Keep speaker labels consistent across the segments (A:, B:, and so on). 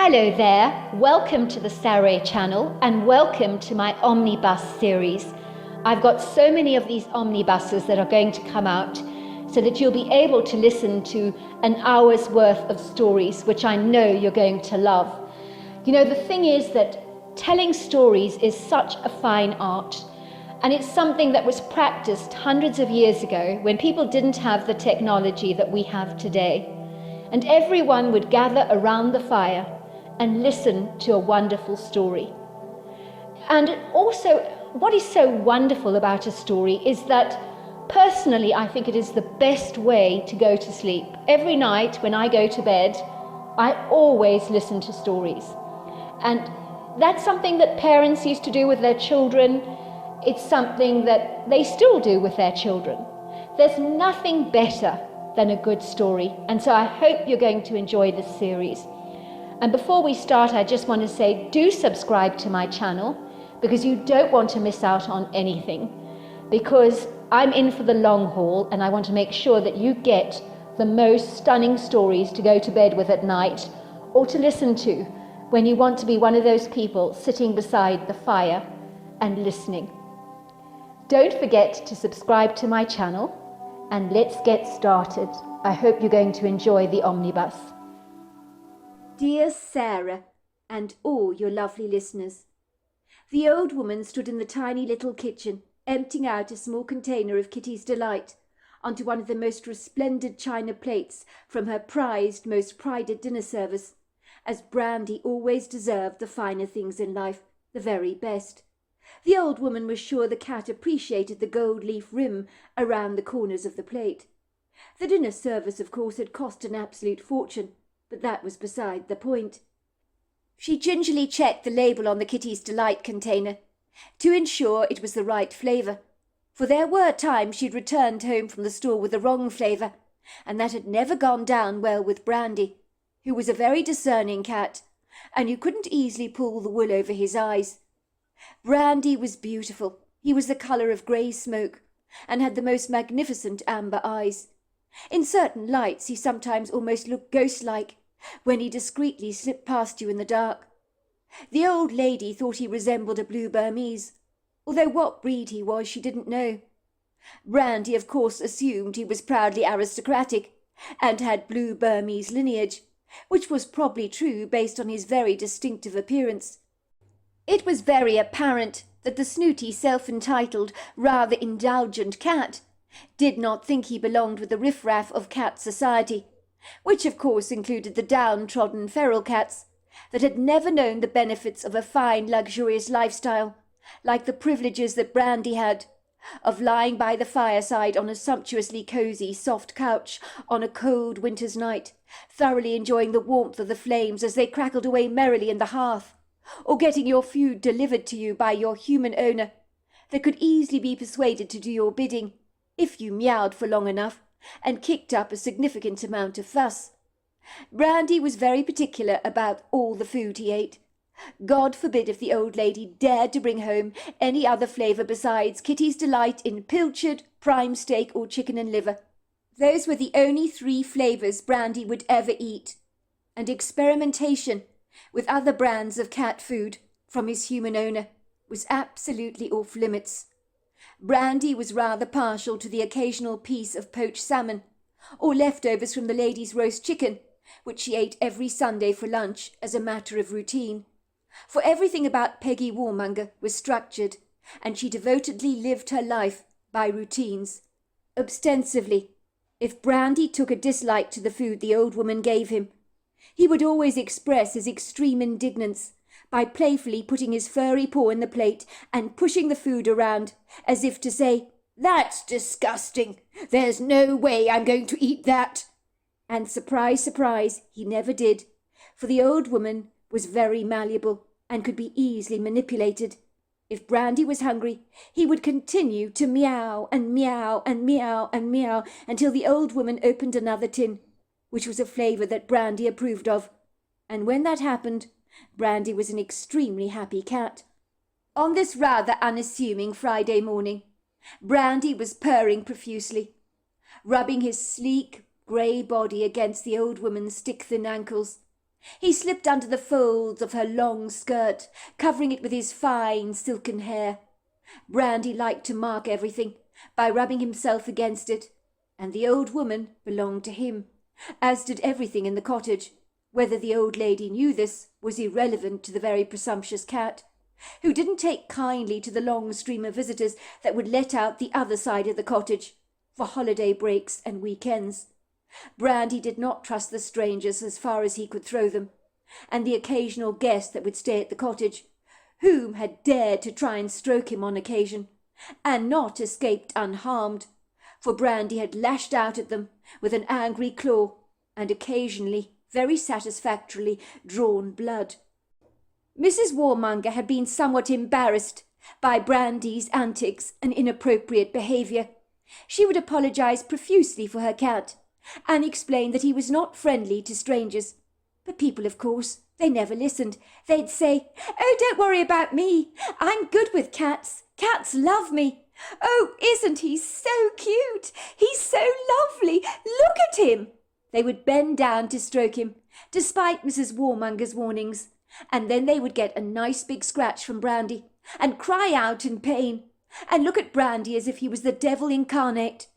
A: Hello there, welcome to the Saroy channel and welcome to my Omnibus series. I've got so many of these omnibuses that are going to come out so that you'll be able to listen to an hour's worth of stories, which I know you're going to love. You know, the thing is that telling stories is such a fine art, and it's something that was practiced hundreds of years ago when people didn't have the technology that we have today. And everyone would gather around the fire and listen to a wonderful story. And also, what is so wonderful about a story is that personally, I think it is the best way to go to sleep. Every night when I go to bed, I always listen to stories. And that's something that parents used to do with their children. It's something that they still do with their children. There's nothing better than a good story. And so I hope you're going to enjoy this series. And before we start, I just want to say, do subscribe to my channel because you don't want to miss out on anything. Because I'm in for the long haul and I want to make sure that you get the most stunning stories to go to bed with at night or to listen to when you want to be one of those people sitting beside the fire and listening. Don't forget to subscribe to my channel and let's get started. I hope you're going to enjoy the omnibus.
B: Dear Sarah, and all your lovely listeners. The old woman stood in the tiny little kitchen, emptying out a small container of Kitty's delight onto one of the most resplendent china plates from her prized, most prided dinner service, as Brandy always deserved the finer things in life, the very best. The old woman was sure the cat appreciated the gold leaf rim around the corners of the plate. The dinner service, of course, had cost an absolute fortune, but that was beside the point. She gingerly checked the label on the Kitty's Delight container to ensure it was the right flavour, for there were times she'd returned home from the store with the wrong flavour, and that had never gone down well with Brandy, who was a very discerning cat, and you couldn't easily pull the wool over his eyes. Brandy was beautiful. He was the colour of grey smoke, and had the most magnificent amber eyes. In certain lights he sometimes almost looked ghost-like, when he discreetly slipped past you in the dark. The old lady thought he resembled a blue Burmese, although what breed he was she didn't know. Brandy, of course, assumed he was proudly aristocratic, and had blue Burmese lineage, which was probably true based on his very distinctive appearance. It was very apparent that the snooty, self-entitled, rather indulgent cat did not think he belonged with the riffraff of cat society, which of course included the downtrodden feral cats that had never known the benefits of a fine, luxurious lifestyle, like the privileges that Brandy had, of lying by the fireside on a sumptuously cosy, soft couch on a cold winter's night, thoroughly enjoying the warmth of the flames as they crackled away merrily in the hearth, or getting your food delivered to you by your human owner that could easily be persuaded to do your bidding, if you meowed for long enough and kicked up a significant amount of fuss. Brandy was very particular about all the food he ate. God forbid if the old lady dared to bring home any other flavour besides Kitty's delight in pilchard, prime steak or chicken and liver. Those were the only 3 flavours Brandy would ever eat, and experimentation with other brands of cat food from his human owner was absolutely off limits. Brandy was rather partial to the occasional piece of poached salmon, or leftovers from the lady's roast chicken, which she ate every Sunday for lunch as a matter of routine. For everything about Peggy Warmonger was structured, and she devotedly lived her life by routines. Ostensibly, if Brandy took a dislike to the food the old woman gave him, he would always express his extreme indignance by playfully putting his furry paw in the plate and pushing the food around, as if to say, "That's disgusting! There's no way I'm going to eat that!" And surprise, surprise, he never did, for the old woman was very malleable and could be easily manipulated. If Brandy was hungry, he would continue to meow and meow and meow and meow until the old woman opened another tin, which was a flavour that Brandy approved of, and when that happened, Brandy was an extremely happy cat. On this rather unassuming Friday morning, Brandy was purring profusely, rubbing his sleek, grey body against the old woman's stick-thin ankles, He slipped under the folds of her long skirt, covering it with his fine silken hair. Brandy liked to mark everything by rubbing himself against it, and the old woman belonged to him, as did everything in the cottage. Whether the old lady knew this was irrelevant to the very presumptuous cat, who didn't take kindly to the long stream of visitors that would let out the other side of the cottage for holiday breaks and weekends. Brandy did not trust the strangers as far as he could throw them, and the occasional guest that would stay at the cottage, whom had dared to try and stroke him on occasion, and not escaped unharmed, for Brandy had lashed out at them with an angry claw, and occasionally, very satisfactorily, drawn blood. Mrs. Warmonger had been somewhat embarrassed by Brandy's antics and inappropriate behaviour. She would apologise profusely for her cat, and explain that he was not friendly to strangers. But people, of course, they never listened. They'd say, "Oh, don't worry about me. I'm good with cats. Cats love me. Oh, isn't he so cute? He's so lovely. Look at him." They would bend down to stroke him, despite Mrs. Warmonger's warnings, and then they would get a nice big scratch from Brandy, and cry out in pain, and look at Brandy as if he was the devil incarnate.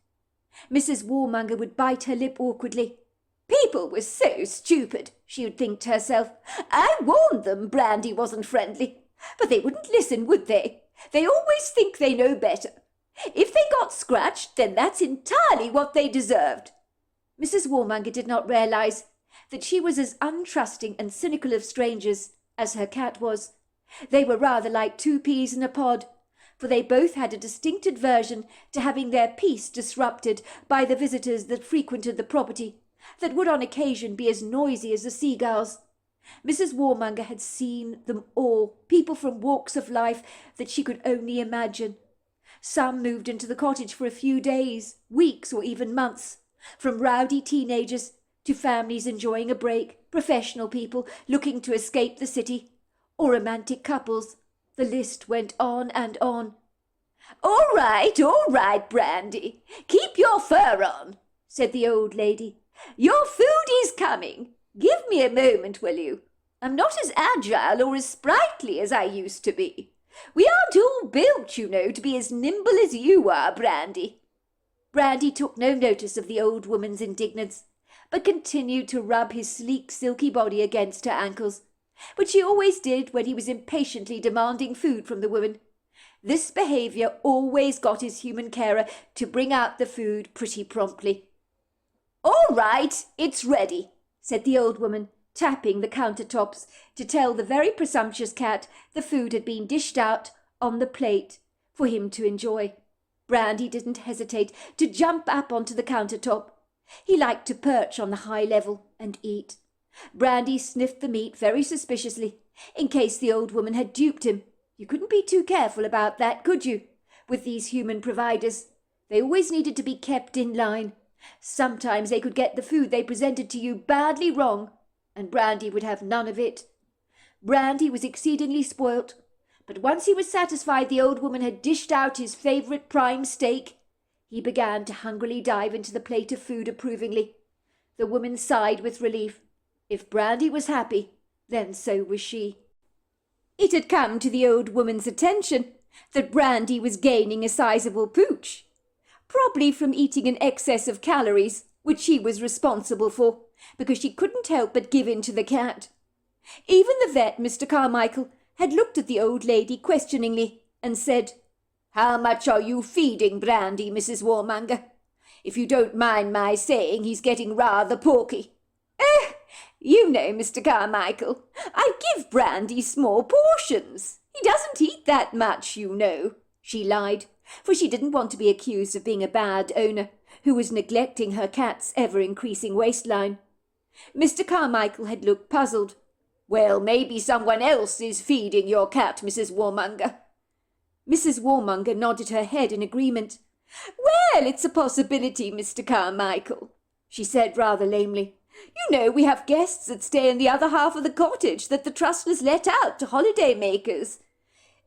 B: Mrs. Warmonger would bite her lip awkwardly. People were so stupid, she would think to herself. I warned them Brandy wasn't friendly, but they wouldn't listen, would they? They always think they know better. If they got scratched, then that's entirely what they deserved. Mrs. Warmonger did not realise that she was as untrusting and cynical of strangers as her cat was. They were rather like two peas in a pod, for they both had a distinct aversion to having their peace disrupted by the visitors that frequented the property, that would on occasion be as noisy as the seagulls. Mrs. Warmonger had seen them all, people from walks of life that she could only imagine. Some moved into the cottage for a few days, weeks, or even months, from rowdy teenagers to families enjoying a break, professional people looking to escape the city, or romantic couples. The list went on and on. All right, Brandy. Keep your fur on," said the old lady. "Your food is coming. Give me a moment, will you? I'm not as agile or as sprightly as I used to be. We aren't all built, you know, to be as nimble as you are, Brandy." Brandy took no notice of the old woman's indignance, but continued to rub his sleek, silky body against her ankles, which he always did when he was impatiently demanding food from the woman. This behaviour always got his human carer to bring out the food pretty promptly. "All right, it's ready," said the old woman, tapping the countertops to tell the very presumptuous cat the food had been dished out on the plate for him to enjoy. Brandy didn't hesitate to jump up onto the countertop. He liked to perch on the high level and eat. Brandy sniffed the meat very suspiciously, in case the old woman had duped him. You couldn't be too careful about that, could you? With these human providers, they always needed to be kept in line. Sometimes they could get the food they presented to you badly wrong, and Brandy would have none of it. Brandy was exceedingly spoilt, but once he was satisfied the old woman had dished out his favourite prime steak, he began to hungrily dive into the plate of food approvingly. The woman sighed with relief. If Brandy was happy, then so was she. It had come to the old woman's attention that Brandy was gaining a sizable pooch, probably from eating an excess of calories, which she was responsible for, because she couldn't help but give in to the cat. Even the vet, Mr. Carmichael, had looked at the old lady questioningly and said, "How much are you feeding Brandy, Mrs. Warmonger? If you don't mind my saying, he's getting rather porky." You know, Mr. Carmichael, I give Brandy small portions. He doesn't eat that much, you know," she lied, for she didn't want to be accused of being a bad owner who was neglecting her cat's ever-increasing waistline. Mr. Carmichael had looked puzzled. "Well, maybe someone else is feeding your cat, Mrs. Warmonger." Mrs. Warmonger nodded her head in agreement. "Well, it's a possibility, Mr. Carmichael," she said rather lamely. "You know, we have guests that stay in the other half of the cottage that the trust has let out to holiday makers.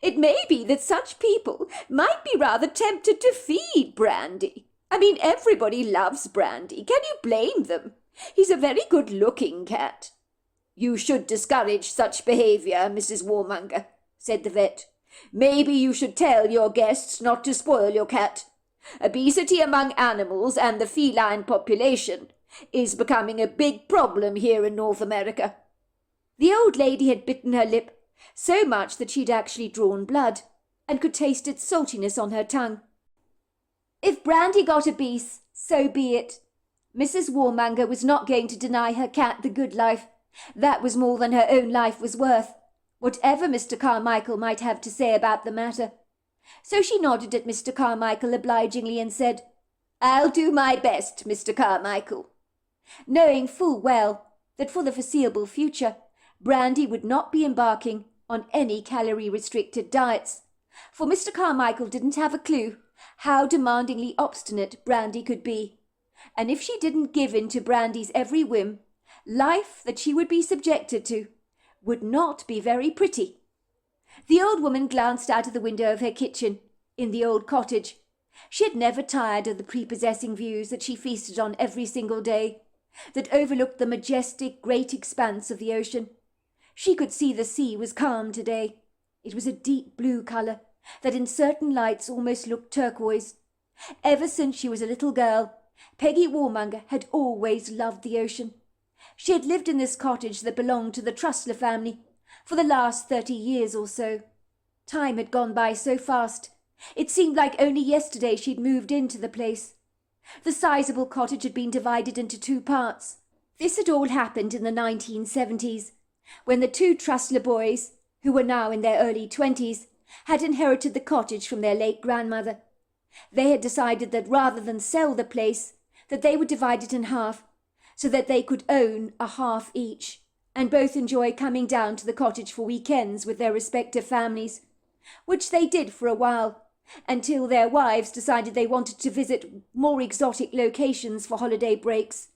B: It may be that such people might be rather tempted to feed Brandy. I mean, everybody loves Brandy. Can you blame them? He's a very good-looking cat." "You should discourage such behaviour, Mrs. Warmonger," said the vet. "Maybe you should tell your guests not to spoil your cat. Obesity among animals and the feline population is becoming a big problem here in North America." The old lady had bitten her lip, so much that she'd actually drawn blood, and could taste its saltiness on her tongue. If Brandy got obese, so be it. Mrs. Warmonger was not going to deny her cat the good life. That was more than her own life was worth, whatever Mr. Carmichael might have to say about the matter. So she nodded at Mr. Carmichael obligingly and said, "I'll do my best, Mr. Carmichael," knowing full well that for the foreseeable future Brandy would not be embarking on any calorie-restricted diets, for Mr. Carmichael didn't have a clue how demandingly obstinate Brandy could be, and if she didn't give in to Brandy's every whim, life that she would be subjected to would not be very pretty. The old woman glanced out of the window of her kitchen in the old cottage. She had never tired of the prepossessing views that she feasted on every single day, that overlooked the majestic great expanse of the ocean. She could see the sea was calm today. It was a deep blue colour that in certain lights almost looked turquoise. Ever since she was a little girl, Peggy Warmonger had always loved the ocean. She had lived in this cottage that belonged to the Trussler family for the last 30 years or so. Time had gone by so fast. It seemed like only yesterday she'd moved into the place. The sizable cottage had been divided into 2 parts. This had all happened in the 1970s, when the 2 Trussler boys, who were now in their early 20s, had inherited the cottage from their late grandmother. They had decided that rather than sell the place, that they would divide it in half, so that they could own a half each, and both enjoy coming down to the cottage for weekends with their respective families, which they did for a while, until their wives decided they wanted to visit more exotic locations for holiday breaks.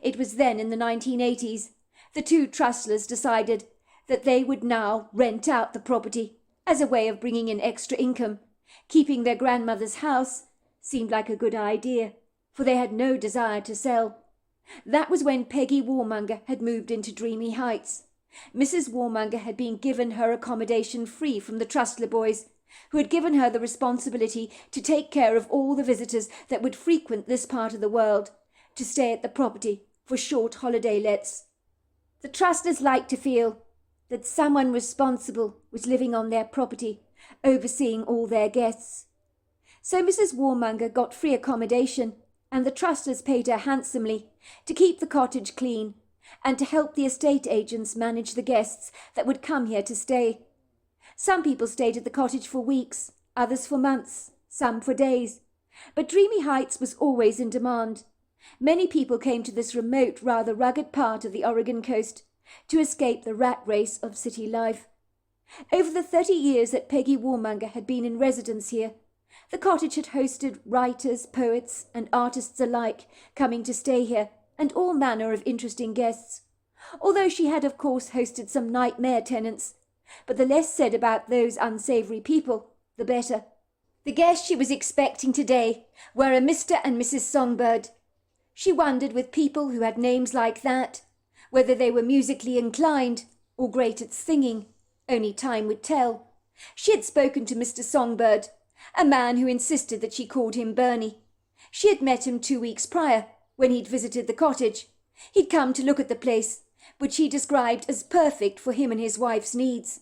B: It was then in the 1980s, the 2 Trusslers decided that they would now rent out the property as a way of bringing in extra income. Keeping their grandmother's house seemed like a good idea, for they had no desire to sell. That was when Peggy Warmonger had moved into Dreamy Heights. Mrs. Warmonger had been given her accommodation free from the Trussler boys, who had given her the responsibility to take care of all the visitors that would frequent this part of the world, to stay at the property for short holiday lets. The Trusslers liked to feel that someone responsible was living on their property, overseeing all their guests. So Mrs. Warmonger got free accommodation, and the Trusslers paid her handsomely to keep the cottage clean and to help the estate agents manage the guests that would come here to stay. Some people stayed at the cottage for weeks, others for months, some for days. But Dreamy Heights was always in demand. Many people came to this remote, rather rugged part of the Oregon coast to escape the rat race of city life. Over the 30 years that Peggy Warmonger had been in residence here, the cottage had hosted writers, poets, and artists alike coming to stay here, and all manner of interesting guests, although she had of course hosted some nightmare tenants. But the less said about those unsavoury people, the better. The guests she was expecting today were a Mr. and Mrs. Songbird. She wondered, with people who had names like that, whether they were musically inclined or great at singing. Only time would tell. She had spoken to Mr. Songbird, a man who insisted that she called him Bernie. She had met him 2 weeks prior, when he'd visited the cottage. He'd come to look at the place, which he described as perfect for him and his wife's needs.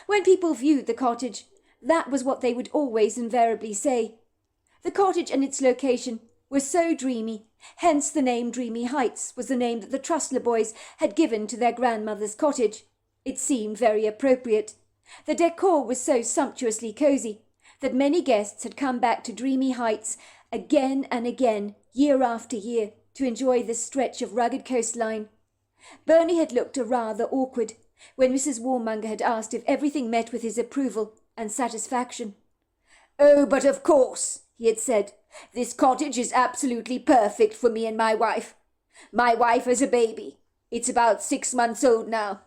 B: When people viewed the cottage, that was what they would always invariably say. The cottage and its location were so dreamy, hence the name Dreamy Heights was the name that the Trussler boys had given to their grandmother's cottage. It seemed very appropriate. The decor was so sumptuously cosy that many guests had come back to Dreamy Heights again and again, year after year, to enjoy this stretch of rugged coastline. Bernie had looked rather awkward when Mrs. Warmonger had asked if everything met with his approval and satisfaction. "Oh, but of course," he had said, "this cottage is absolutely perfect for me and my wife. My wife has a baby. It's about 6 months old now,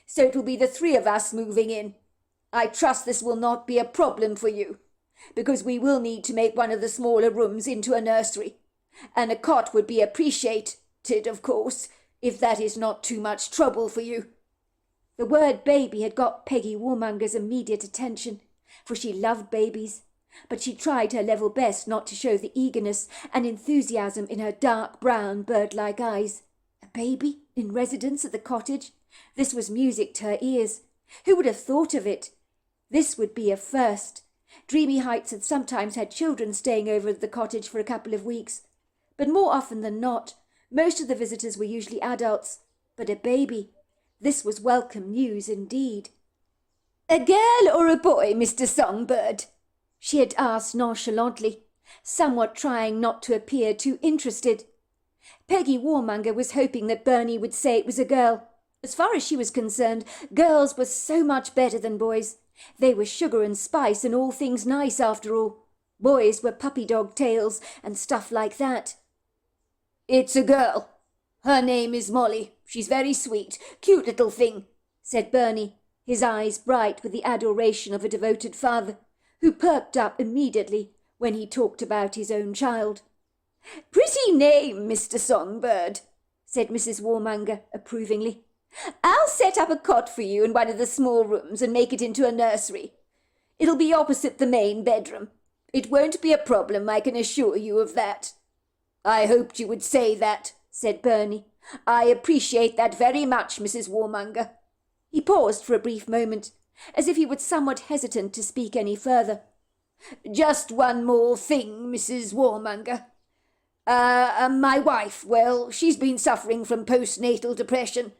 B: so it will be the 3 of us moving in. I trust this will not be a problem for you, because we will need to make one of the smaller rooms into a nursery, and a cot would be appreciated, of course, if that is not too much trouble for you." The word baby had got Peggy Warmonger's immediate attention, for she loved babies, but she tried her level best not to show the eagerness and enthusiasm in her dark brown bird-like eyes. A baby in residence at the cottage? This was music to her ears. Who would have thought of it? This would be a first. Dreamy Heights had sometimes had children staying over at the cottage for a couple of weeks, but more often than not, most of the visitors were usually adults. But a baby, this was welcome news indeed. "A girl or a boy, Mr. Songbird?" she had asked nonchalantly, somewhat trying not to appear too interested. Peggy Warmonger was hoping that Bernie would say it was a girl. As far as she was concerned, girls were so much better than boys. They were sugar and spice and all things nice after all. Boys were puppy dog tails and stuff like that. "It's a girl. Her name is Molly. She's very sweet, cute little thing," said Bernie, his eyes bright with the adoration of a devoted father, who perked up immediately when he talked about his own child. "Pretty name, Mr. Songbird," said Mrs. Warmonger approvingly. "I'll set up a cot for you in one of the small rooms and make it into a nursery. It'll be opposite the main bedroom. It won't be a problem, I can assure you of that." "I hoped you would say that," said Bernie. "I appreciate that very much, Mrs. Warmonger." He paused for a brief moment, as if he was somewhat hesitant to speak any further. "Just one more thing, Mrs. Warmonger. My wife, well, she's been suffering from postnatal depression,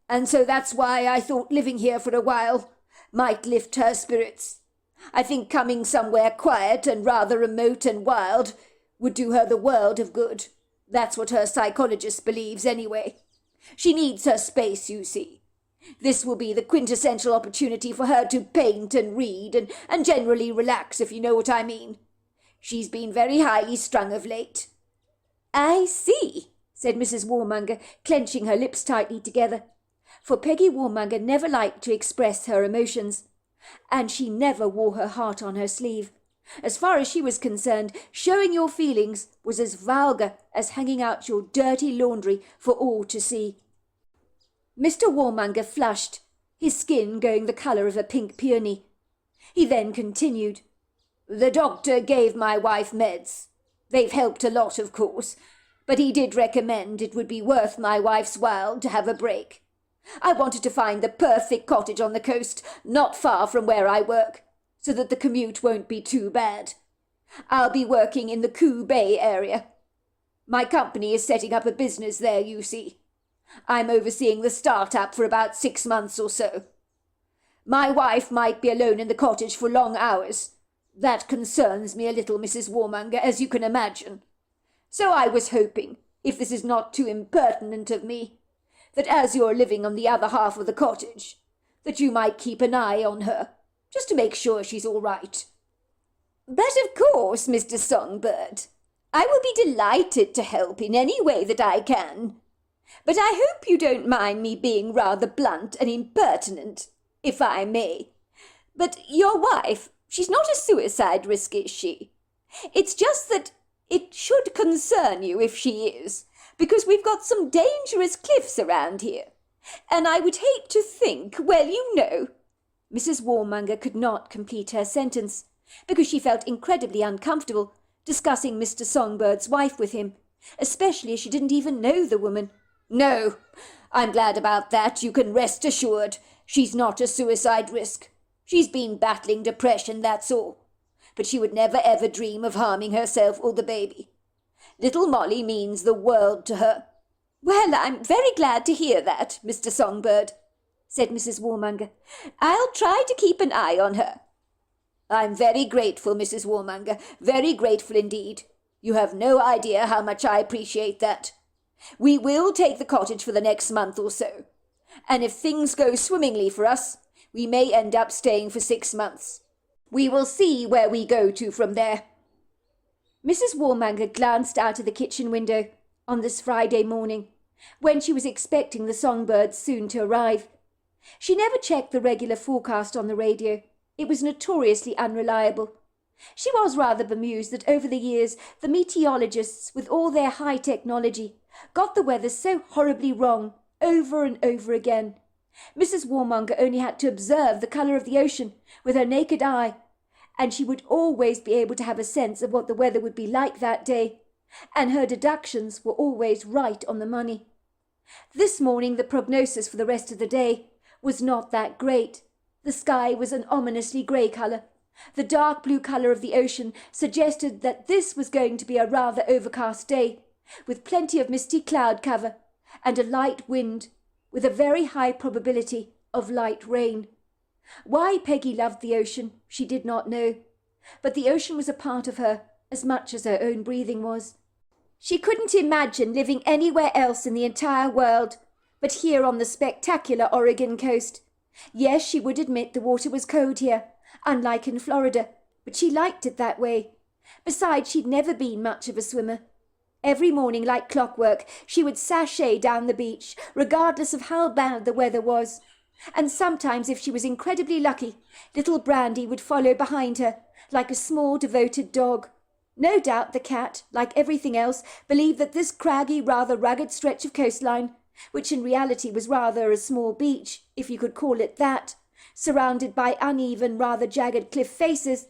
B: and so that's why I thought living here for a while might lift her spirits. I think coming somewhere quiet and rather remote and wild would do her the world of good. That's what her psychologist believes anyway. She needs her space, you see. This will be the quintessential opportunity for her to paint and read and generally relax, if you know what I mean. She's been very highly strung of late." "I see," said Mrs. Warmonger, clenching her lips tightly together, for Peggy Warmonger never liked to express her emotions, and she never wore her heart on her sleeve. As far as she was concerned, showing your feelings was as vulgar as hanging out your dirty laundry for all to see. Mr. Warmonger flushed, his skin going the colour of a pink peony. He then continued, "The doctor gave my wife meds. They've helped a lot, of course, but he did recommend it would be worth my wife's while to have a break. I wanted to find the perfect cottage on the coast, not far from where I work, so that the commute won't be too bad. I'll be working in the Coo Bay area. My company is setting up a business there, you see. I'm overseeing the start-up for about 6 months or so. My wife might be alone in the cottage for long hours. That concerns me a little, Mrs. Warmonger, as you can imagine. So I was hoping, if this is not too impertinent of me, that as you're living on the other half of the cottage, that you might keep an eye on her, just to make sure she's all right." "But of course, Mr. Songbird, I will be delighted to help in any way that I can. But I hope you don't mind me being rather blunt and impertinent, if I may. But your wife, she's not a suicide risk, is she? It's just that it should concern you if she is, because we've got some dangerous cliffs around here, and I would hate to think, well, you know—" Mrs. Warmonger could not complete her sentence, because she felt incredibly uncomfortable discussing Mr. Songbird's wife with him, especially as she didn't even know the woman. "No, I'm glad about that, you can rest assured. She's not a suicide risk. She's been battling depression, that's all. But she would never ever dream of harming herself or the baby. Little Molly means the world to her." "Well, I'm very glad to hear that, Mr. Songbird," said Mrs. Warmonger. "I'll try to keep an eye on her." "I'm very grateful, Mrs. Warmonger, very grateful indeed. You have no idea how much I appreciate that. We will take the cottage for the next month or so, and if things go swimmingly for us, we may end up staying for 6 months. We will see where we go to from there." Mrs. Warmonger glanced out of the kitchen window on this Friday morning, when she was expecting the songbirds soon to arrive. She never checked the regular forecast on the radio. It was notoriously unreliable. She was rather bemused that over the years the meteorologists, with all their high technology, got the weather so horribly wrong over and over again. Mrs. Warmonger only had to observe the colour of the ocean with her naked eye, and she would always be able to have a sense of what the weather would be like that day, and her deductions were always right on the money. This morning the prognosis for the rest of the day was not that great. The sky was an ominously grey colour. The dark blue colour of the ocean suggested that this was going to be a rather overcast day, with plenty of misty cloud cover and a light wind, with a very high probability of light rain. Why Peggy loved the ocean she did not know, but the ocean was a part of her as much as her own breathing was. She couldn't imagine living anywhere else in the entire world but here on the spectacular Oregon coast. Yes, she would admit the water was cold here, unlike in Florida, but she liked it that way. Besides, she'd never been much of a swimmer. Every morning, like clockwork, she would sashay down the beach, regardless of how bad the weather was. And sometimes, if she was incredibly lucky, little Brandy would follow behind her, like a small devoted dog. No doubt the cat, like everything else, believed that this craggy, rather rugged stretch of coastline, which in reality was rather a small beach, if you could call it that, surrounded by uneven, rather jagged cliff faces,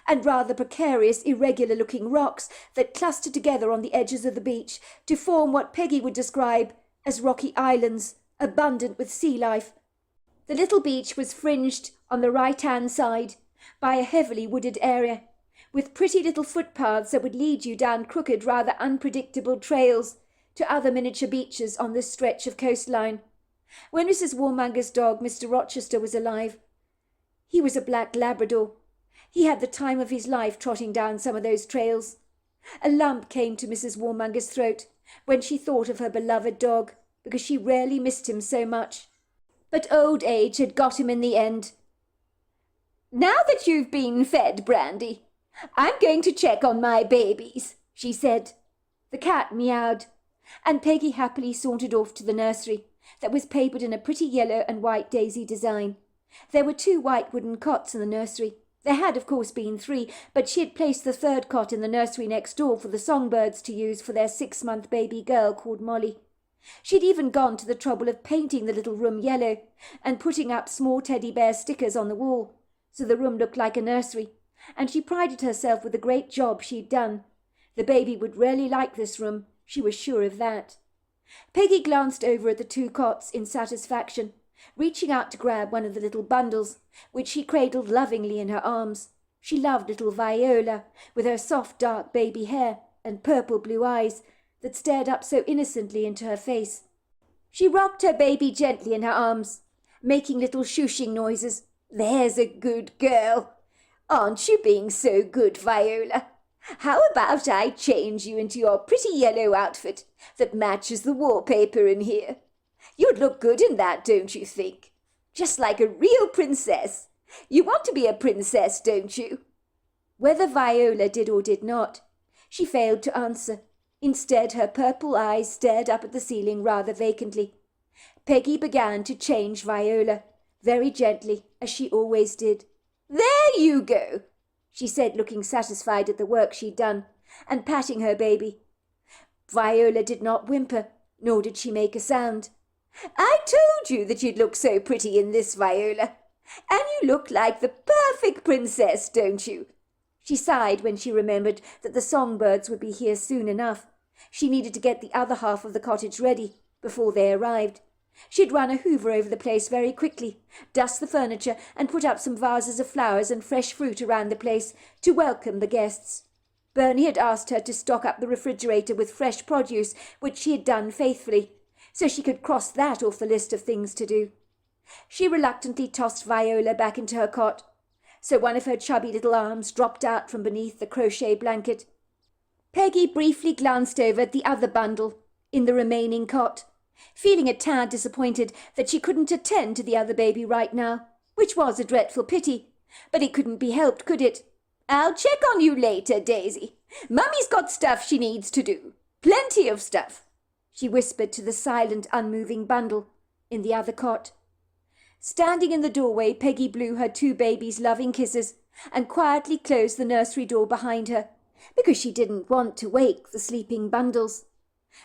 B: and rather precarious, irregular-looking rocks that clustered together on the edges of the beach to form what Peggy would describe as rocky islands, abundant with sea life. The little beach was fringed on the right-hand side by a heavily wooded area, with pretty little footpaths that would lead you down crooked, rather unpredictable trails to other miniature beaches on this stretch of coastline. When Mrs. Warmonger's dog, Mr. Rochester, was alive, he was a black Labrador. He had the time of his life trotting down some of those trails. A lump came to Mrs. Warmonger's throat when she thought of her beloved dog, because she rarely missed him so much. But old age had got him in the end. "Now that you've been fed, Brandy, I'm going to check on my babies," she said. The cat meowed, and Peggy happily sauntered off to the nursery, that was papered in a pretty yellow and white daisy design. There were 2 white wooden cots in the nursery. There had, of course, been 3, but she had placed the 3rd cot in the nursery next door for the songbirds to use for their 6-month baby girl called Molly. She'd even gone to the trouble of painting the little room yellow and putting up small teddy bear stickers on the wall, so the room looked like a nursery, and she prided herself with the great job she'd done. The baby would really like this room, she was sure of that. Peggy glanced over at the 2 cots in satisfaction, reaching out to grab one of the little bundles, which she cradled lovingly in her arms. She loved little Viola, with her soft dark baby hair and purple blue eyes that stared up so innocently into her face. She rocked her baby gently in her arms, making little shushing noises. "There's a good girl. Aren't you being so good, Viola? How about I change you into your pretty yellow outfit that matches the wallpaper in here? You'd look good in that, don't you think? Just like a real princess. You want to be a princess, don't you?" Whether Viola did or did not, she failed to answer. Instead, her purple eyes stared up at the ceiling rather vacantly. Peggy began to change Viola, very gently, as she always did. "There you go," she said, looking satisfied at the work she'd done, and patting her baby. Viola did not whimper, nor did she make a sound. "I told you that you'd look so pretty in this, Viola. And you look like the perfect princess, don't you?" She sighed when she remembered that the songbirds would be here soon enough. She needed to get the other half of the cottage ready before they arrived. She'd run a hoover over the place very quickly, dust the furniture, and put up some vases of flowers and fresh fruit around the place to welcome the guests. Bernie had asked her to stock up the refrigerator with fresh produce, which she had done faithfully, so she could cross that off the list of things to do. She reluctantly tossed Viola back into her cot, so one of her chubby little arms dropped out from beneath the crochet blanket. Peggy briefly glanced over at the other bundle in the remaining cot, feeling a tad disappointed that she couldn't attend to the other baby right now, which was a dreadful pity, but it couldn't be helped, could it? "I'll check on you later, Daisy. Mummy's got stuff she needs to do. Plenty of stuff," she whispered to the silent, unmoving bundle in the other cot. Standing in the doorway, Peggy blew her 2 babies loving kisses and quietly closed the nursery door behind her, because she didn't want to wake the sleeping bundles.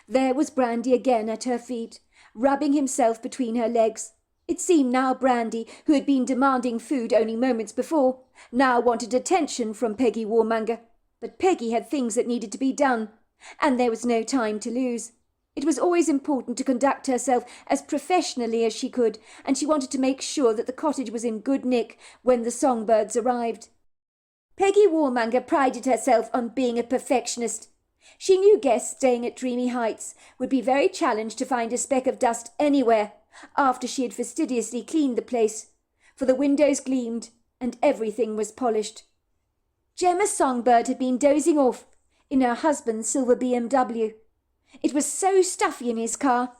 B: There was Brandy again at her feet, rubbing himself between her legs. It seemed now Brandy, who had been demanding food only moments before, now wanted attention from Peggy Warmonger. But Peggy had things that needed to be done, and there was no time to lose. It was always important to conduct herself as professionally as she could, and she wanted to make sure that the cottage was in good nick when the songbirds arrived. Peggy Warmonger prided herself on being a perfectionist. She knew guests staying at Dreamy Heights would be very challenged to find a speck of dust anywhere after she had fastidiously cleaned the place, for the windows gleamed and everything was polished. Gemma Songbird had been dozing off in her husband's silver BMW. It was so stuffy in his car.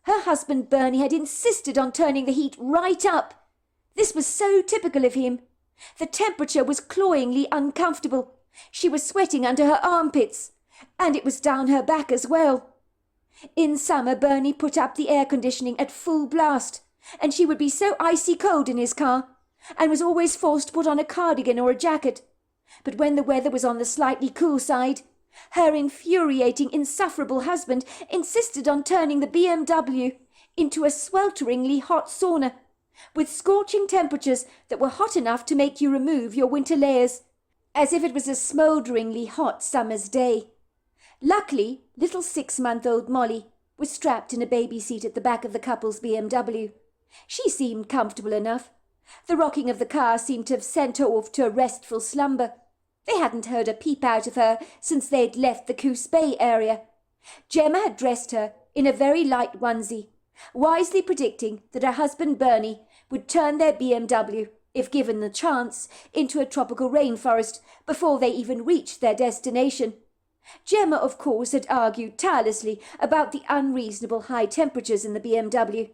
B: Her husband Bernie had insisted on turning the heat right up. This was so typical of him. The temperature was cloyingly uncomfortable. She was sweating under her armpits, and it was down her back as well. In summer, Bernie put up the air conditioning at full blast, and she would be so icy cold in his car, and was always forced to put on a cardigan or a jacket. But when the weather was on the slightly cool side, her infuriating, insufferable husband insisted on turning the BMW into a swelteringly hot sauna, with scorching temperatures that were hot enough to make you remove your winter layers, as if it was a smoulderingly hot summer's day. Luckily, little 6-month-old Molly was strapped in a baby seat at the back of the couple's BMW. She seemed comfortable enough. The rocking of the car seemed to have sent her off to a restful slumber. They hadn't heard a peep out of her since they had left the Coos Bay area. Gemma had dressed her in a very light onesie, wisely predicting that her husband Bernie would turn their BMW, if given the chance, into a tropical rainforest before they even reached their destination. Gemma, of course, had argued tirelessly about the unreasonable high temperatures in the BMW.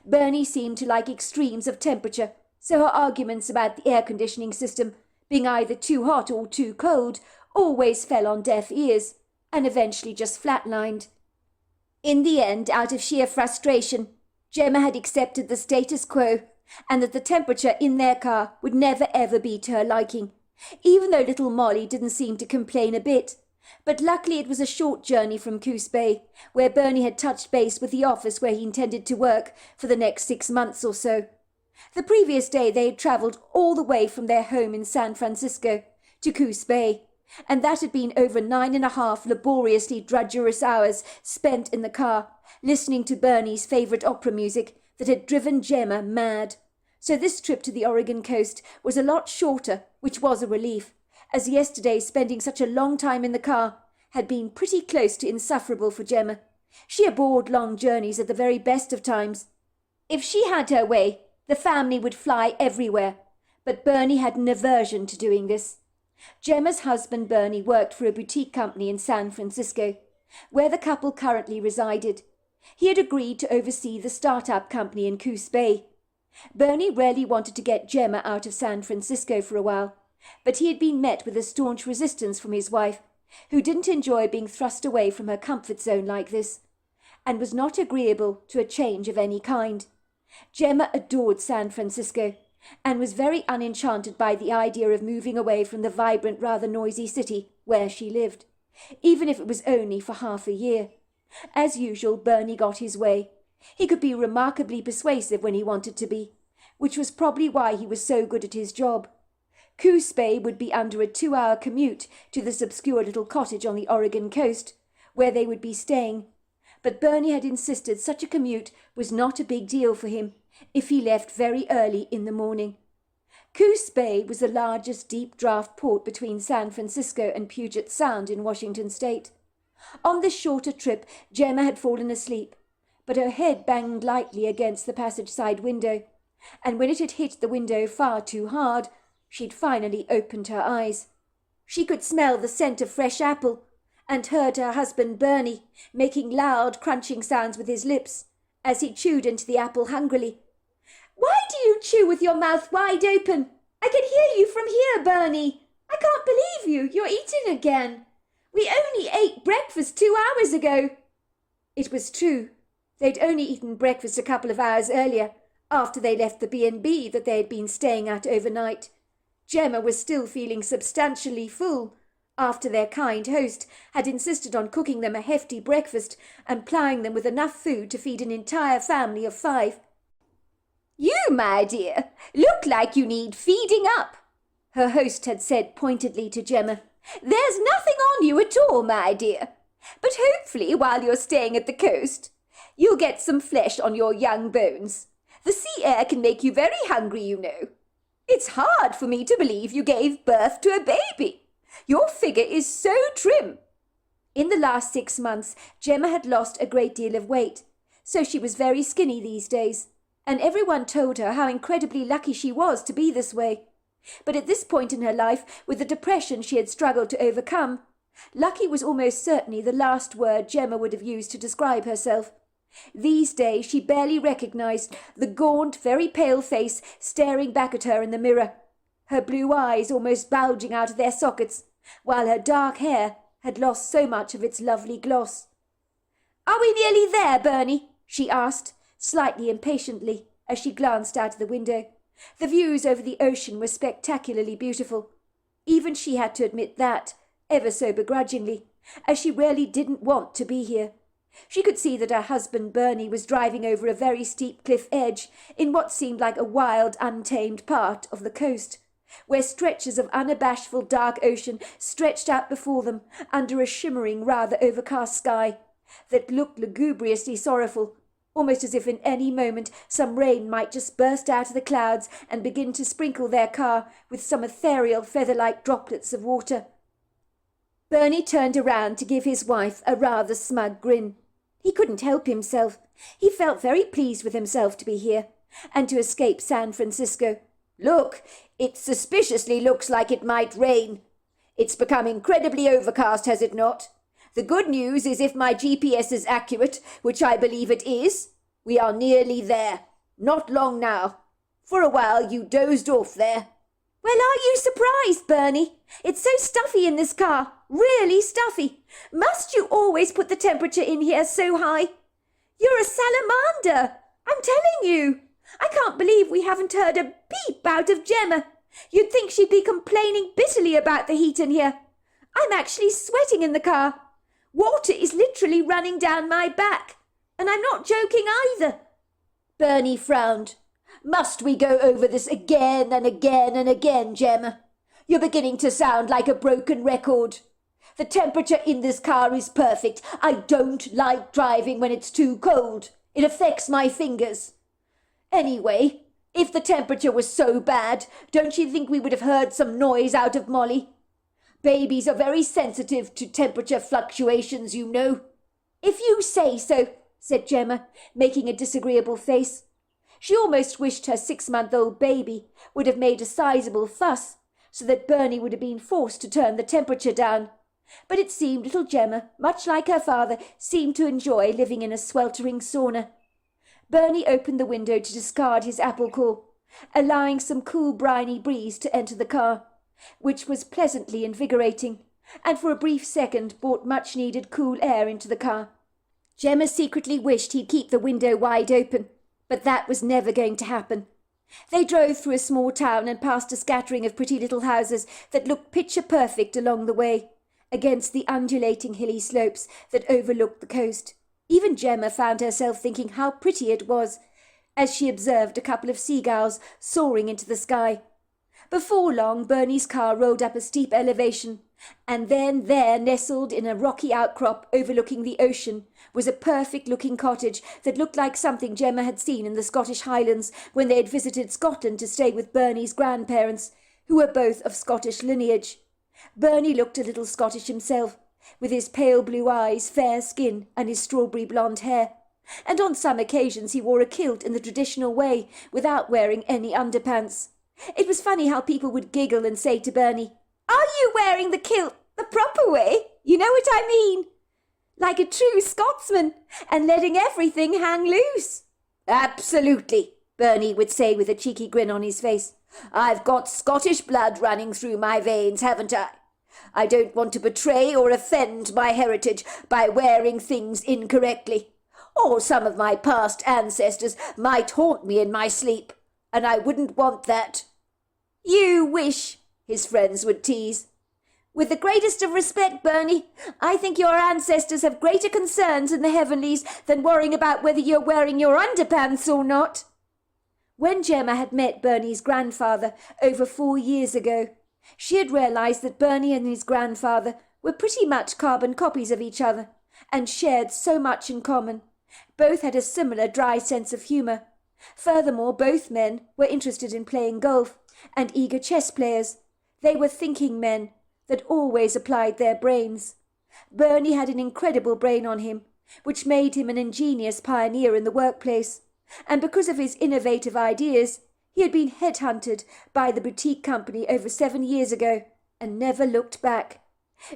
B: Bernie seemed to like extremes of temperature, so her arguments about the air conditioning system being either too hot or too cold always fell on deaf ears, and eventually just flatlined. In the end, out of sheer frustration, Gemma had accepted the status quo, and that the temperature in their car would never ever be to her liking, even though little Molly didn't seem to complain a bit. But luckily it was a short journey from Coos Bay, where Bernie had touched base with the office where he intended to work for the next 6 months or so. The previous day they had travelled all the way from their home in San Francisco to Coos Bay, and that had been over 9.5 laboriously drudgerous hours spent in the car, listening to Bernie's favourite opera music that had driven Gemma mad. So this trip to the Oregon coast was a lot shorter, which was a relief, as yesterday spending such a long time in the car had been pretty close to insufferable for Gemma. She abhorred long journeys at the very best of times. If she had her way, the family would fly everywhere, but Bernie had an aversion to doing this. Gemma's husband Bernie worked for a boutique company in San Francisco, where the couple currently resided. He had agreed to oversee the start-up company in Coos Bay. Bernie rarely wanted to get Gemma out of San Francisco for a while, but he had been met with a staunch resistance from his wife, who didn't enjoy being thrust away from her comfort zone like this, and was not agreeable to a change of any kind. Gemma adored San Francisco, and was very unenchanted by the idea of moving away from the vibrant, rather noisy city where she lived, even if it was only for half a year. As usual, Bernie got his way. He could be remarkably persuasive when he wanted to be, which was probably why he was so good at his job. Coos Bay would be under a 2-hour commute to this obscure little cottage on the Oregon coast, where they would be staying. But Bernie had insisted such a commute was not a big deal for him if he left very early in the morning. Coos Bay was the largest deep draft port between San Francisco and Puget Sound in Washington state. On this shorter trip, Gemma had fallen asleep, but her head banged lightly against the passage side window, and when it had hit the window far too hard, she'd finally opened her eyes. She could smell the scent of fresh apple, and heard her husband Bernie making loud crunching sounds with his lips as he chewed into the apple hungrily. "Why do you chew with your mouth wide open? I can hear you from here, Bernie. I can't believe you. You're eating again. We only ate breakfast 2 hours ago." It was true. They'd only eaten breakfast a couple of hours earlier, after they left the B&B that they had been staying at overnight. Gemma was still feeling substantially full, after their kind host had insisted on cooking them a hefty breakfast and plying them with enough food to feed an entire family of 5. "You, my dear, look like you need feeding up," her host had said pointedly to Gemma. "There's nothing on you at all, my dear. But hopefully, while you're staying at the coast, you'll get some flesh on your young bones. The sea air can make you very hungry, you know. It's hard for me to believe you gave birth to a baby. Your figure is so trim." In the last 6 months, Gemma had lost a great deal of weight, so she was very skinny these days, and everyone told her how incredibly lucky she was to be this way. But at this point in her life, with the depression she had struggled to overcome, lucky was almost certainly the last word Gemma would have used to describe herself. These days she barely recognised the gaunt, very pale face staring back at her in the mirror, her blue eyes almost bulging out of their sockets, while her dark hair had lost so much of its lovely gloss. "Are we nearly there, Bernie?" she asked, slightly impatiently, as she glanced out of the window. The views over the ocean were spectacularly beautiful. Even she had to admit that, ever so begrudgingly, as she really didn't want to be here. She could see that her husband Bernie was driving over a very steep cliff edge in what seemed like a wild, untamed part of the coast, where stretches of unabashful dark ocean stretched out before them under a shimmering, rather overcast sky that looked lugubriously sorrowful, almost as if in any moment some rain might just burst out of the clouds and begin to sprinkle their car with some ethereal feather-like droplets of water. Bernie turned around to give his wife a rather smug grin. He couldn't help himself. He felt very pleased with himself to be here, and to escape San Francisco. "Look, it suspiciously looks like it might rain. It's become incredibly overcast, has it not? The good news is if my GPS is accurate, which I believe it is, we are nearly there. Not long now. For a while you dozed off there." "Well, are you surprised, Bernie? It's so stuffy in this car. Really stuffy. Must you always put the temperature in here so high? You're a salamander, I'm telling you. I can't believe we haven't heard a peep out of Gemma. You'd think she'd be complaining bitterly about the heat in here. I'm actually sweating in the car. Water is literally running down my back. And I'm not joking either." Bernie frowned. "Must we go over this again and again and again, Gemma? You're beginning to sound like a broken record. The temperature in this car is perfect. I don't like driving when it's too cold. It affects my fingers. Anyway, if the temperature was so bad, don't you think we would have heard some noise out of Molly? Babies are very sensitive to temperature fluctuations, you know." "If you say so," said Gemma, making a disagreeable face. She almost wished her 6-month-old baby would have made a sizable fuss, so that Bernie would have been forced to turn the temperature down. But it seemed little Gemma, much like her father, seemed to enjoy living in a sweltering sauna. Bernie opened the window to discard his apple core, allowing some cool briny breeze to enter the car, which was pleasantly invigorating, and for a brief second brought much-needed cool air into the car. Gemma secretly wished he'd keep the window wide open, but that was never going to happen. They drove through a small town and past a scattering of pretty little houses that looked picture-perfect along the way, against the undulating hilly slopes that overlooked the coast. Even Gemma found herself thinking how pretty it was, as she observed a couple of seagulls soaring into the sky. Before long, Bernie's car rolled up a steep elevation, and then there, nestled in a rocky outcrop overlooking the ocean, was a perfect-looking cottage that looked like something Gemma had seen in the Scottish Highlands when they had visited Scotland to stay with Bernie's grandparents, who were both of Scottish lineage. Bernie looked a little Scottish himself, with his pale blue eyes, fair skin, and his strawberry blonde hair, and on some occasions he wore a kilt in the traditional way, without wearing any underpants. It was funny how people would giggle and say to Bernie, "Are you wearing the kilt the proper way? You know what I mean? Like a true Scotsman, and letting everything hang loose." "Absolutely," Bernie would say with a cheeky grin on his face. "I've got Scottish blood running through my veins, haven't I? I don't want to betray or offend my heritage by wearing things incorrectly. Or some of my past ancestors might haunt me in my sleep, and I wouldn't want that." "You wish," his friends would tease. With the greatest of respect, Bernie, I think your ancestors have greater concerns in the heavenlies than worrying about whether you're wearing your underpants or not. When Gemma had met Bernie's grandfather over 4 years ago, she had realised that Bernie and his grandfather were pretty much carbon copies of each other and shared so much in common. Both had a similar dry sense of humour. Furthermore, both men were interested in playing golf and eager chess players. They were thinking men that always applied their brains. Bernie had an incredible brain on him, which made him an ingenious pioneer in the workplace, and because of his innovative ideas, he had been headhunted by the boutique company over 7 years ago and never looked back.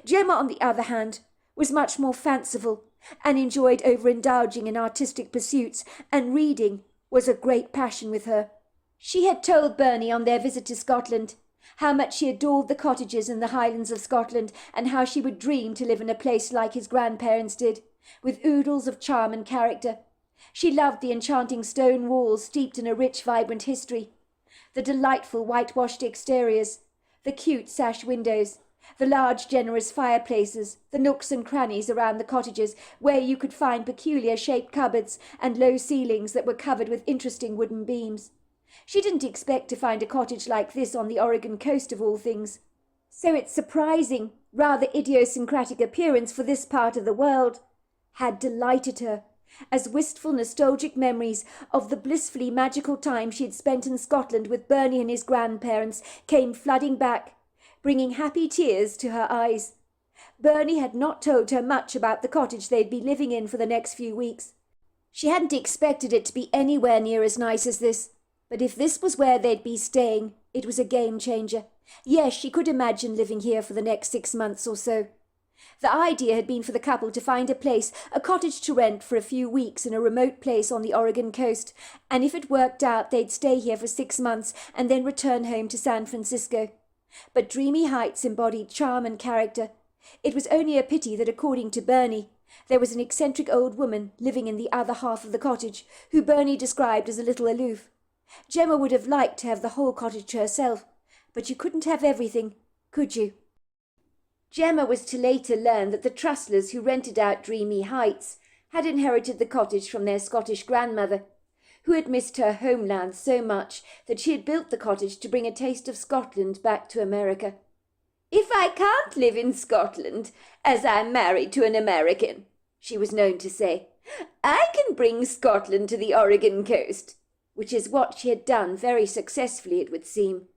B: Gemma, on the other hand, was much more fanciful and enjoyed overindulging in artistic pursuits, and reading was a great passion with her. She had told Bernie on their visit to Scotland how much she adored the cottages in the Highlands of Scotland, and how she would dream to live in a place like his grandparents did, with oodles of charm and character. She loved the enchanting stone walls steeped in a rich, vibrant history, the delightful whitewashed exteriors, the cute sash windows, the large generous fireplaces, the nooks and crannies around the cottages where you could find peculiar shaped cupboards and low ceilings that were covered with interesting wooden beams. She didn't expect to find a cottage like this on the Oregon coast of all things. So its surprising, rather idiosyncratic appearance for this part of the world had delighted her, as wistful nostalgic memories of the blissfully magical time she had spent in Scotland with Bernie and his grandparents came flooding back, bringing happy tears to her eyes. Bernie had not told her much about the cottage they'd be living in for the next few weeks. She hadn't expected it to be anywhere near as nice as this, but if this was where they'd be staying, it was a game-changer. Yes, she could imagine living here for the next 6 months or so. The idea had been for the couple to find a cottage to rent for a few weeks in a remote place on the Oregon coast, and if it worked out, they'd stay here for 6 months and then return home to San Francisco. But Dreamy Heights embodied charm and character. It was only a pity that, according to Bernie, there was an eccentric old woman living in the other half of the cottage, who Bernie described as a little aloof. Gemma would have liked to have the whole cottage to herself, but you couldn't have everything, could you? Gemma was to later learn that the Trustlers who rented out Dreamy Heights had inherited the cottage from their Scottish grandmother, who had missed her homeland so much that she had built the cottage to bring a taste of Scotland back to America. "If I can't live in Scotland, as I'm married to an American," she was known to say, "I can bring Scotland to the Oregon coast," which is what she had done very successfully, it would seem.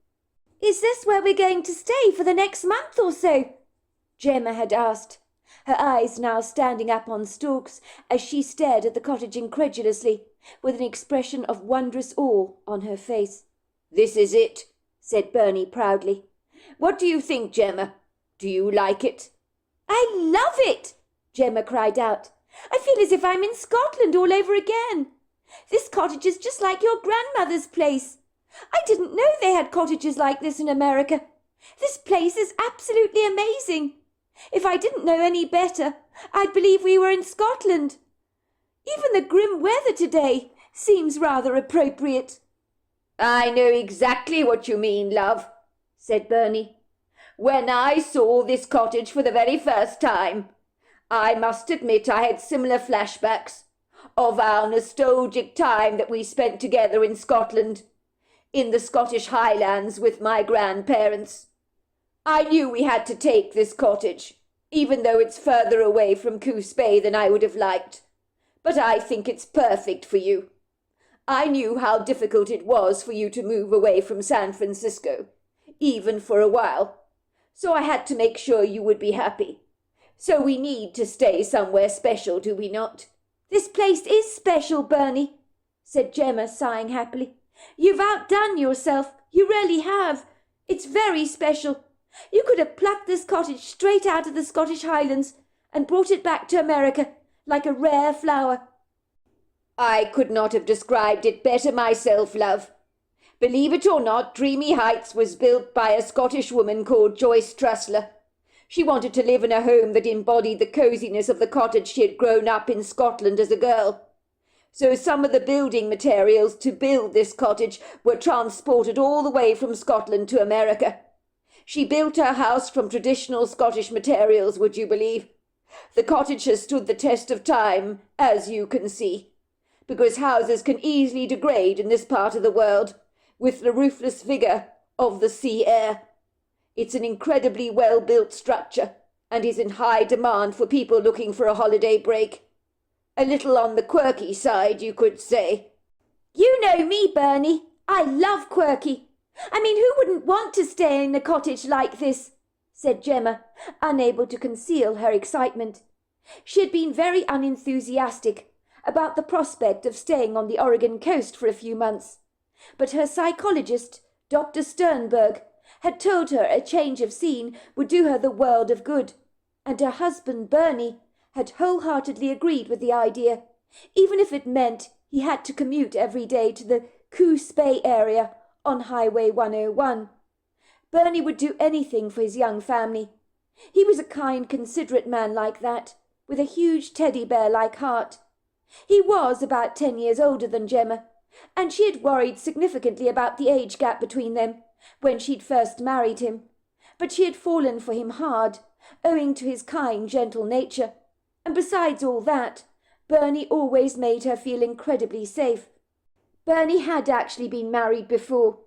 B: "Is this where we're going to stay for the next month or so?" Gemma had asked, her eyes now standing up on stalks as she stared at the cottage incredulously, with an expression of wondrous awe on her face. "This is it," said Bernie proudly. "What do you think, Gemma? Do you like it?" "I love it!" Gemma cried out. "I feel as if I'm in Scotland all over again. This cottage is just like your grandmother's place. I didn't know they had cottages like this in America. This place is absolutely amazing. If I didn't know any better, I'd believe we were in Scotland. Even the grim weather today seems rather appropriate." "I know exactly what you mean, love," said Bernie. "When I saw this cottage for the very first time, I must admit I had similar flashbacks of our nostalgic time that we spent together in Scotland, in the Scottish Highlands with my grandparents. I knew we had to take this cottage, even though it's further away from Coos Bay than I would have liked. But I think it's perfect for you. I knew how difficult it was for you to move away from San Francisco, even for a while. So I had to make sure you would be happy. So we need to stay somewhere special, do we not?" "This place is special, Bernie," said Gemma, sighing happily. "You've outdone yourself. You really have. It's very special. You could have plucked this cottage straight out of the Scottish Highlands and brought it back to America like a rare flower." "I could not have described it better myself, love. Believe it or not, Dreamy Heights was built by a Scottish woman called Joyce Trussler. She wanted to live in a home that embodied the coziness of the cottage she had grown up in Scotland as a girl. So some of the building materials to build this cottage were transported all the way from Scotland to America.
C: She built her house from traditional Scottish materials, would you believe? The cottage has stood the test of time, as you can see, because houses can easily degrade in this part of the world, with the ruthless vigour of the sea air. It's an incredibly well-built structure, and is in high demand for people looking for a holiday break. A little on the quirky side, you could say.
B: You know me, Bernie. I love quirky. I mean, who wouldn't want to stay in a cottage like this? Said Gemma, unable to conceal her excitement. She had been very unenthusiastic about the prospect of staying on the Oregon coast for a few months, but her psychologist, Dr. Sternberg, had told her a change of scene would do her the world of good, and her husband Bernie had wholeheartedly agreed with the idea, even if it meant he had to commute every day to the Coos Bay area on Highway 101. Bernie would do anything for his young family. He was a kind, considerate man like that, with a huge teddy bear-like heart. He was about 10 years older than Gemma, and she had worried significantly about the age gap between them when she'd first married him, but she had fallen for him hard, owing to his kind, gentle nature, and besides all that, Bernie always made her feel incredibly safe. Bernie had actually been married before,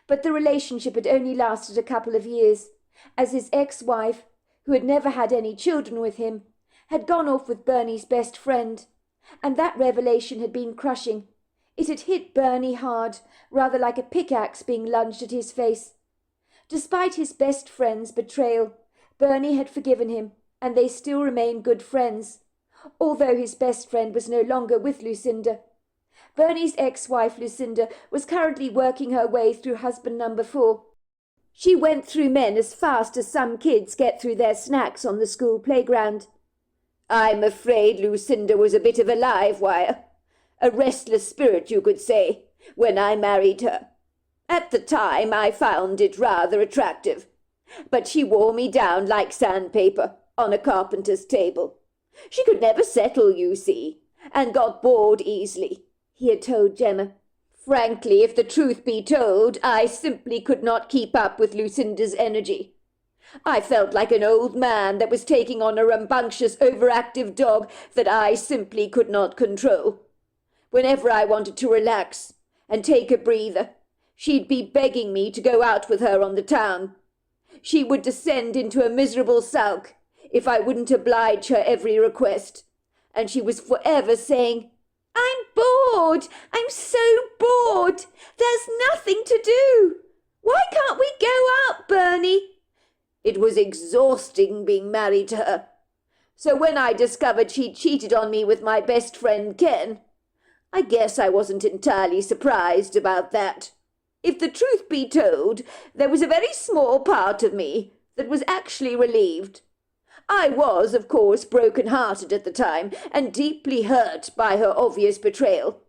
B: but the relationship had only lasted a couple of years, as his ex-wife, who had never had any children with him, had gone off with Bernie's best friend, and that revelation had been crushing. It had hit Bernie hard, rather like a pickaxe being lunged at his face. Despite his best friend's betrayal, Bernie had forgiven him, and they still remained good friends, although his best friend was no longer with Lucinda. Bernie's ex-wife Lucinda was currently working her way through husband number 4. She went through men as fast as some kids get through their snacks on the school playground.
C: I'm afraid Lucinda was a bit of a live wire, a restless spirit, you could say, when I married her. At the time I found it rather attractive, but she wore me down like sandpaper on a carpenter's table. She could never settle, you see, and got bored easily, he had told Gemma. Frankly, if the truth be told, I simply could not keep up with Lucinda's energy. I felt like an old man that was taking on a rambunctious, overactive dog that I simply could not control. Whenever I wanted to relax and take a breather, she'd be begging me to go out with her on the town. She would descend into a miserable sulk if I wouldn't oblige her every request, and she was forever saying, "I'm bored! I'm so bored! There's nothing to do! Why can't we go out, Bernie?" It was exhausting being married to her. So when I discovered she'd cheated on me with my best friend Ken, I guess I wasn't entirely surprised about that. If the truth be told, there was a very small part of me that was actually relieved. I was, of course, broken-hearted at the time and deeply hurt by her obvious betrayal.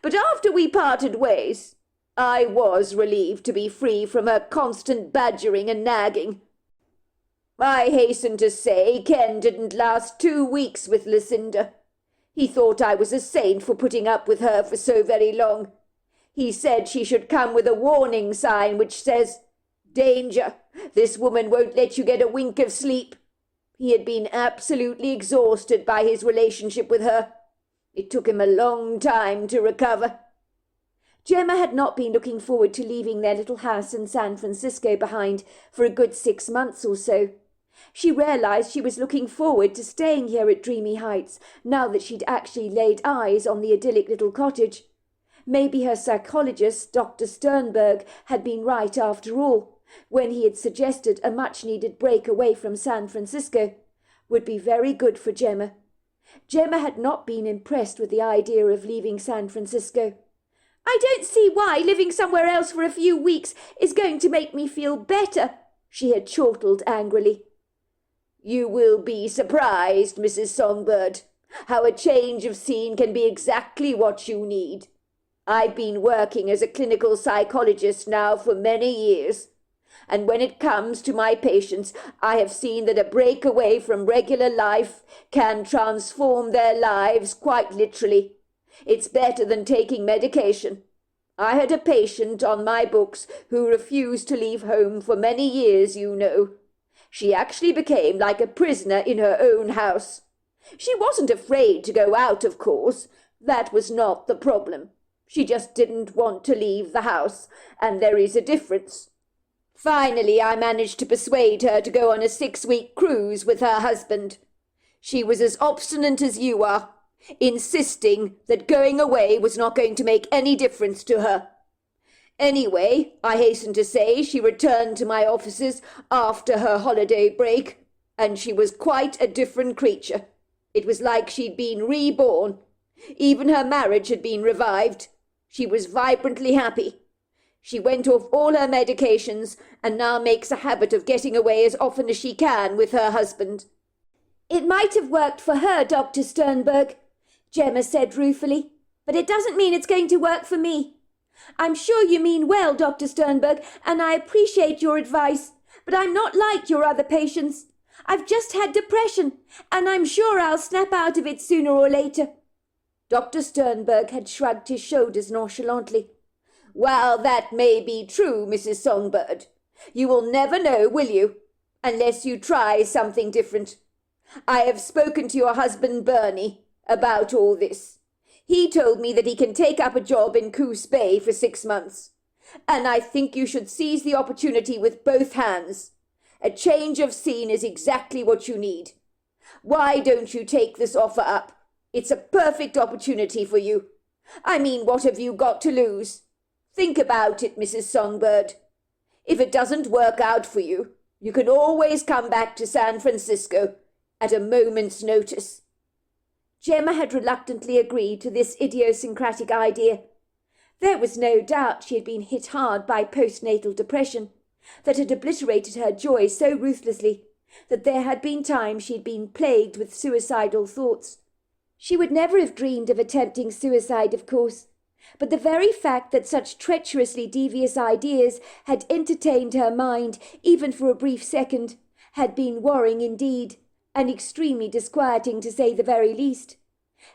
C: But after we parted ways, I was relieved to be free from her constant badgering and nagging. I hasten to say Ken didn't last 2 weeks with Lucinda. He thought I was a saint for putting up with her for so very long. He said she should come with a warning sign which says, "Danger, this woman won't let you get a wink of sleep." He had been absolutely exhausted by his relationship with her. It took him a long time to recover. Gemma had not been looking forward to leaving their little house in San Francisco behind for a good 6 months or so. She realized she was looking forward to staying here at Dreamy Heights now that she'd actually laid eyes on the idyllic little cottage. Maybe her psychologist, Dr. Sternberg, had been right after all, when he had suggested a much-needed break away from San Francisco would be very good for Gemma. Gemma had not been impressed with the idea of leaving San Francisco. "I don't see why living somewhere else for a few weeks is going to make me feel better," she had chortled angrily. "You will be surprised, Mrs. Songbird, how a change of scene can be exactly what you need. I've been working as a clinical psychologist now for many years, and when it comes to my patients, I have seen that a break away from regular life can transform their lives quite literally. It's better than taking medication. I had a patient on my books who refused to leave home for many years, you know. She actually became like a prisoner in her own house. She wasn't afraid to go out, of course. That was not the problem. She just didn't want to leave the house, and there is a difference. Finally, I managed to persuade her to go on a 6-week cruise with her husband. She was as obstinate as you are, insisting that going away was not going to make any difference to her. Anyway, I hasten to say she returned to my offices after her holiday break, and she was quite a different creature. It was like she'd been reborn. Even her marriage had been revived. She was vibrantly happy. She went off all her medications and now makes a habit of getting away as often as she can with her husband.
B: It might have worked for her, Dr. Sternberg, Gemma said ruefully, but it doesn't mean it's going to work for me. I'm sure you mean well, Dr. Sternberg, and I appreciate your advice, but I'm not like your other patients. I've just had depression, and I'm sure I'll snap out of it sooner or later.
C: Dr. Sternberg had shrugged his shoulders nonchalantly. Well, that may be true, Mrs. Songbird. You will never know, will you, unless you try something different. I have spoken to your husband, Bernie, about all this. He told me that he can take up a job in Coos Bay for 6 months, and I think you should seize the opportunity with both hands. A change of scene is exactly what you need. Why don't you take this offer up? It's a perfect opportunity for you. I mean, what have you got to lose? Think about it, Mrs. Songbird. If it doesn't work out for you, you can always come back to San Francisco at a moment's notice.
B: Gemma had reluctantly agreed to this idiosyncratic idea. There was no doubt she had been hit hard by postnatal depression that had obliterated her joy so ruthlessly that there had been times she had been plagued with suicidal thoughts. She would never have dreamed of attempting suicide, of course, but the very fact that such treacherously devious ideas had entertained her mind, even for a brief second, had been worrying indeed, and extremely disquieting to say the very least.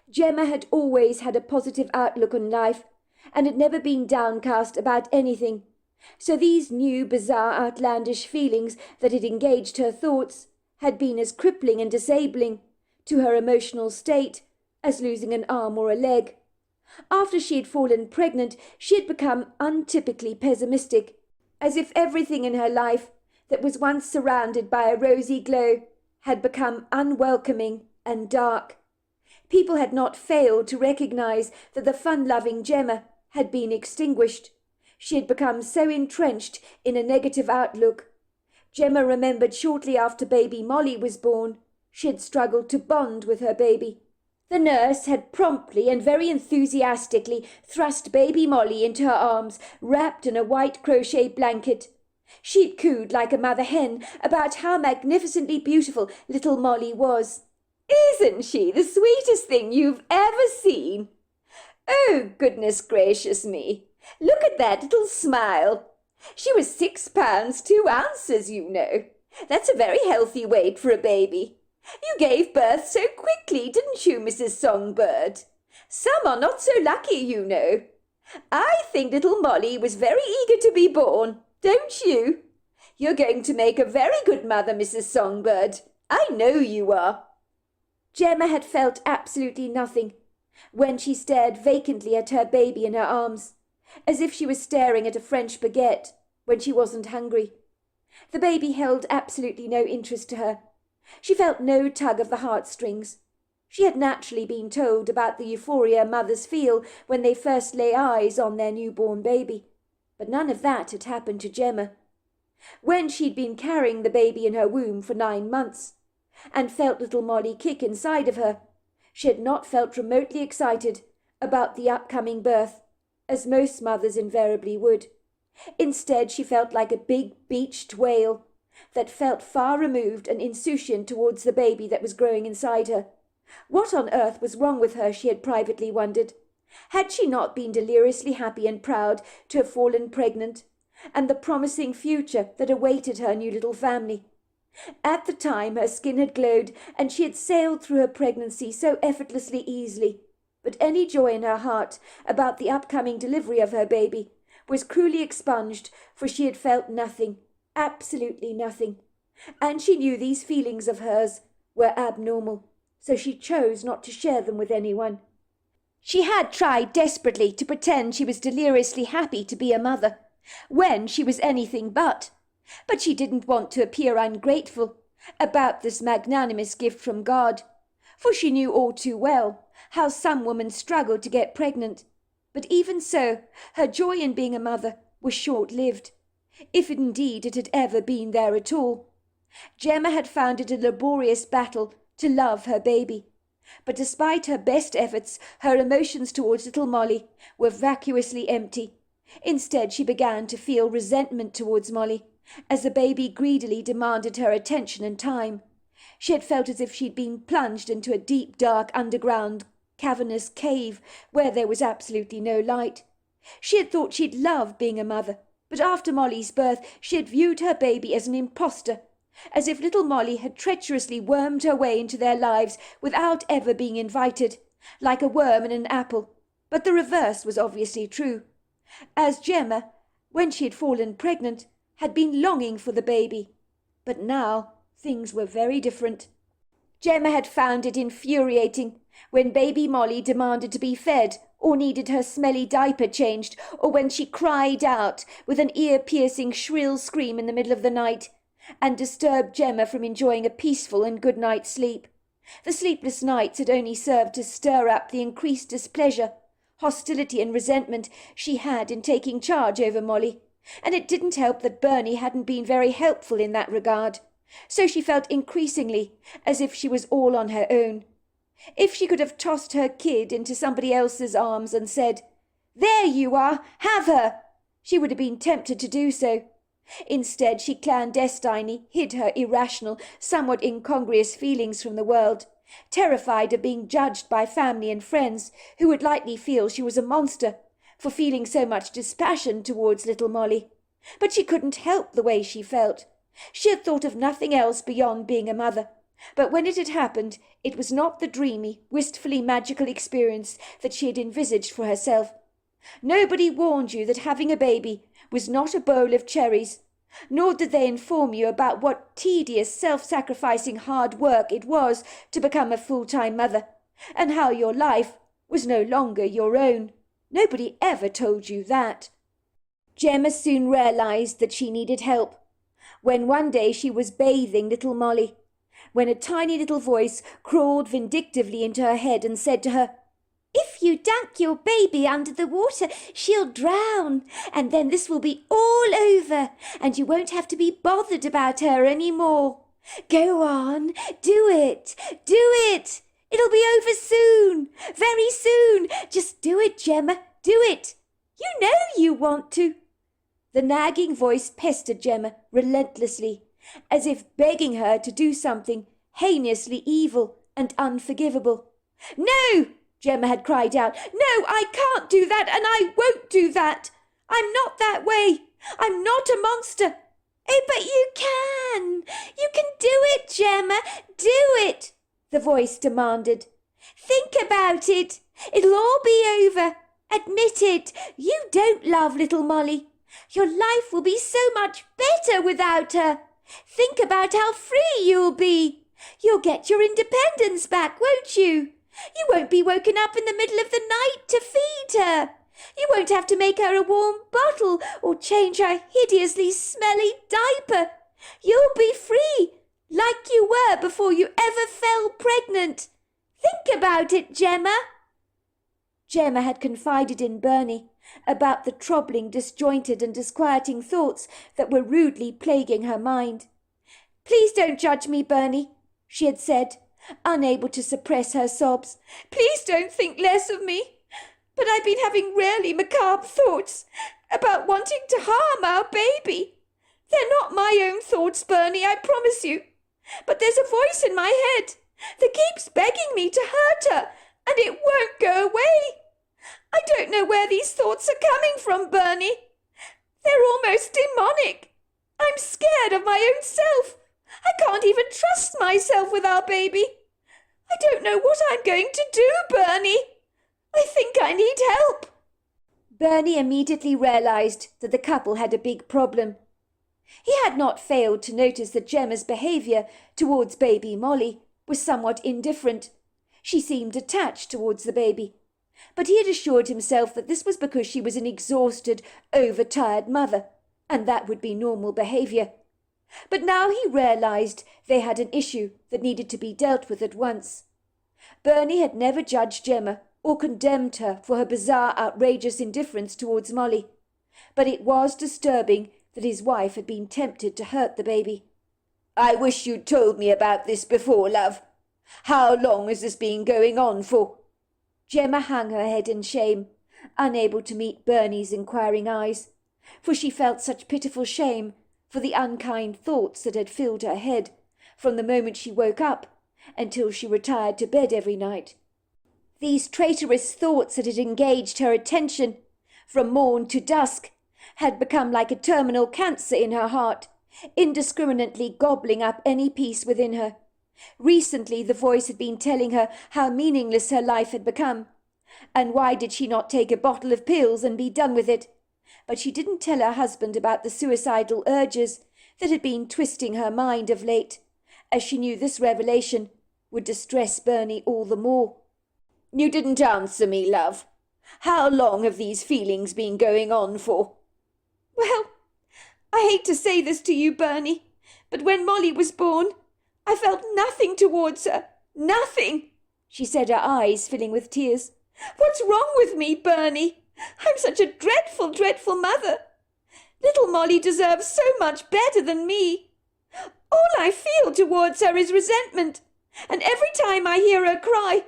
B: Gemma had always had a positive outlook on life, and had never been downcast about anything, so these new, bizarre, outlandish feelings that had engaged her thoughts had been as crippling and disabling to her emotional state as losing an arm or a leg. After she had fallen pregnant, she had become untypically pessimistic, as if everything in her life that was once surrounded by a rosy glow had become unwelcoming and dark. People had not failed to recognize that the fun-loving Gemma had been extinguished. She had become so entrenched in a negative outlook. Gemma remembered shortly after baby Molly was born, she had struggled to bond with her baby. The nurse had promptly and very enthusiastically thrust baby Molly into her arms, wrapped in a white crochet blanket. She'd cooed like a mother hen about how magnificently beautiful little Molly was. "Isn't she the sweetest thing you've ever seen? Oh, goodness gracious me! Look at that little smile! She was 6 pounds 2 ounces, you know. That's a very healthy weight for a baby. You gave birth so quickly, didn't you, Mrs. Songbird? Some are not so lucky, you know. I think little Molly was very eager to be born, don't you? You're going to make a very good mother, Mrs. Songbird. I know you are." Gemma had felt absolutely nothing when she stared vacantly at her baby in her arms, as if she was staring at a French baguette when she wasn't hungry. The baby held absolutely no interest to her. She felt no tug of the heartstrings. She had naturally been told about the euphoria mothers feel when they first lay eyes on their newborn baby, but none of that had happened to Gemma. When she'd been carrying the baby in her womb for 9 months, and felt little Molly kick inside of her, she had not felt remotely excited about the upcoming birth, as most mothers invariably would. Instead, she felt like a big beached whale that felt far removed and insouciant towards the baby that was growing inside her. What on earth was wrong with her, she had privately wondered. Had she not been deliriously happy and proud to have fallen pregnant, and the promising future that awaited her new little family? At the time her skin had glowed, and she had sailed through her pregnancy so effortlessly easily. but any joy in her heart about the upcoming delivery of her baby was cruelly expunged, for she had felt nothing, absolutely nothing, and she knew these feelings of hers were abnormal, so she chose not to share them with anyone. She had tried desperately to pretend she was deliriously happy to be a mother, when she was anything but she didn't want to appear ungrateful about this magnanimous gift from God, for she knew all too well how some women struggle to get pregnant. But even so, her joy in being a mother was short-lived, if indeed it had ever been there at all. Gemma had found it a laborious battle to love her baby, but despite her best efforts, her emotions towards little Molly were vacuously empty. Instead, she began to feel resentment towards Molly, as the baby greedily demanded her attention and time. She had felt as if she'd been plunged into a deep, dark, underground, cavernous cave where there was absolutely no light. She had thought she'd love being a mother, but after Molly's birth she had viewed her baby as an impostor, as if little Molly had treacherously wormed her way into their lives without ever being invited, like a worm in an apple. But the reverse was obviously true, as Gemma, when she had fallen pregnant, had been longing for the baby. But now things were very different. Gemma had found it infuriating when baby Molly demanded to be fed or needed her smelly diaper changed, or when she cried out with an ear-piercing shrill scream in the middle of the night and disturbed Gemma from enjoying a peaceful and good night's sleep. The sleepless nights had only served to stir up the increased displeasure, hostility and resentment she had in taking charge over Molly, and it didn't help that Bernie hadn't been very helpful in that regard, so she felt increasingly as if she was all on her own. If she could have tossed her kid into somebody else's arms and said, "There you are, have her," she would have been tempted to do so. Instead, she clandestinely hid her irrational, somewhat incongruous feelings from the world, terrified of being judged by family and friends, who would likely feel she was a monster for feeling so much dispassion towards little Molly. But she couldn't help the way she felt. She had thought of nothing else beyond being a mother, but when it had happened, it was not the dreamy, wistfully magical experience that she had envisaged for herself. Nobody warned you that having a baby was not a bowl of cherries, nor did they inform you about what tedious, self-sacrificing hard work it was to become a full-time mother, and how your life was no longer your own. Nobody ever told you that. Gemma soon realized that she needed help, when one day she was bathing little Molly, when a tiny little voice crawled vindictively into her head and said to her, "If you dunk your baby under the water, she'll drown, and then this will be all over, and you won't have to be bothered about her any more. Go on, do it, do it. It'll be over soon, very soon. Just do it, Gemma, do it. You know you want to." The nagging voice pestered Gemma relentlessly, as if begging her to do something heinously evil and unforgivable. "No!" Gemma had cried out. "No, I can't do that, and I won't do that. I'm not that way. I'm not a monster." "Oh, but you can. You can do it, Gemma. Do it," the voice demanded. "Think about it. It'll all be over. Admit it. You don't love little Molly. Your life will be so much better without her. Think about how free you'll be. You'll get your independence back, won't you? You won't be woken up in the middle of the night to feed her. You won't have to make her a warm bottle or change her hideously smelly diaper. You'll be free, like you were before you ever fell pregnant. Think about it, Gemma." Gemma had confided in Bernie about the troubling, disjointed and disquieting thoughts that were rudely plaguing her mind. "Please don't judge me, Bernie," she had said, unable to suppress her sobs. "Please don't think less of me. But I've been having really macabre thoughts about wanting to harm our baby. They're not my own thoughts, Bernie, I promise you. But there's a voice in my head that keeps begging me to hurt her, and it won't go away. I don't know where these thoughts are coming from, Bernie. They're almost demonic. I'm scared of my own self. I can't even trust myself with our baby. I don't know what I'm going to do, Bernie.
C: I think I need help.
B: Bernie immediately realised that the couple had a big problem. He had not failed to notice that Gemma's behaviour towards baby Molly was somewhat indifferent. She seemed attached towards the baby. But he had assured himself that this was because she was an exhausted, overtired mother, and that would be normal behaviour. But now he realised they had an issue that needed to be dealt with at once. Bernie had never judged Gemma or condemned her for her bizarre, outrageous indifference towards Molly. But it was disturbing that his wife had been tempted to hurt the baby.
C: I wish you'd told me about this before, love. How long has this been going on for?
B: Gemma hung her head in shame, unable to meet Bernie's inquiring eyes, for she felt such pitiful shame for the unkind thoughts that had filled her head from the moment she woke up until she retired to bed every night. These traitorous thoughts that had engaged her attention from morn to dusk had become like a terminal cancer in her heart, indiscriminately gobbling up any peace within her. Recently the voice had been telling her how meaningless her life had become, and why did she not take a bottle of pills and be done with it? But she didn't tell her husband about the suicidal urges that had been twisting her mind of late, as she knew this revelation would distress Bernie all the more.
C: You didn't answer me, love. How long have these feelings been going on for?
B: Well, I hate to say this to you, Bernie, but when Molly was born, I felt nothing towards her. Nothing, she said, her eyes filling with tears. What's wrong with me, Bernie? I'm such a dreadful, dreadful mother. Little Molly deserves so much better than me. All I feel towards her is resentment, and every time I hear her cry,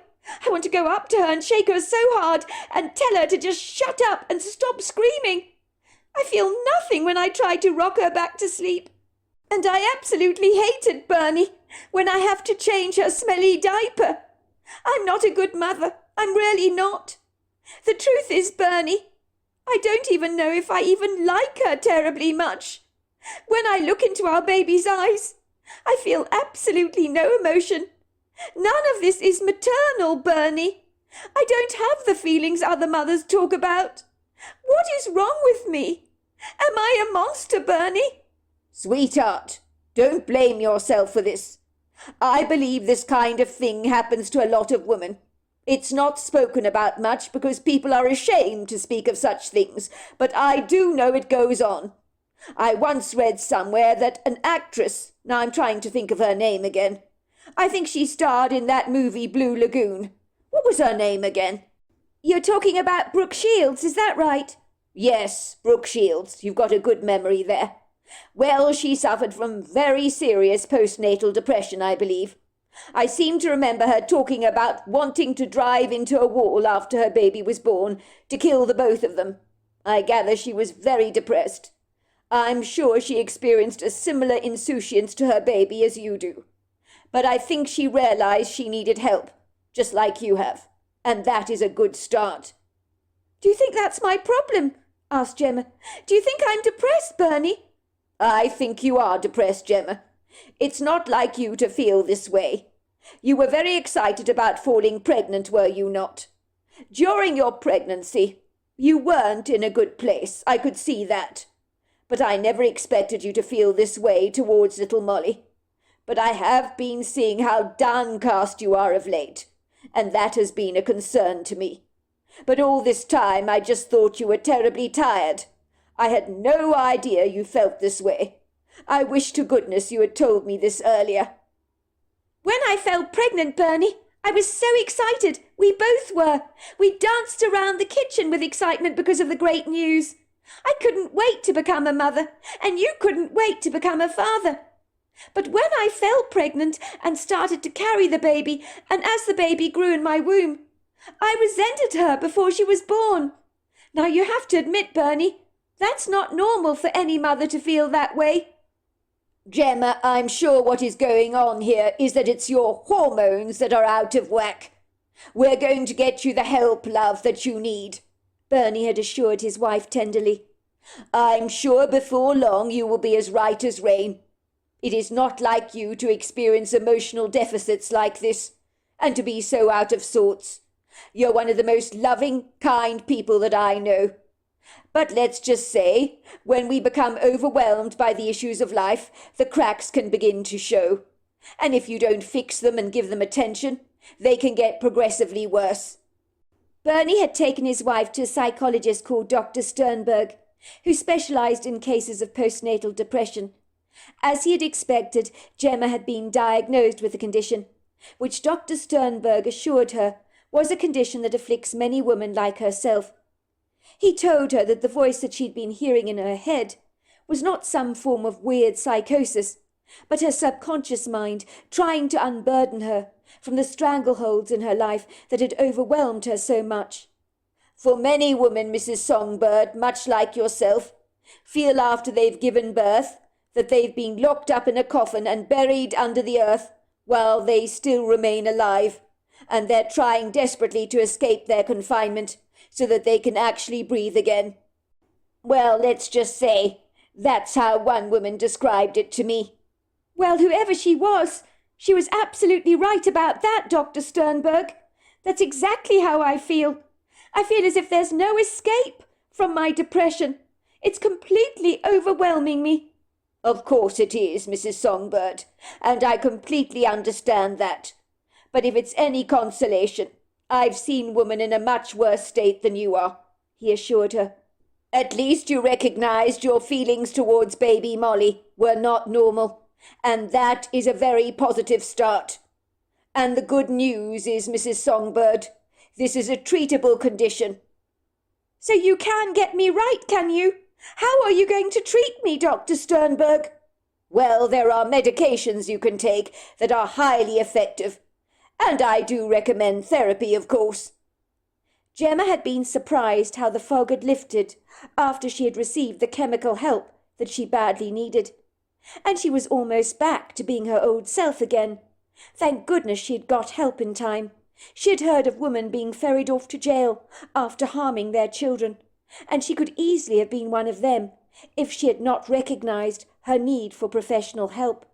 B: I want to go up to her and shake her so hard and tell her to just shut up and stop screaming. I feel nothing when I try to rock her back to sleep. And I absolutely hate it, Bernie, when I have to change her smelly diaper. I'm not a good mother. I'm really not. The truth is, Bernie, I don't even know if I even like her terribly much. When I look into our baby's eyes, I feel absolutely no emotion. None of this is maternal, Bernie. I don't have the feelings other mothers talk about. What is wrong with me? Am I a monster, Bernie?
C: Sweetheart, don't blame yourself for this. I believe this kind of thing happens to a lot of women. It's not spoken about much because people are ashamed to speak of such things, but I do know it goes on. I once read somewhere that an actress, now I'm trying to think of her name again, I think she starred in that movie Blue Lagoon. What was her name again?
B: You're talking about Brooke Shields, is that right?
C: Yes, Brooke Shields. You've got a good memory there. Well, she suffered from very serious postnatal depression, I believe. I seem to remember her talking about wanting to drive into a wall after her baby was born to kill the both of them. I gather she was very depressed. I'm sure she experienced a similar insouciance to her baby as you do. But I think she realized she needed help, just like you have. And that is a good start.
B: Do you think that's my problem? Asked Gemma. Do you think I'm depressed, Bernie?
C: I think you are depressed, Gemma. It's not like you to feel this way. You were very excited about falling pregnant, were you not? During your pregnancy, you weren't in a good place. I could see that. But I never expected you to feel this way towards little Molly. But I have been seeing how downcast you are of late, and that has been a concern to me. But all this time I just thought you were terribly tired. I had no idea you felt this way. I wish to goodness you had told me this earlier.
B: When I fell pregnant, Bernie, I was so excited. We both were. We danced around the kitchen with excitement because of the great news. I couldn't wait to become a mother, and you couldn't wait to become a father. But when I fell pregnant and started to carry the baby, and as the baby grew in my womb, I resented her before she was born. Now you have to admit, Bernie, that's not normal for any mother to feel that way.
C: Gemma, I'm sure what is going on here is that it's your hormones that are out of whack. We're going to get you the help, love, that you need, Bernie had assured his wife tenderly. I'm sure before long you will be as right as rain. It is not like you to experience emotional deficits like this, and to be so out of sorts. You're one of the most loving, kind people that I know. But let's just say, when we become overwhelmed by the issues of life, the cracks can begin to show. And if you don't fix them and give them attention, they can get progressively worse.
B: Bernie had taken his wife to a psychologist called Dr. Sternberg, who specialized in cases of postnatal depression. As he had expected, Gemma had been diagnosed with the condition, which Dr. Sternberg assured her was a condition that afflicts many women like herself. He told her that the voice that she'd been hearing in her head was not some form of weird psychosis, but her subconscious mind trying to unburden her from the strangleholds in her life that had overwhelmed her so much.
C: For many women, Mrs. Songbird, much like yourself, feel after they've given birth that they've been locked up in a coffin and buried under the earth while they still remain alive, and they're trying desperately to escape their confinement so that they can actually breathe again. Well, let's just say that's how one woman described it to me.
B: Well, whoever she was absolutely right about that, Dr. Sternberg. That's exactly how I feel. I feel as if there's no escape from my depression. It's completely overwhelming me.
C: Of course it is, Mrs. Songbird, and I completely understand that. But if it's any consolation, I've seen women in a much worse state than you are, he assured her. At least you recognized your feelings towards baby Molly were not normal, and that is a very positive start. And the good news is, Mrs. Songbird, this is a treatable condition.
B: So you can get me right, can you? How are you going to treat me, Dr. Sternberg?
C: Well, there are medications you can take that are highly effective. And I do recommend therapy, of course.
B: Gemma had been surprised how the fog had lifted after she had received the chemical help that she badly needed. And she was almost back to being her old self again. Thank goodness she had got help in time. She had heard of women being ferried off to jail after harming their children, and she could easily have been one of them if she had not recognized her need for professional help.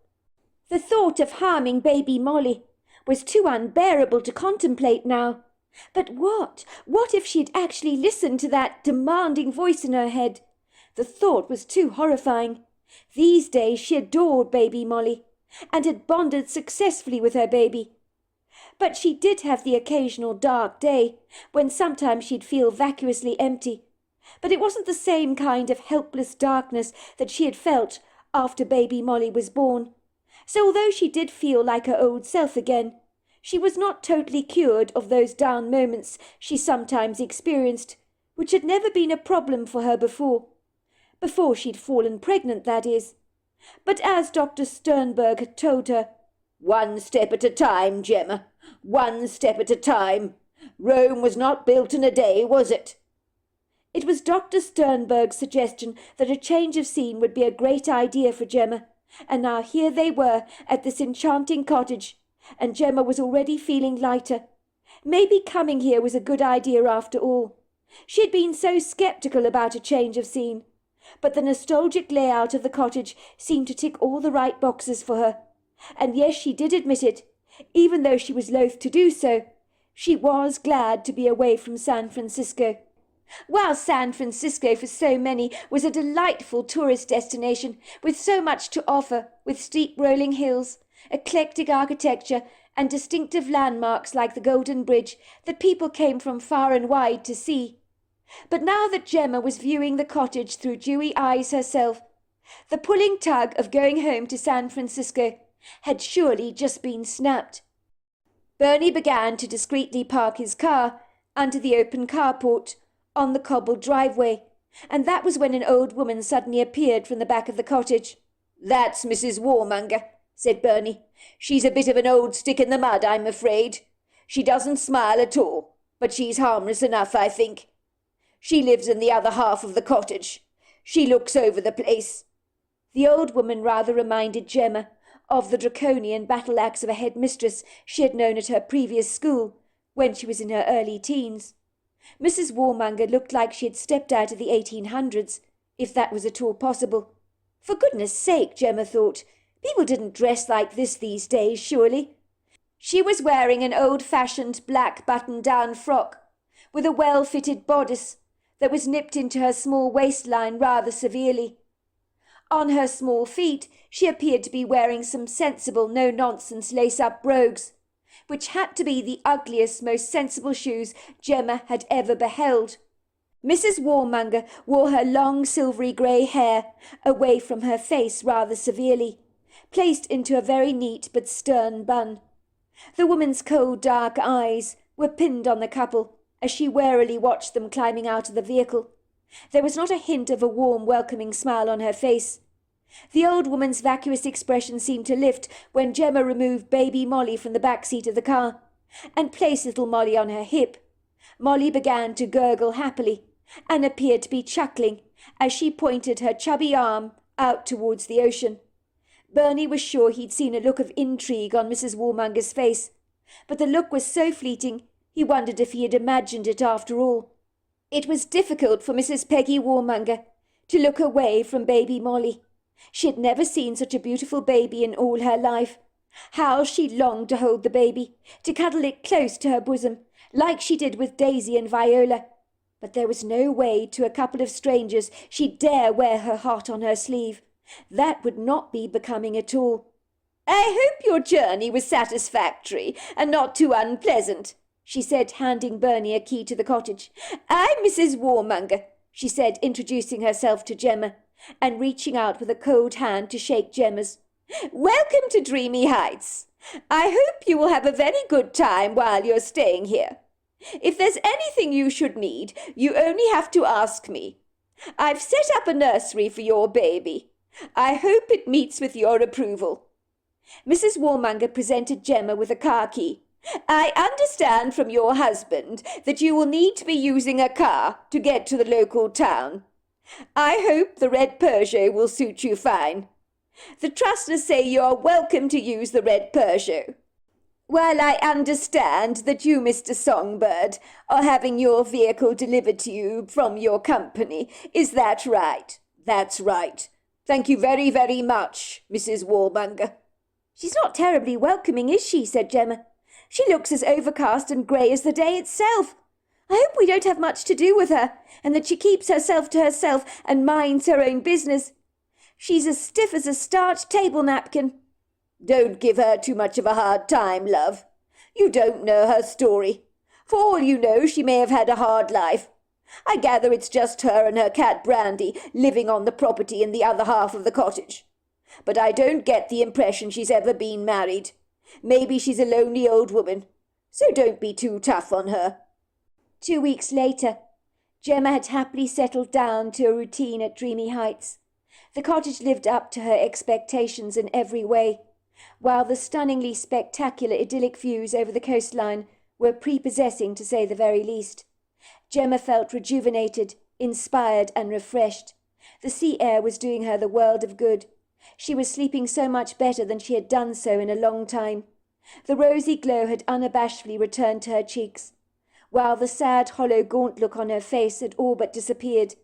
B: The thought of harming baby Molly was too unbearable to contemplate now. But what if she had actually listened to that demanding voice in her head? The thought was too horrifying. These days she adored baby Molly, and had bonded successfully with her baby. But she did have the occasional dark day, when sometimes she'd feel vacuously empty. But it wasn't the same kind of helpless darkness that she had felt after baby Molly was born. So although she did feel like her old self again, she was not totally cured of those down moments she sometimes experienced, which had never been a problem for her before. Before she'd fallen pregnant, that is. But as Dr. Sternberg had told her,
C: "One step at a time, Gemma. One step at a time. Rome was not built in a day, was it?"
B: It was Dr. Sternberg's suggestion that a change of scene would be a great idea for Gemma, and now here they were at this enchanting cottage, and Gemma was already feeling lighter. Maybe coming here was a good idea after all. She had been so sceptical about a change of scene, but the nostalgic layout of the cottage seemed to tick all the right boxes for her. And yes, she did admit it, even though she was loath to do so. She was glad to be away from San Francisco. While San Francisco for so many was a delightful tourist destination with so much to offer, with steep rolling hills, eclectic architecture, and distinctive landmarks like the Golden Bridge that people came from far and wide to see. But now that Gemma was viewing the cottage through dewy eyes herself, the pulling tug of going home to San Francisco had surely just been snapped. Bernie began to discreetly park his car under the open carport on the cobbled driveway, and that was when an old woman suddenly appeared from the back of the cottage.
C: "That's Mrs. Warmonger," said Bernie. "She's a bit of an old stick in the mud, I'm afraid. She doesn't smile at all, but she's harmless enough, I think. She lives in the other half of the cottage. She looks over the place."
B: The old woman rather reminded Gemma of the draconian battle-axe of a headmistress she had known at her previous school when she was in her early teens. Mrs. Warmonger looked like she had stepped out of the 1800s, if that was at all possible. For goodness sake, Gemma thought, people didn't dress like this these days, surely. She was wearing an old-fashioned black button-down frock with a well-fitted bodice that was nipped into her small waistline rather severely. On her small feet she appeared to be wearing some sensible, no-nonsense lace-up brogues, which had to be the ugliest, most sensible shoes Gemma had ever beheld. Mrs. Warmonger wore her long silvery grey hair away from her face rather severely, placed into a very neat but stern bun. The woman's cold dark eyes were pinned on the couple as she warily watched them climbing out of the vehicle. There was not a hint of a warm, welcoming smile on her face. The old woman's vacuous expression seemed to lift when Gemma removed baby Molly from the back seat of the car and placed little Molly on her hip. Molly began to gurgle happily and appeared to be chuckling as she pointed her chubby arm out towards the ocean. Bernie was sure he'd seen a look of intrigue on Mrs. Warmonger's face, but the look was so fleeting he wondered if he had imagined it after all. It was difficult for Mrs. Peggy Warmonger to look away from baby Molly. She had never seen such a beautiful baby in all her life. How she longed to hold the baby, to cuddle it close to her bosom, like she did with Daisy and Viola. But there was no way to a couple of strangers she'd dare wear her heart on her sleeve. That would not be becoming at all. "I hope your journey was satisfactory and not too unpleasant," she said, handing Bernie a key to the cottage. "I'm Mrs. Warmonger," she said, introducing herself to Gemma and reaching out with a cold hand to shake Gemma's. "Welcome to Dreamy Heights. I hope you will have a very good time while you're staying here. If there's anything you should need, you only have to ask me. I've set up a nursery for your baby. I hope it meets with your approval." Mrs. Warmonger presented Gemma with a car key. "I understand from your husband that you will need to be using a car to get to the local town. I hope the red Peugeot will suit you fine. The trusters say you are welcome to use the red Peugeot. Well, I understand that you, Mr. Songbird, are having your vehicle delivered to you from your company. Is that right?" "That's right. Thank you very, very much, Mrs. Warmonger." "She's not terribly welcoming, is she?" said Gemma. "She looks as overcast and grey as the day itself. I hope we don't have much to do with her, and that she keeps herself to herself and minds her own business. She's as stiff as a starched table napkin." "Don't give her too much of a hard time, love. You don't know her story. For all you know, she may have had a hard life. I gather it's just her and her cat Brandy living on the property in the other half of the cottage. But I don't get the impression she's ever been married. Maybe she's a lonely old woman, so don't be too tough on her." 2 weeks later, Gemma had happily settled down to a routine at Dreamy Heights. The cottage lived up to her expectations in every way, while the stunningly spectacular idyllic views over the coastline were prepossessing to say the very least. Gemma felt rejuvenated, inspired and refreshed. The sea air was doing her the world of good. She was sleeping so much better than she had done so in a long time. The rosy glow had unabashedly returned to her cheeks, while the sad, hollow, gaunt look on her face had all but disappeared,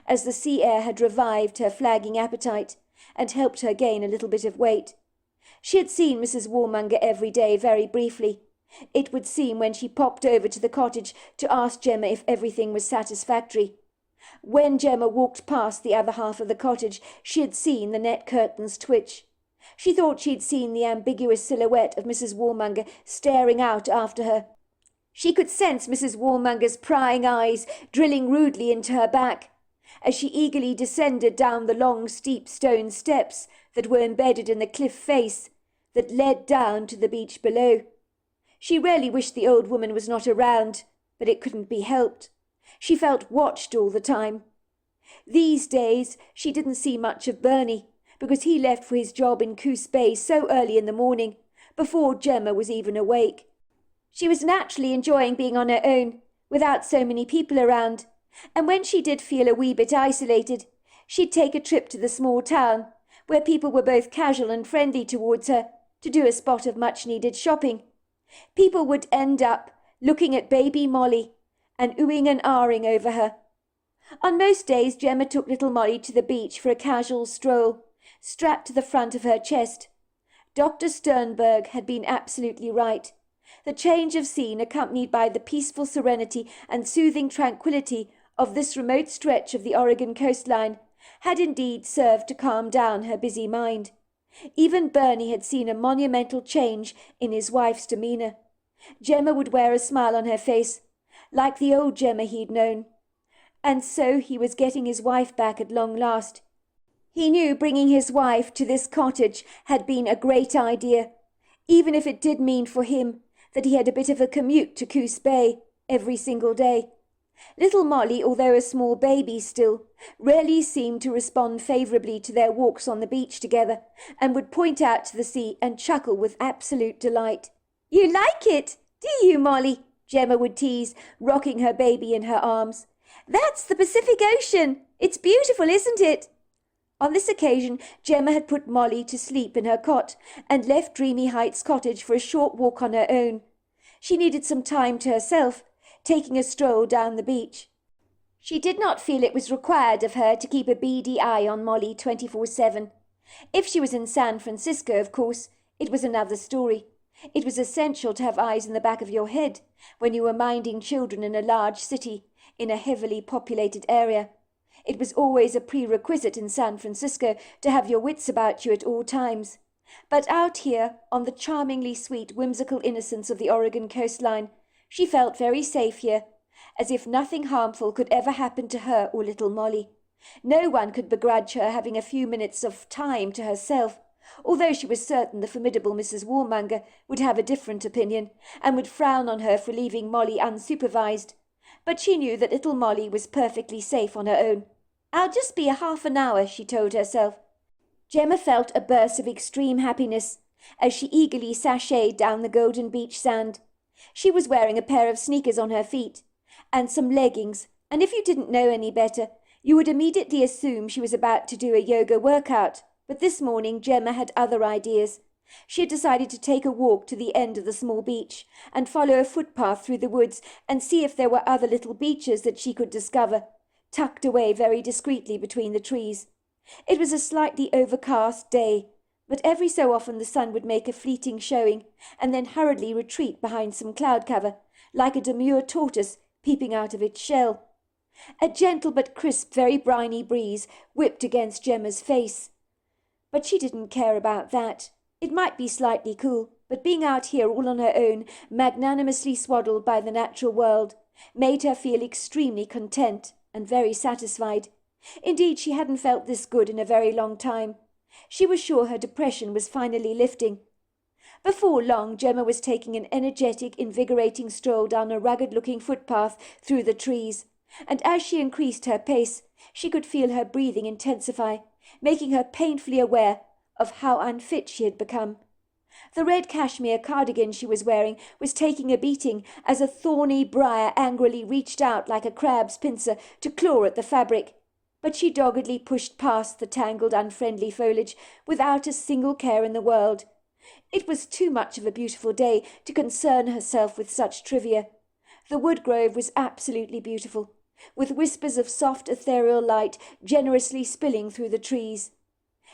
B: as the sea air had revived her flagging appetite and helped her gain a little bit of weight. She had seen Mrs. Warmonger every day very briefly. It would seem when she popped over to the cottage to ask Gemma if everything was satisfactory. When Gemma walked past the other half of the cottage, she had seen the net curtains twitch. She thought she had seen the ambiguous silhouette of Mrs. Warmonger staring out after her. She could sense Mrs. Warmonger's prying eyes drilling rudely into her back, as she eagerly descended down the long, steep stone steps that were embedded in the cliff face that led down to the beach below. She really wished the old woman was not around, but it couldn't be helped. She felt watched all the time. These days she didn't see much of Bernie, because he left for his job in Coos Bay so early in the morning, before Gemma was even awake. She was naturally enjoying being on her own, without so many people around, and when she did feel a wee bit isolated, she'd take a trip to the small town, where people were both casual and friendly towards her, to do a spot of much-needed shopping. People would end up looking at baby Molly and oohing and ahhing over her. On most days Gemma took little Molly to the beach for a casual stroll, strapped to the front of her chest. Dr. Sternberg had been absolutely right. The change of scene, accompanied by the peaceful serenity and soothing tranquillity of this remote stretch of the Oregon coastline, had indeed served to calm down her busy mind. Even Bernie had seen a monumental change in his wife's demeanour. Gemma would wear a smile on her face, like the old Gemma he'd known. And so he was getting his wife back at long last. He knew bringing his wife to this cottage had been a great idea, even if it did mean for him that he had a bit of a commute to Coos Bay every single day. Little Molly, although a small baby still, rarely seemed to respond favourably to their walks on the beach together, and would point out to the sea and chuckle with absolute delight. "You like it, do you, Molly?" Gemma would tease, rocking her baby in her arms. "That's the Pacific Ocean. It's beautiful, isn't it?" On this occasion Gemma had put Molly to sleep in her cot and left Dreamy Heights cottage for a short walk on her own. She needed some time to herself, taking a stroll down the beach. She did not feel it was required of her to keep a beady eye on Molly 24/7. If she was in San Francisco, of course, it was another story. It was essential to have eyes in the back of your head when you were minding children in a large city, in a heavily populated area. It was always a prerequisite in San Francisco to have your wits about you at all times. But out here, on the charmingly sweet, whimsical innocence of the Oregon coastline, she felt very safe here, as if nothing harmful could ever happen to her or little Molly. No one could begrudge her having a few minutes of time to herself, although she was certain the formidable Mrs. Warmonger would have a different opinion, and would frown on her for leaving Molly unsupervised. But she knew that little Molly was perfectly safe on her own. "I'll just be a half an hour," she told herself. Gemma felt a burst of extreme happiness as she eagerly sashayed down the golden beach sand. She was wearing a pair of sneakers on her feet, and some leggings, and if you didn't know any better, you would immediately assume she was about to do a yoga workout. But this morning Gemma had other ideas. She had decided to take a walk to the end of the small beach, and follow a footpath through the woods, and see if there were other little beaches that she could discover, tucked away very discreetly between the trees. It was a slightly overcast day, but every so often the sun would make a fleeting showing, and then hurriedly retreat behind some cloud cover, like a demure tortoise peeping out of its shell. A gentle but crisp, very briny breeze whipped against Gemma's face. But she didn't care about that. It might be slightly cool, but being out here all on her own, magnanimously swaddled by the natural world, made her feel extremely content and very satisfied. Indeed, she hadn't felt this good in a very long time. She was sure her depression was finally lifting. Before long, Gemma was taking an energetic, invigorating stroll down a rugged-looking footpath through the trees, and as she increased her pace, she could feel her breathing intensify, making her painfully aware of how unfit she had become. The red cashmere cardigan she was wearing was taking a beating as a thorny briar angrily reached out like a crab's pincer to claw at the fabric. But she doggedly pushed past the tangled, unfriendly foliage without a single care in the world. It was too much of a beautiful day to concern herself with such trivia. The wood grove was absolutely beautiful, with whispers of soft ethereal light generously spilling through the trees.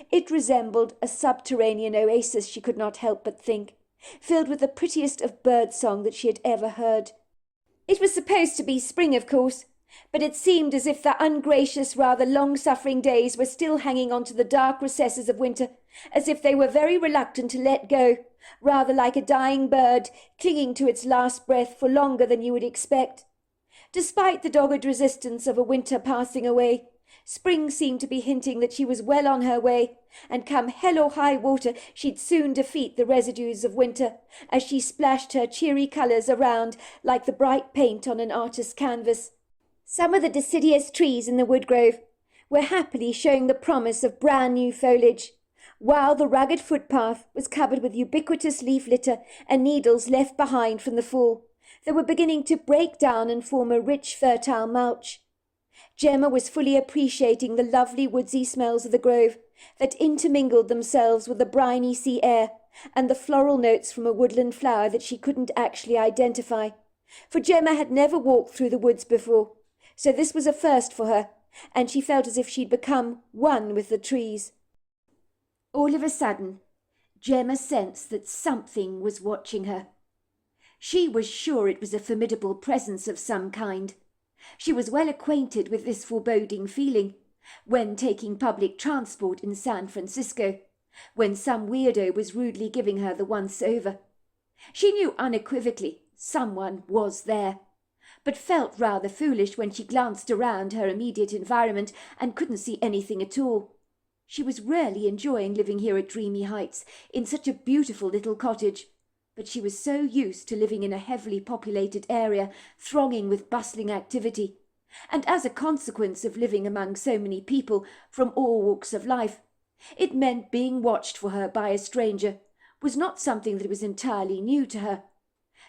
B: It resembled a subterranean oasis, she could not help but think, filled with the prettiest of bird-song that she had ever heard. It was supposed to be spring, of course, but it seemed as if the ungracious, rather long-suffering days were still hanging on to the dark recesses of winter, as if they were very reluctant to let go, rather like a dying bird clinging to its last breath for longer than you would expect. Despite the dogged resistance of a winter passing away, spring seemed to be hinting that she was well on her way, and come hell or high water she'd soon defeat the residues of winter, as she splashed her cheery colours around like the bright paint on an artist's canvas. Some of the deciduous trees in the wood grove were happily showing the promise of brand new foliage, while the rugged footpath was covered with ubiquitous leaf litter and needles left behind from the fall, that were beginning to break down and form a rich, fertile mulch. Gemma was fully appreciating the lovely woodsy smells of the grove that intermingled themselves with the briny sea air and the floral notes from a woodland flower that she couldn't actually identify, for Gemma had never walked through the woods before, so this was a first for her, and she felt as if she'd become one with the trees. All of a sudden, Gemma sensed that something was watching her. She was sure it was a formidable presence of some kind. She was well acquainted with this foreboding feeling when taking public transport in San Francisco, when some weirdo was rudely giving her the once-over. She knew unequivocally someone was there, but felt rather foolish when she glanced around her immediate environment and couldn't see anything at all. She was really enjoying living here at Dreamy Heights, in such a beautiful little cottage, but she was so used to living in a heavily populated area, thronging with bustling activity, and as a consequence of living among so many people from all walks of life, it meant being watched for her by a stranger was not something that was entirely new to her.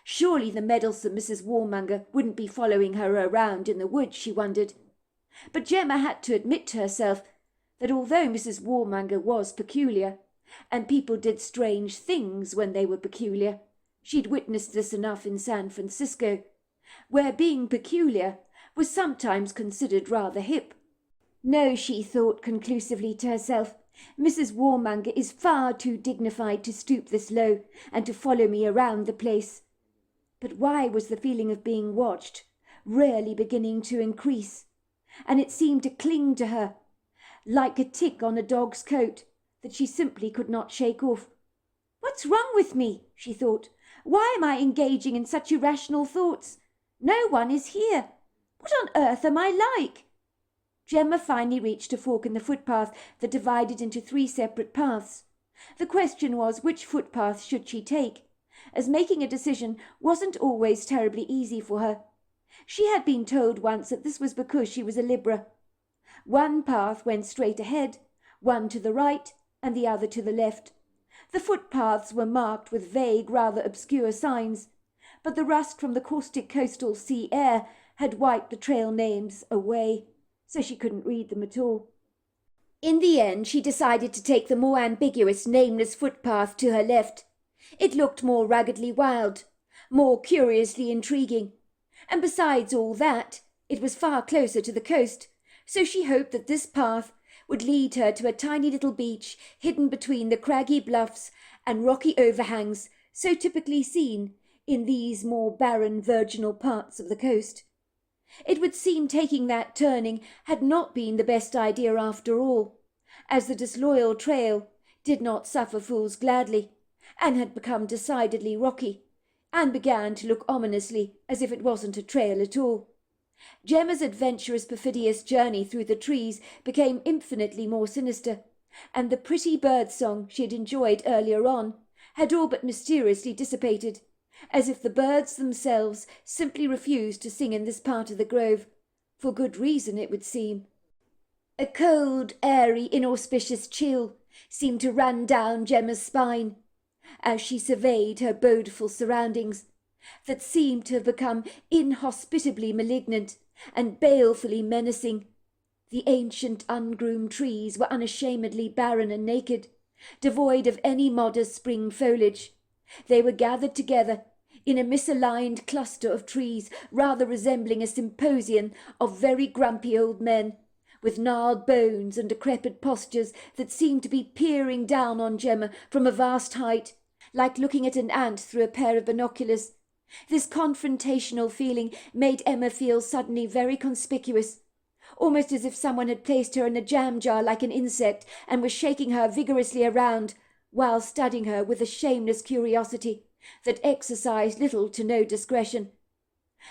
B: Surely the meddlesome Mrs. Warmonger wouldn't be following her around in the woods, she wondered. But Gemma had to admit to herself that although Mrs. Warmonger was peculiar, and people did strange things when they were peculiar, she'd witnessed this enough in San Francisco, where being peculiar was sometimes considered rather hip. No, she thought conclusively to herself, Mrs. Warmonger is far too dignified to stoop this low and to follow me around the place. But why was the feeling of being watched really beginning to increase? And it seemed to cling to her, like a tick on a dog's coat, that she simply could not shake off. What's wrong with me? She thought. Why am I engaging in such irrational thoughts? No one is here. What on earth am I like? Gemma finally reached a fork in the footpath that divided into 3 separate paths. The question was, which footpath should she take, as making a decision wasn't always terribly easy for her. She had been told once that this was because she was a Libra. One path went straight ahead, one to the right, and the other to the left. The footpaths were marked with vague, rather obscure signs, but the rust from the caustic coastal sea air had wiped the trail names away, so she couldn't read them at all. In the end, she decided to take the more ambiguous, nameless footpath to her left. It looked more ruggedly wild, more curiously intriguing, and besides all that, it was far closer to the coast, so she hoped that this path would lead her to a tiny little beach hidden between the craggy bluffs and rocky overhangs so typically seen in these more barren, virginal parts of the coast. It would seem taking that turning had not been the best idea after all, as the disloyal trail did not suffer fools gladly, and had become decidedly rocky, and began to look ominously as if it wasn't a trail at all. Gemma's adventurous, perfidious journey through the trees became infinitely more sinister, and the pretty bird-song she had enjoyed earlier on had all but mysteriously dissipated, as if the birds themselves simply refused to sing in this part of the grove, for good reason it would seem. A cold, airy, inauspicious chill seemed to run down Gemma's spine, as she surveyed her bodeful surroundings, that seemed to have become inhospitably malignant and balefully menacing. The ancient ungroomed trees were unashamedly barren and naked, devoid of any modest spring foliage. They were gathered together in a misaligned cluster of trees, rather resembling a symposium of very grumpy old men, with gnarled bones and decrepit postures that seemed to be peering down on Gemma from a vast height, like looking at an ant through a pair of binoculars. This confrontational feeling made Emma feel suddenly very conspicuous, almost as if someone had placed her in a jam jar like an insect and was shaking her vigorously around, while studying her with a shameless curiosity that exercised little to no discretion.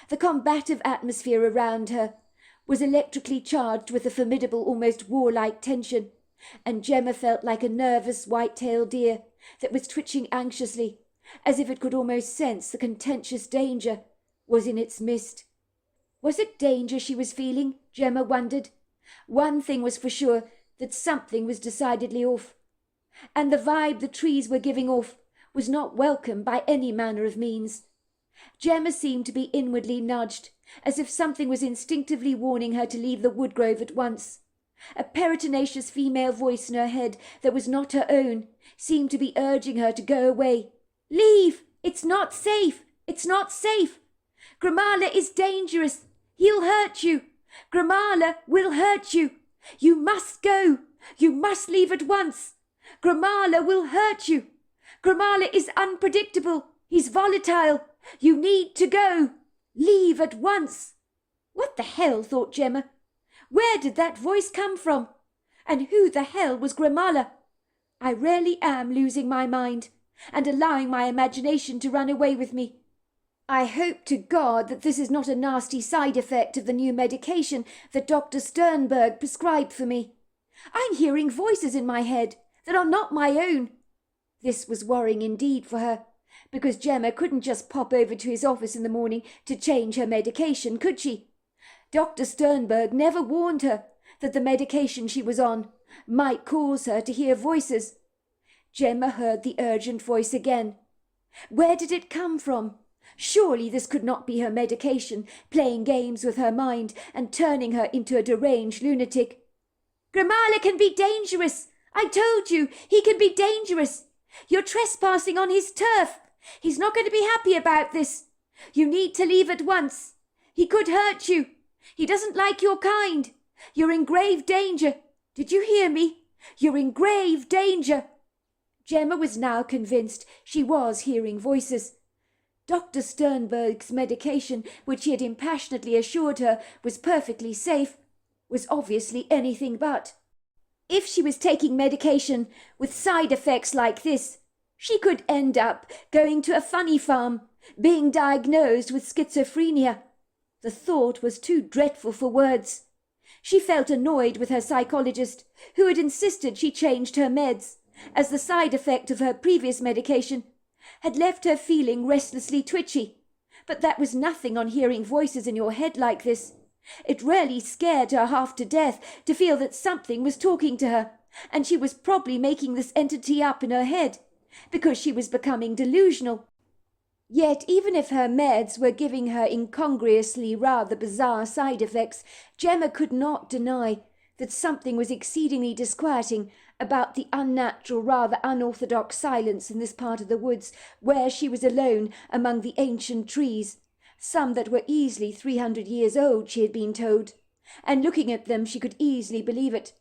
B: The combative atmosphere around her was electrically charged with a formidable, almost warlike tension, and Gemma felt like a nervous white-tailed deer that was twitching anxiously, as if it could almost sense the contentious danger was in its midst. Was it danger she was feeling? Gemma wondered. One thing was for sure, that something was decidedly off, and the vibe the trees were giving off was not welcome by any manner of means. Gemma seemed to be inwardly nudged, as if something was instinctively warning her to leave the woodgrove at once. A pertinacious female voice in her head that was not her own seemed to be urging her to go away. "Leave! It's not safe! It's not safe! Grimala is dangerous! He'll hurt you! Grimala will hurt you! You must go! You must leave at once! Grimala will hurt you! Gramala is unpredictable. He's volatile. You need to go. Leave at once. What the hell, thought Gemma. Where did that voice come from? And who the hell was Gramala? I really am losing my mind and allowing my imagination to run away with me. I hope to God that this is not a nasty side effect of the new medication that Dr. Sternberg prescribed for me. I'm hearing voices in my head that are not my own. This was worrying indeed for her, because Gemma couldn't just pop over to his office in the morning to change her medication, could she? Dr. Sternberg never warned her that the medication she was on might cause her to hear voices. Gemma heard the urgent voice again. Where did it come from? Surely this could not be her medication, playing games with her mind and turning her into a deranged lunatic. Gramala can be dangerous. I told you, he can be dangerous. You're trespassing on his turf. He's not going to be happy about this. You need to leave at once. He could hurt you. He doesn't like your kind. You're in grave danger. Did you hear me? You're in grave danger. Gemma was now convinced she was hearing voices. Dr. Sternberg's medication, which he had impassionately assured her was perfectly safe, was obviously anything but. If she was taking medication with side effects like this, she could end up going to a funny farm, being diagnosed with schizophrenia. The thought was too dreadful for words. She felt annoyed with her psychologist, who had insisted she changed her meds, as the side effect of her previous medication had left her feeling restlessly twitchy. But that was nothing on hearing voices in your head like this. It really scared her half to death to feel that something was talking to her, and she was probably making this entity up in her head, because she was becoming delusional. Yet even if her meds were giving her incongruously rather bizarre side effects, Gemma could not deny that something was exceedingly disquieting about the unnatural, rather unorthodox silence in this part of the woods, where she was alone among the ancient trees, some that were easily 300 years old, she had been told, and looking at them she could easily believe it,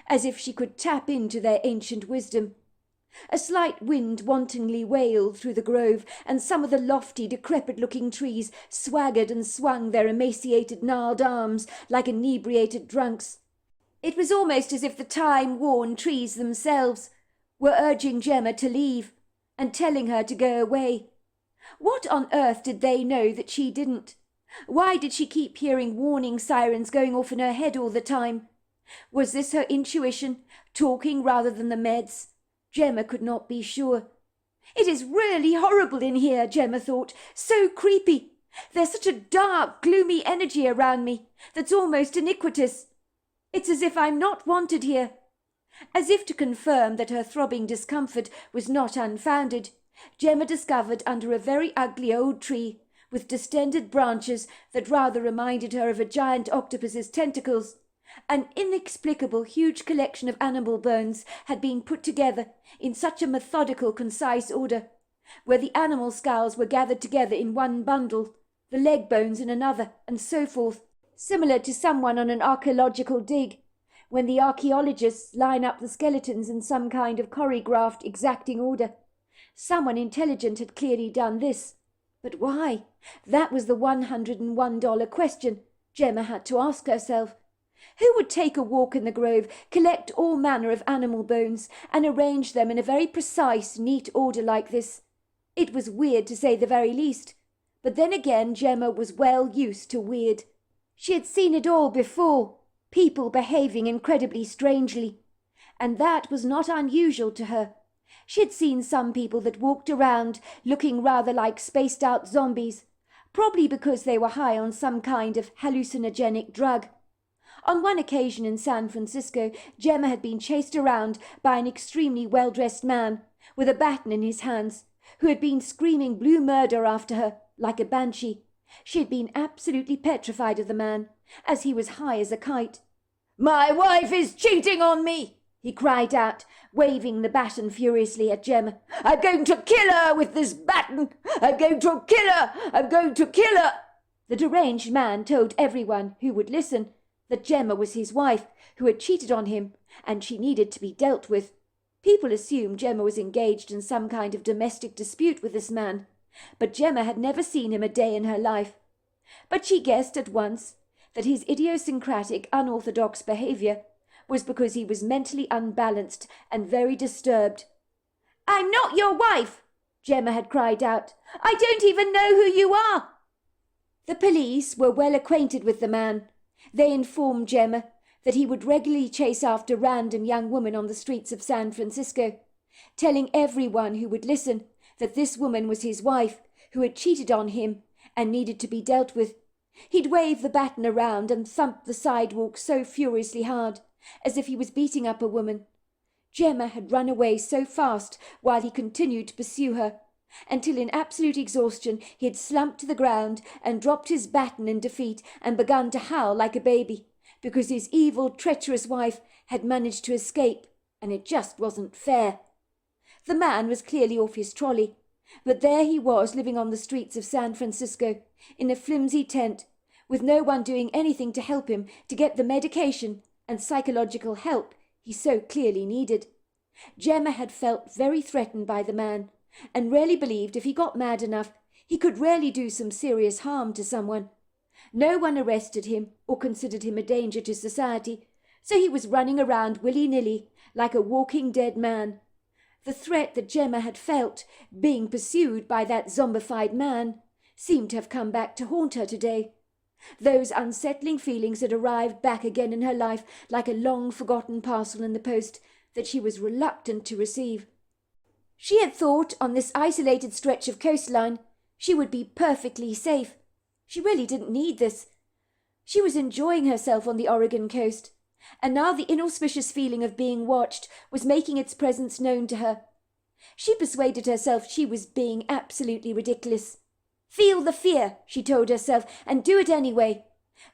B: as if she could tap into their ancient wisdom. A slight wind wantonly wailed through the grove, and some of the lofty, decrepit-looking trees swaggered and swung their emaciated, gnarled arms like inebriated drunks. It was almost as if the time-worn trees themselves were urging Gemma to leave and telling her to go away. What on earth did they know that she didn't? Why did she keep hearing warning sirens going off in her head all the time? Was this her intuition, talking rather than the meds? Gemma could not be sure. It is really horrible in here, Gemma thought. So creepy. There's such a dark, gloomy energy around me that's almost iniquitous. It's as if I'm not wanted here. As if to confirm that her throbbing discomfort was not unfounded, Gemma discovered under a very ugly old tree, with distended branches that rather reminded her of a giant octopus's tentacles, an inexplicable huge collection of animal bones had been put together in such a methodical, concise order, where the animal skulls were gathered together in one bundle, the leg bones in another, and so forth, similar to someone on an archaeological dig, when the archaeologists line up the skeletons in some kind of choreographed, exacting order. Someone intelligent had clearly done this. But why? That was the $101 question Gemma had to ask herself. Who would take a walk in the grove, collect all manner of animal bones, and arrange them in a very precise, neat order like this? It was weird, to say the very least. But then again, Gemma was well used to weird. She had seen it all before, people behaving incredibly strangely, and that was not unusual to her. She had seen some people that walked around looking rather like spaced-out zombies, probably because they were high on some kind of hallucinogenic drug. On one occasion in San Francisco, Gemma had been chased around by an extremely well-dressed man with a baton in his hands, who had been screaming blue murder after her like a banshee. She had been absolutely petrified of the man, as he was high as a kite. "My wife is cheating on me!" he cried out, waving the baton furiously at Gemma. "I'm going to kill her with this baton! I'm going to kill her! I'm going to kill her!" The deranged man told everyone who would listen that Gemma was his wife, who had cheated on him, and she needed to be dealt with. People assumed Gemma was engaged in some kind of domestic dispute with this man, but Gemma had never seen him a day in her life. But she guessed at once that his idiosyncratic, unorthodox behaviour was because he was mentally unbalanced and very disturbed. "I'm not your wife!" Gemma had cried out. "I don't even know who you are!" The police were well acquainted with the man. They informed Gemma that he would regularly chase after random young women on the streets of San Francisco, telling everyone who would listen that this woman was his wife, who had cheated on him and needed to be dealt with. He'd wave the baton around and thump the sidewalk so furiously hard, as if he was beating up a woman. Gemma had run away so fast while he continued to pursue her, until in absolute exhaustion he had slumped to the ground and dropped his baton in defeat and begun to howl like a baby, because his evil, treacherous wife had managed to escape, and it just wasn't fair. The man was clearly off his trolley, but there he was living on the streets of San Francisco, in a flimsy tent, with no one doing anything to help him to get the medication and psychological help he so clearly needed. Gemma had felt very threatened by the man, and really believed if he got mad enough, he could really do some serious harm to someone. No one arrested him or considered him a danger to society, so he was running around willy-nilly like a walking dead man. The threat that Gemma had felt, being pursued by that zombified man, seemed to have come back to haunt her today. Those unsettling feelings had arrived back again in her life like a long-forgotten parcel in the post that she was reluctant to receive. She had thought on this isolated stretch of coastline she would be perfectly safe. She really didn't need this. She was enjoying herself on the Oregon coast, and now the inauspicious feeling of being watched was making its presence known to her. She persuaded herself she was being absolutely ridiculous. "Feel the fear," she told herself, "and do it anyway."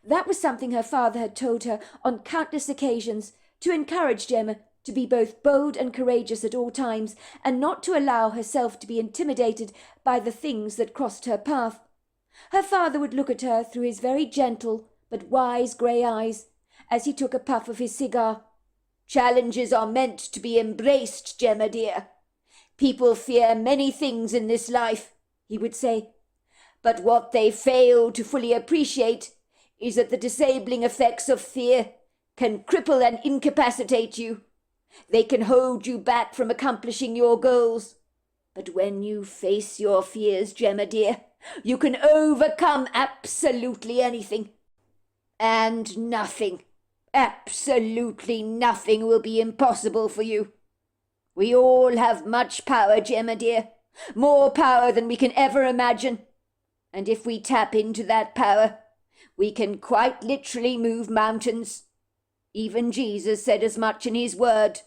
B: That was something her father had told her on countless occasions, to encourage Gemma to be both bold and courageous at all times, and not to allow herself to be intimidated by the things that crossed her path. Her father would look at her through his very gentle but wise grey eyes, as he took a puff of his cigar. "Challenges are meant to be embraced, Gemma dear. People fear many things in this life," he would say, "but what they fail to fully appreciate is that the disabling effects of fear can cripple and incapacitate you. They can hold you back from accomplishing your goals. But when you face your fears, Gemma dear, you can overcome absolutely anything. And nothing, absolutely nothing will be impossible for you. We all have much power, Gemma dear, more power than we can ever imagine. And if we tap into that power, we can quite literally move mountains. Even Jesus said as much in his word.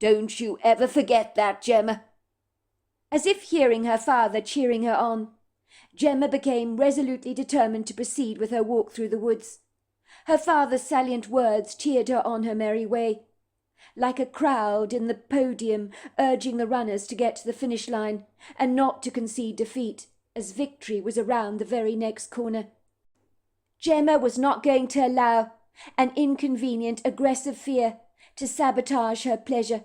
B: Don't you ever forget that, Gemma." As if hearing her father cheering her on, Gemma became resolutely determined to proceed with her walk through the woods. Her father's salient words cheered her on her merry way, like a crowd in the podium urging the runners to get to the finish line and not to concede defeat, as victory was around the very next corner. Gemma was not going to allow an inconvenient, aggressive fear to sabotage her pleasure.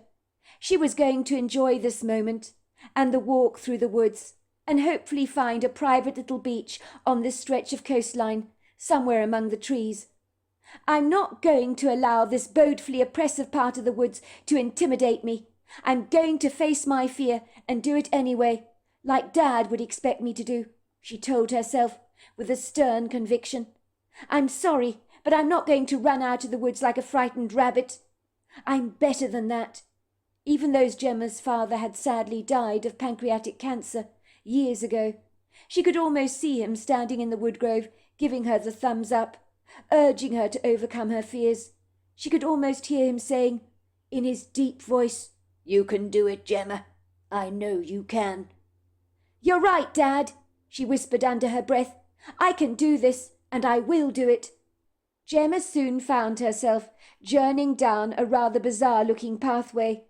B: She was going to enjoy this moment and the walk through the woods, and hopefully find a private little beach on this stretch of coastline, somewhere among the trees. "I'm not going to allow this bodefully oppressive part of the woods to intimidate me. I'm going to face my fear and do it anyway, like Dad would expect me to do," she told herself with a stern conviction. "I'm sorry, but I'm not going to run out of the woods like a frightened rabbit. I'm better than that." Even though Gemma's father had sadly died of pancreatic cancer years ago, she could almost see him standing in the woodgrove, giving her the thumbs up, urging her to overcome her fears. She could almost hear him saying, in his deep voice, "You can do it, Gemma. I know you can." "You're right, Dad," she whispered under her breath. "I can do this, and I will do it." Gemma soon found herself journeying down a rather bizarre-looking pathway,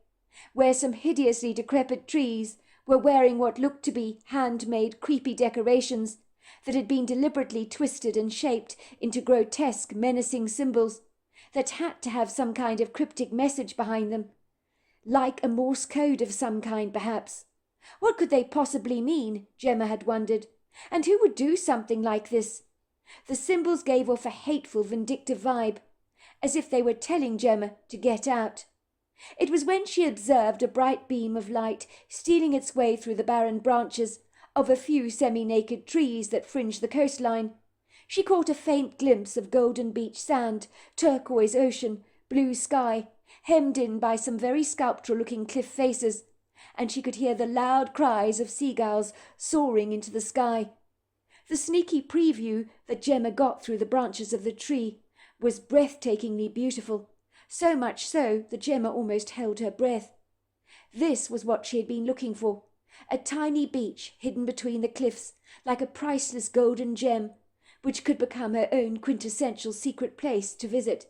B: where some hideously decrepit trees were wearing what looked to be handmade creepy decorations that had been deliberately twisted and shaped into grotesque, menacing symbols that had to have some kind of cryptic message behind them. Like a Morse code of some kind, perhaps. What could they possibly mean, Gemma had wondered, and who would do something like this? The symbols gave off a hateful, vindictive vibe, as if they were telling Gemma to get out. It was when she observed a bright beam of light stealing its way through the barren branches of a few semi-naked trees that fringed the coastline. She caught a faint glimpse of golden beach sand, turquoise ocean, blue sky, hemmed in by some very sculptural-looking cliff faces, and she could hear the loud cries of seagulls soaring into the sky. The sneaky preview that Gemma got through the branches of the tree was breathtakingly beautiful, so much so that Gemma almost held her breath. This was what she had been looking for, a tiny beach hidden between the cliffs like a priceless golden gem, which could become her own quintessential secret place to visit.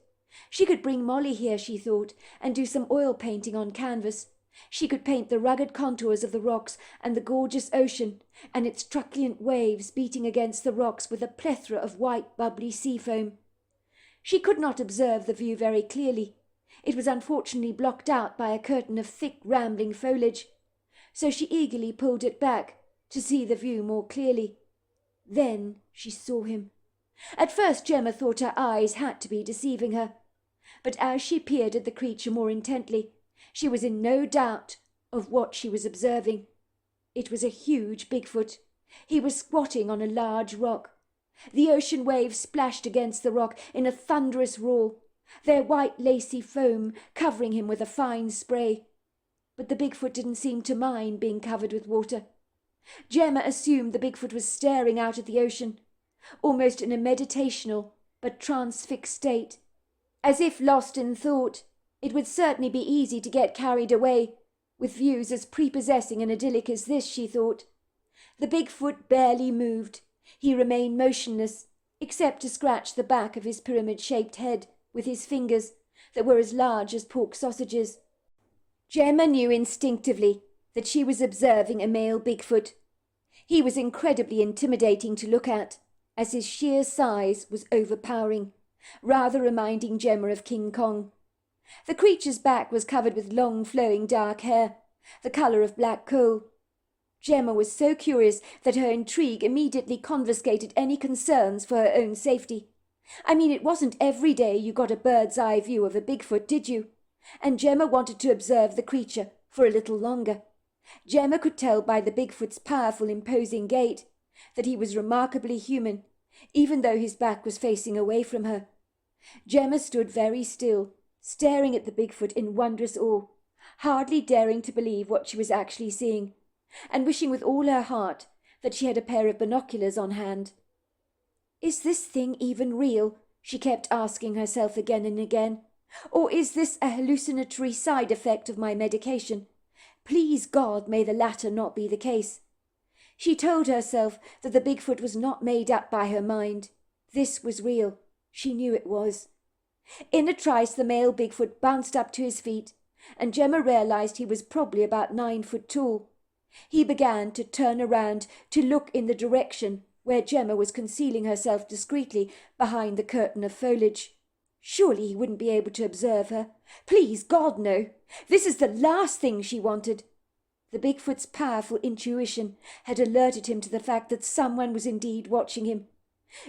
B: She could bring Molly here, she thought, and do some oil painting on canvas. She could paint the rugged contours of the rocks and the gorgeous ocean, and its truculent waves beating against the rocks with a plethora of white, bubbly sea foam. She could not observe the view very clearly. It was unfortunately blocked out by a curtain of thick, rambling foliage, so she eagerly pulled it back to see the view more clearly. Then she saw him. At first Gemma thought her eyes had to be deceiving her, but as she peered at the creature more intently, she was in no doubt of what she was observing. It was a huge Bigfoot. He was squatting on a large rock. The ocean waves splashed against the rock in a thunderous roar, their white lacy foam covering him with a fine spray. But the Bigfoot didn't seem to mind being covered with water. Gemma assumed the Bigfoot was staring out at the ocean, almost in a meditational but transfixed state, as if lost in thought. It would certainly be easy to get carried away with views as prepossessing and idyllic as this, she thought. The Bigfoot barely moved. He remained motionless, except to scratch the back of his pyramid-shaped head with his fingers that were as large as pork sausages. Gemma knew instinctively that she was observing a male Bigfoot. He was incredibly intimidating to look at, as his sheer size was overpowering, rather reminding Gemma of King Kong. The creature's back was covered with long flowing dark hair, the colour of black coal. Gemma was so curious that her intrigue immediately confiscated any concerns for her own safety. I mean, it wasn't every day you got a bird's-eye view of a Bigfoot, did you? And Gemma wanted to observe the creature for a little longer. Gemma could tell by the Bigfoot's powerful, imposing gait that he was remarkably human, even though his back was facing away from her. Gemma stood very still, staring at the Bigfoot in wondrous awe, hardly daring to believe what she was actually seeing, and wishing with all her heart that she had a pair of binoculars on hand. "Is this thing even real?" she kept asking herself again and again. "Or is this a hallucinatory side effect of my medication? Please God, may the latter not be the case." She told herself that the Bigfoot was not made up by her mind. This was real. She knew it was. In a trice the male Bigfoot bounced up to his feet, and Gemma realized he was probably about 9 foot tall. He began to turn around to look in the direction where Gemma was concealing herself discreetly behind the curtain of foliage. Surely he wouldn't be able to observe her. Please God, no. This is the last thing she wanted. The Bigfoot's powerful intuition had alerted him to the fact that someone was indeed watching him.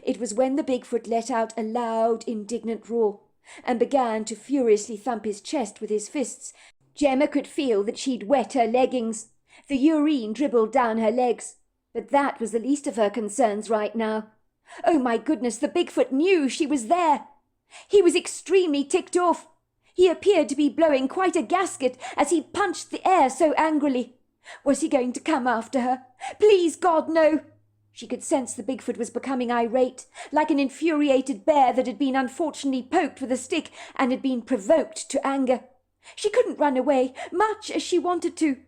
B: It was when the Bigfoot let out a loud, indignant roar and began to furiously thump his chest with his fists. Gemma could feel that she'd wet her leggings. The urine dribbled down her legs, but that was the least of her concerns right now. Oh my goodness, the Bigfoot knew she was there. He was extremely ticked off. He appeared to be blowing quite a gasket as he punched the air so angrily. Was he going to come after her? Please God, no! She could sense the Bigfoot was becoming irate, like an infuriated bear that had been unfortunately poked with a stick and had been provoked to anger. She couldn't run away, much as she wanted to.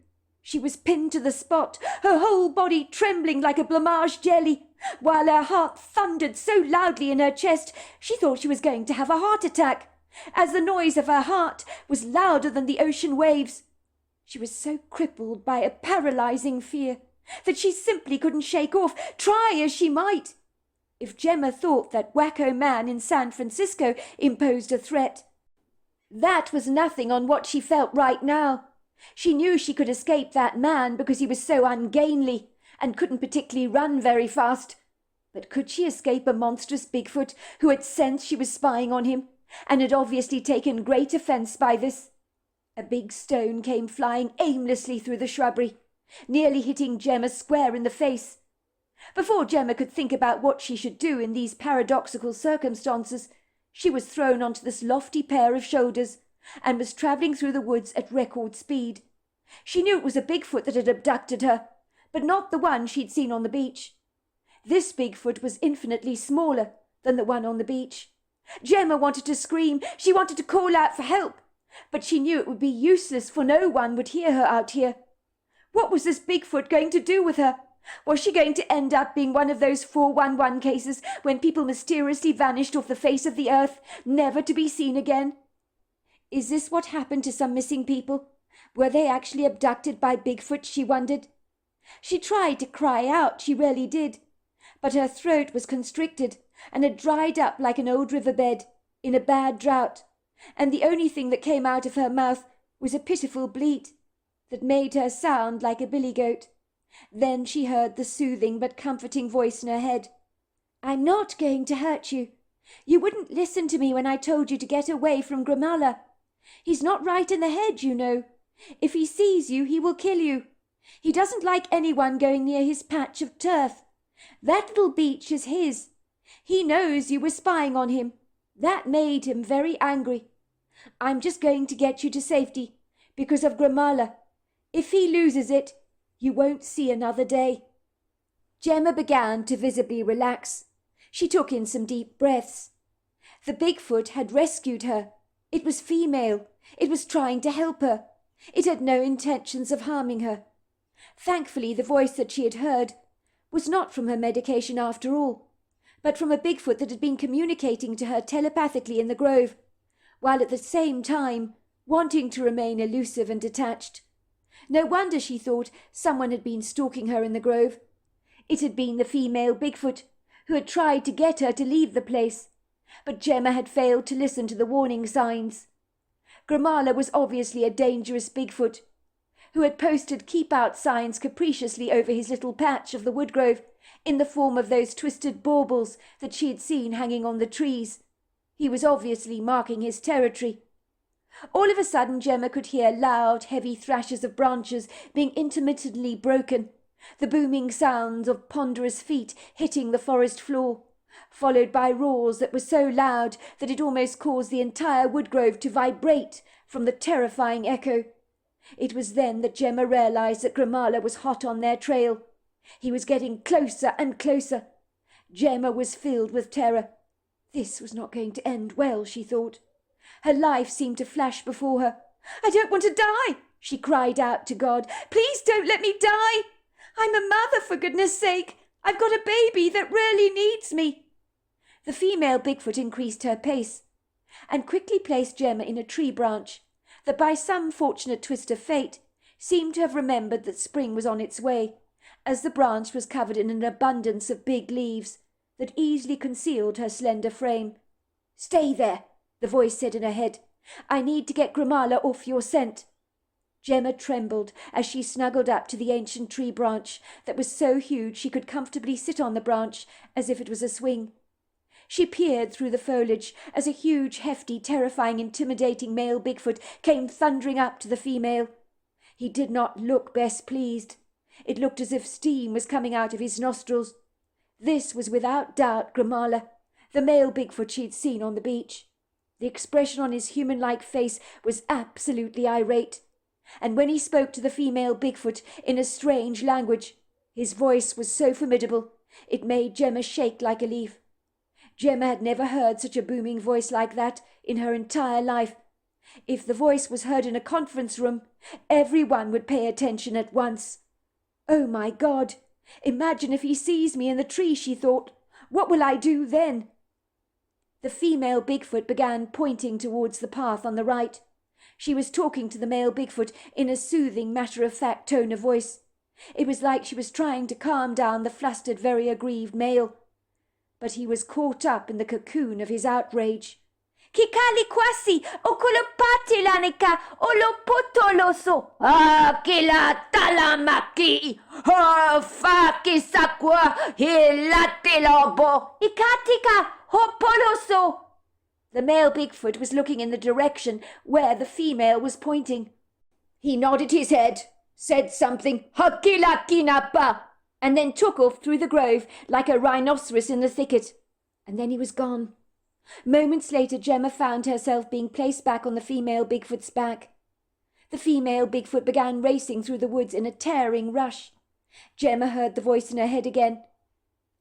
B: She was pinned to the spot, her whole body trembling like a blancmange jelly, while her heart thundered so loudly in her chest she thought she was going to have a heart attack, as the noise of her heart was louder than the ocean waves. She was so crippled by a paralyzing fear that she simply couldn't shake off, try as she might. If Gemma thought that wacko man in San Francisco imposed a threat, That was nothing on what she felt right now. She knew she could escape that man because he was so ungainly and couldn't particularly run very fast. But could she escape a monstrous Bigfoot who had sensed she was spying on him and had obviously taken great offence by this? A big stone came flying aimlessly through the shrubbery, nearly hitting Gemma square in the face. Before Gemma could think about what she should do in these paradoxical circumstances, she was thrown onto this lofty pair of shoulders and was travelling through the woods at record speed. She knew it was a Bigfoot that had abducted her, but not the one she'd seen on the beach. This Bigfoot was infinitely smaller than the one on the beach. Gemma wanted to scream. She wanted to call out for help, but she knew it would be useless, for no one would hear her out here. What was this Bigfoot going to do with her? Was she going to end up being one of those 411 cases when people mysteriously vanished off the face of the earth, never to be seen again? Is this what happened to some missing people? Were they actually abducted by Bigfoot, she wondered. She tried to cry out, she really did, but her throat was constricted and had dried up like an old riverbed in a bad drought, and the only thing that came out of her mouth was a pitiful bleat that made her sound like a billy goat. Then she heard the soothing but comforting voice in her head. "I'm not going to hurt you. You wouldn't listen to me when I told you to get away from Grimala. He's not right in the head, you know. If he sees you, he will kill you. He doesn't like anyone going near his patch of turf. That little beach is his. He knows you were spying on him. That made him very angry. I'm just going to get you to safety because of Grimala. If he loses it, you won't see another day." Gemma began to visibly relax. She took in some deep breaths. The Bigfoot had rescued her. It was female. It was trying to help her. It had no intentions of harming her. Thankfully, the voice that she had heard was not from her medication after all, but from a Bigfoot that had been communicating to her telepathically in the grove, while at the same time wanting to remain elusive and detached. No wonder, she thought, someone had been stalking her in the grove. It had been the female Bigfoot who had tried to get her to leave the place, but Gemma had failed to listen to the warning signs. Grimala was obviously a dangerous Bigfoot, who had posted keep-out signs capriciously over his little patch of the woodgrove in the form of those twisted baubles that she had seen hanging on the trees. He was obviously marking his territory. All of a sudden Gemma could hear loud, heavy thrashes of branches being intermittently broken, the booming sounds of ponderous feet hitting the forest floor, followed by roars that were so loud that it almost caused the entire woodgrove to vibrate from the terrifying echo. It was then that Gemma realized that Grimala was hot on their trail. He was getting closer and closer. Gemma was filled with terror. This was not going to end well, she thought. Her life seemed to flash before her. "I don't want to die," she cried out to God. "Please don't let me die. I'm a mother, for goodness sake. I've got a baby that really needs me." The female Bigfoot increased her pace and quickly placed Gemma in a tree branch that by some fortunate twist of fate seemed to have remembered that spring was on its way, as the branch was covered in an abundance of big leaves that easily concealed her slender frame. "Stay there," the voice said in her head. "I need to get Grimala off your scent." Gemma trembled as she snuggled up to the ancient tree branch that was so huge she could comfortably sit on the branch as if it was a swing. She peered through the foliage as a huge, hefty, terrifying, intimidating male Bigfoot came thundering up to the female. He did not look best pleased. It looked as if steam was coming out of his nostrils. This was without doubt Grimala, the male Bigfoot she'd seen on the beach. The expression on his human-like face was absolutely irate, and when he spoke to the female Bigfoot in a strange language, his voice was so formidable it made Gemma shake like a leaf. Gemma had never heard such a booming voice like that in her entire life. If the voice was heard in a conference room, everyone would pay attention at once. "Oh, my God! Imagine if he sees me in the tree," she thought. "What will I do then?" The female Bigfoot began pointing towards the path on the right. She was talking to the male Bigfoot in a soothing, matter-of-fact tone of voice. It was like she was trying to calm down the flustered, very aggrieved male. But he was caught up in the cocoon of his outrage. Kikali kwasi, okolopati lanika, olopotoloso.
C: Akila talamaki, hofaki sakwa, hilatilobo.
B: Ikatika, hopoloso. The male Bigfoot was looking in the direction where the female was pointing.
C: He nodded his head, said something, hakilakinapa,
B: and then took off through the grove like a rhinoceros in the thicket. And then he was gone. Moments later, Gemma found herself being placed back on the female Bigfoot's back. The female Bigfoot began racing through the woods in a tearing rush. Gemma heard the voice in her head again.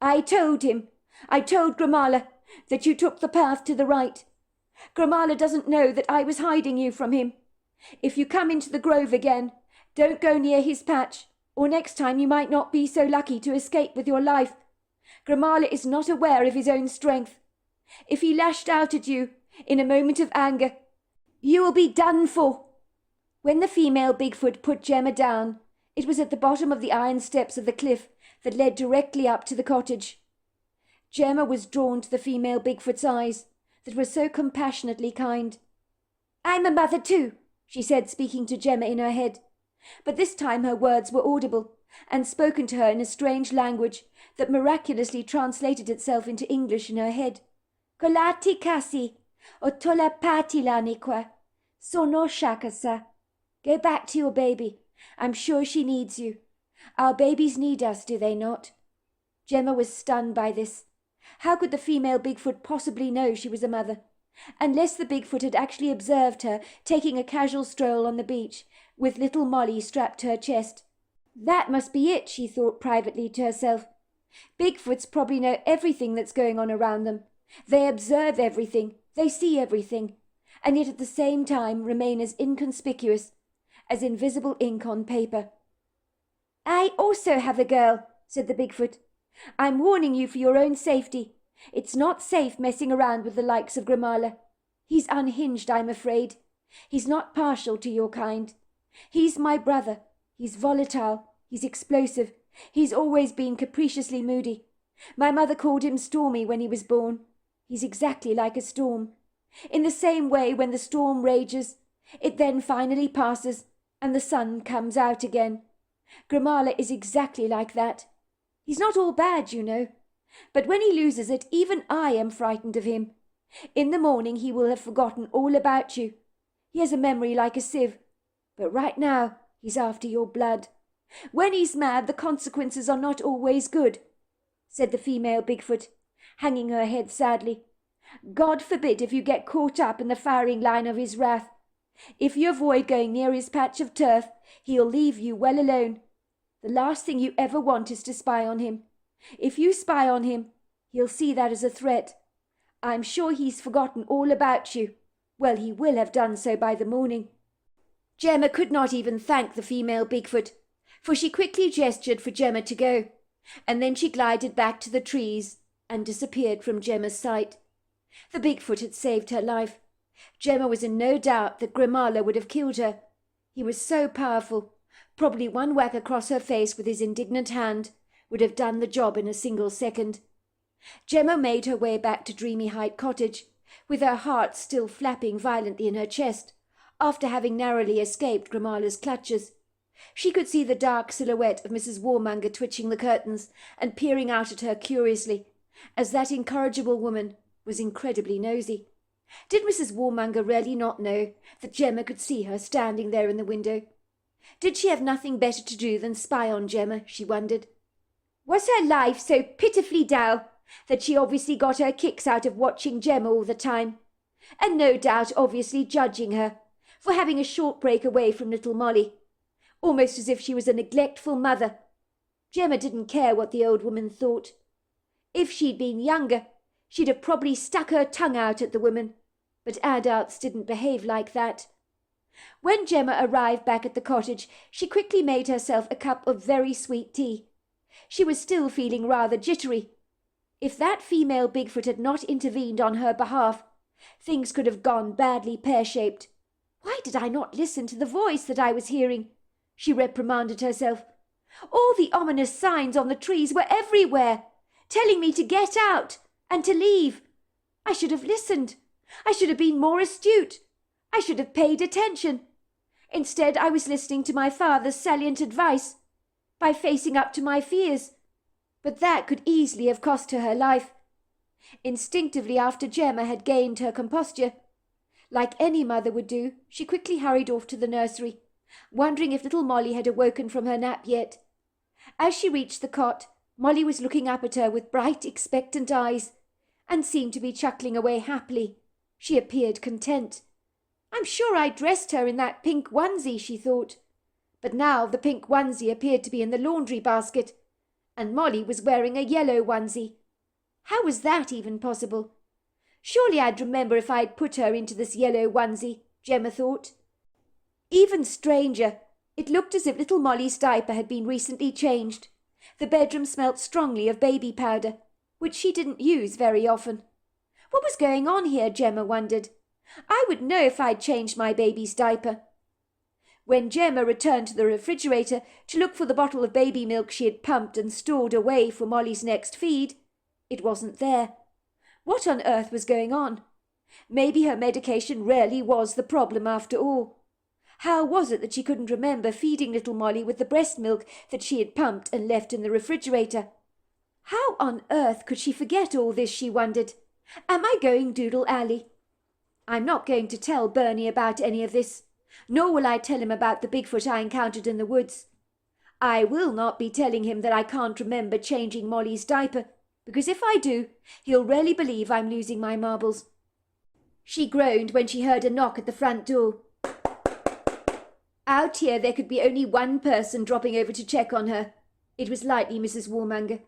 B: I told Gramala, that you took the path to the right. Gramala doesn't know that I was hiding you from him. If you come into the grove again, don't go near his patch, or next time you might not be so lucky to escape with your life. Gramala is not aware of his own strength. If he lashed out at you in a moment of anger, you will be done for. When the female Bigfoot put Gemma down, it was at the bottom of the iron steps of the cliff that led directly up to the cottage. Gemma was drawn to the female Bigfoot's eyes that were so compassionately kind. I'm a mother too, she said, speaking to Gemma in her head. But this time her words were audible and spoken to her in a strange language that miraculously translated itself into English in her head. Kolati kasi, otola pati lanikwa, sono shakasa. Go back to your baby. I'm sure she needs you. Our babies need us, do they not? Gemma was stunned by this. How could the female Bigfoot possibly know she was a mother? Unless the Bigfoot had actually observed her taking a casual stroll on the beach, with little Molly strapped to her chest. That must be it, she thought privately to herself. Bigfoots probably know everything that's going on around them. They observe everything, they see everything, and yet at the same time remain as inconspicuous as invisible ink on paper. I also have a girl, said the Bigfoot. I'm warning you for your own safety. It's not safe messing around with the likes of Gramala. He's unhinged, I'm afraid. He's not partial to your kind. He's my brother. He's volatile. He's explosive. He's always been capriciously moody. My mother called him Stormy when he was born. He's exactly like a storm. In the same way, when the storm rages, it then finally passes, and the sun comes out again. Gramala is exactly like that. He's not all bad, you know. But when he loses it, even I am frightened of him. In the morning he will have forgotten all about you. He has a memory like a sieve. But right now he's after your blood. When he's mad, the consequences are not always good, said the female Bigfoot, hanging her head sadly. God forbid if you get caught up in the firing line of his wrath. If you avoid going near his patch of turf, he'll leave you well alone. The last thing you ever want is to spy on him. If you spy on him, he'll see that as a threat. I'm sure he's forgotten all about you. Well, he will have done so by the morning. Gemma could not even thank the female Bigfoot, for she quickly gestured for Gemma to go, and then she glided back to the trees and disappeared from Gemma's sight. The Bigfoot had saved her life. Gemma was in no doubt that Gramala would have killed her. He was so powerful. Probably one whack across her face with his indignant hand would have done the job in a single second. Gemma made her way back to Dreamy Height Cottage, with her heart still flapping violently in her chest, after having narrowly escaped Gramala's clutches. She could see the dark silhouette of Mrs. Warmonger twitching the curtains and peering out at her curiously, as that incorrigible woman was incredibly nosy. Did Mrs. Warmonger really not know that Gemma could see her standing there in the window? Did she have nothing better to do than spy on Gemma, she wondered? Was her life so pitifully dull that she obviously got her kicks out of watching Gemma all the time, and no doubt obviously judging her for having a short break away from little Molly, almost as if she was a neglectful mother? Gemma didn't care what the old woman thought. If she'd been younger, she'd have probably stuck her tongue out at the woman, but adults didn't behave like that. When Gemma arrived back at the cottage, she quickly made herself a cup of very sweet tea. She was still feeling rather jittery. If that female Bigfoot had not intervened on her behalf, things could have gone badly pear-shaped. Why did I not listen to the voice that I was hearing? She reprimanded herself. All the ominous signs on the trees were everywhere, telling me to get out and to leave. I should have listened. I should have been more astute. I should have paid attention. Instead, I was listening to my father's salient advice by facing up to my fears. But that could easily have cost her her life. Instinctively, after Gemma had gained her composture, like any mother would do, she quickly hurried off to the nursery, wondering if little Molly had awoken from her nap yet. As she reached the cot, Molly was looking up at her with bright, expectant eyes, and seemed to be chuckling away happily. She appeared content. I'm sure I dressed her in that pink onesie, she thought. But now the pink onesie appeared to be in the laundry basket, and Molly was wearing a yellow onesie. How was that even possible? Surely I'd remember if I'd put her into this yellow onesie, Gemma thought. Even stranger, it looked as if little Molly's diaper had been recently changed. The bedroom smelt strongly of baby powder, which she didn't use very often. What was going on here, Gemma wondered. I would know if I'd changed my baby's diaper. When Gemma returned to the refrigerator to look for the bottle of baby milk she had pumped and stored away for Molly's next feed, it wasn't there. What on earth was going on? Maybe her medication really was the problem after all. How was it that she couldn't remember feeding little Molly with the breast milk that she had pumped and left in the refrigerator? How on earth could she forget all this, she wondered. Am I going doodle alley? I'm not going to tell Bernie about any of this, nor will I tell him about the Bigfoot I encountered in the woods. I will not be telling him that I can't remember changing Molly's diaper, because if I do, he'll really believe I'm losing my marbles. She groaned when she heard a knock at the front door. Out here there could be only one person dropping over to check on her. It was likely Mrs. Warmonger.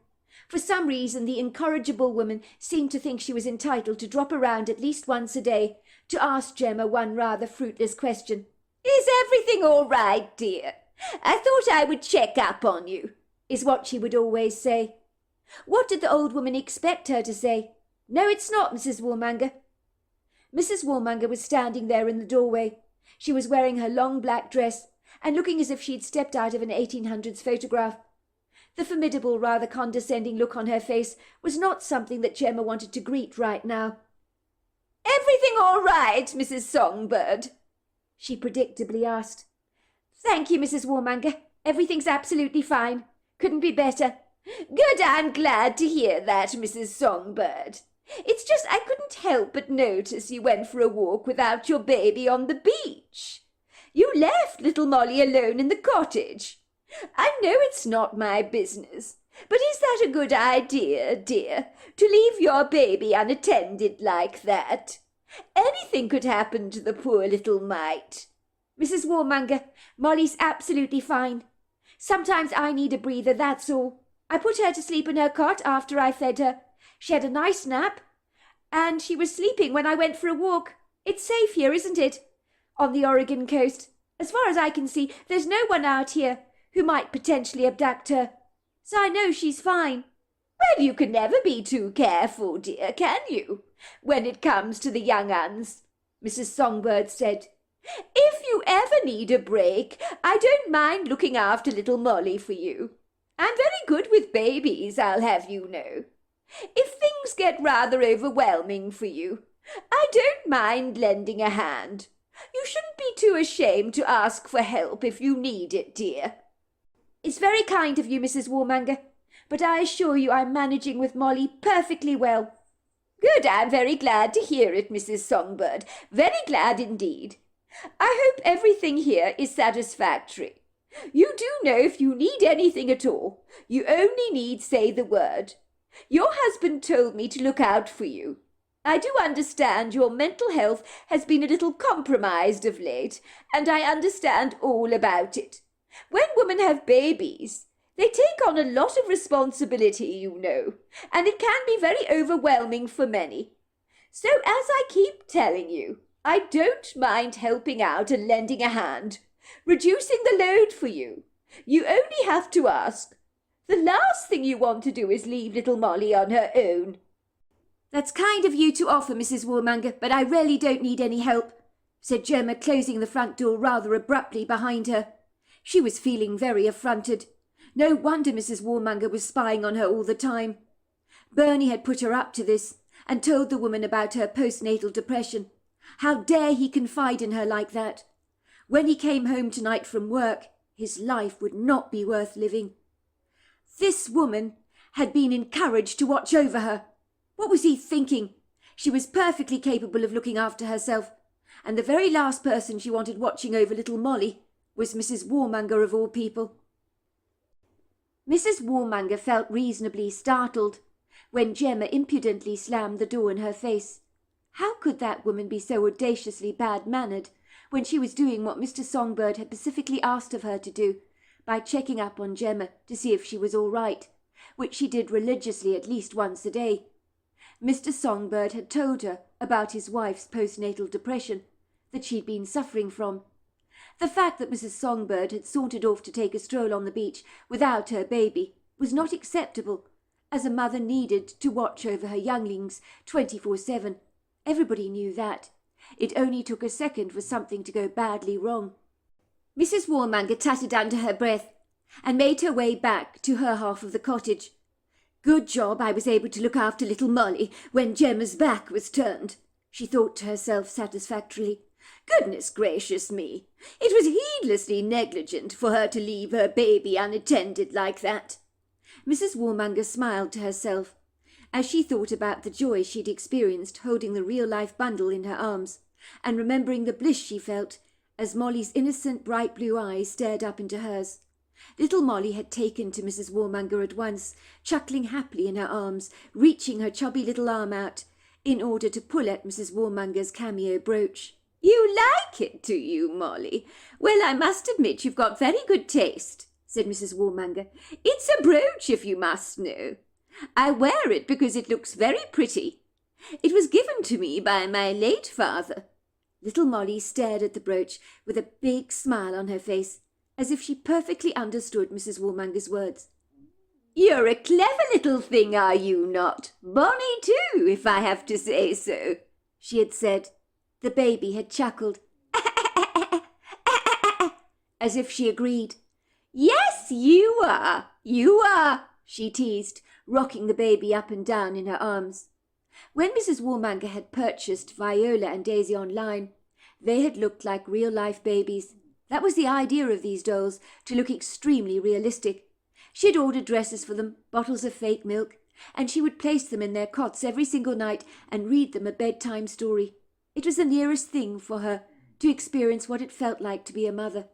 B: For some reason the incorrigible woman seemed to think she was entitled to drop around at least once a day to ask Gemma one rather fruitless question.
C: Is everything all right, dear? I thought I would check up on you,
B: is what she would always say. What did the old woman expect her to say? No, it's not, Mrs. Warmonger. Mrs. Warmonger was standing there in the doorway. She was wearing her long black dress and looking as if she'd stepped out of an 1800s photograph. The formidable, rather condescending look on her face was not something that Gemma wanted to greet right now.
C: Everything all right, Mrs. Songbird?
B: She predictably asked. Thank you, Mrs. Warmonger. Everything's absolutely fine. Couldn't be better.
C: Good, I'm glad to hear that, Mrs. Songbird. It's just I couldn't help but notice you went for a walk without your baby on the beach. You left little Molly alone in the cottage. I know it's not my business, but is that a good idea, dear, to leave your baby unattended like that? Anything could happen to the poor little mite.
B: Mrs. Warmonger, Molly's absolutely fine. Sometimes I need a breather, that's all. I put her to sleep in her cot after I fed her. She had a nice nap, and she was sleeping when I went for a walk. It's safe here, isn't it? On the Oregon coast. As far as I can see, there's no one out here who might potentially abduct her. So I know she's fine.
C: Well, you can never be too careful, dear, can you, when it comes to the young uns, Mrs. Songbird said. If you ever need a break, I don't mind looking after little Molly for you. I'm very good with babies, I'll have you know. If things get rather overwhelming for you, I don't mind lending a hand. You shouldn't be too ashamed to ask for help if you need it, dear.
B: It's very kind of you, Mrs. Warmonger, but I assure you I'm managing with Molly perfectly well.
C: Good, I'm very glad to hear it, Mrs. Songbird. Very glad indeed. I hope everything here is satisfactory. You do know if you need anything at all, you only need say the word. Your husband told me to look out for you. I do understand your mental health has been a little compromised of late, and I understand all about it. When women have babies, they take on a lot of responsibility, you know, and it can be very overwhelming for many. So as I keep telling you, I don't mind helping out and lending a hand, reducing the load for you. You only have to ask. The last thing you want to do is leave little Molly on her own.
B: That's kind of you to offer, Mrs. Warmonger, but I really don't need any help, said Gemma, closing the front door rather abruptly behind her. She was feeling very affronted. No wonder Mrs. Warmonger was spying on her all the time. Bernie had put her up to this, and told the woman about her postnatal depression. How dare he confide in her like that? When he came home tonight from work, his life would not be worth living. This woman had been encouraged to watch over her. What was he thinking? She was perfectly capable of looking after herself, and the very last person she wanted watching over little Molly was Mrs. Warmonger of all people. Mrs. Warmonger felt reasonably startled when Gemma impudently slammed the door in her face. How could that woman be so audaciously bad-mannered when she was doing what Mr. Songbird had specifically asked of her to do, by checking up on Gemma to see if she was all right, which she did religiously at least once a day. Mr. Songbird had told her about his wife's postnatal depression that she'd been suffering from. The fact that Mrs. Songbird had sauntered off to take a stroll on the beach without her baby was not acceptable, as a mother needed to watch over her younglings 24/7. Everybody knew that. It only took a second for something to go badly wrong. Mrs. Warmonger tattered under her breath and made her way back to her half of the cottage. Good job I was able to look after little Molly when Gemma's back was turned, she thought to herself satisfactorily. Goodness gracious me, it was heedlessly negligent for her to leave her baby unattended like that. Mrs. Warmonger smiled to herself as she thought about the joy she'd experienced holding the real-life bundle in her arms, and remembering the bliss she felt as Molly's innocent bright blue eyes stared up into hers. Little Molly had taken to Mrs. Warmonger at once, chuckling happily in her arms, reaching her chubby little arm out in order to pull at Mrs. Warmonger's cameo brooch. "You like it, do you, Molly? Well, I must admit you've got very good taste," said Mrs. Warmonger. "It's a brooch, if you must know. I wear it because it looks very pretty. It was given to me by my late father." Little Molly stared at the brooch with a big smile on her face, as if she perfectly understood Mrs. Warmonger's words. "You're a clever little thing, are you not? Bonny too, if I have to say so," she had said. The baby had chuckled, as if she agreed. "Yes, you are," she teased, rocking the baby up and down in her arms. When Mrs. Warmonger had purchased Viola and Daisy online, they had looked like real-life babies. That was the idea of these dolls, to look extremely realistic. She had ordered dresses for them, bottles of fake milk, and she would place them in their cots every single night and read them a bedtime story. It was the nearest thing for her to experience what it felt like to be a mother.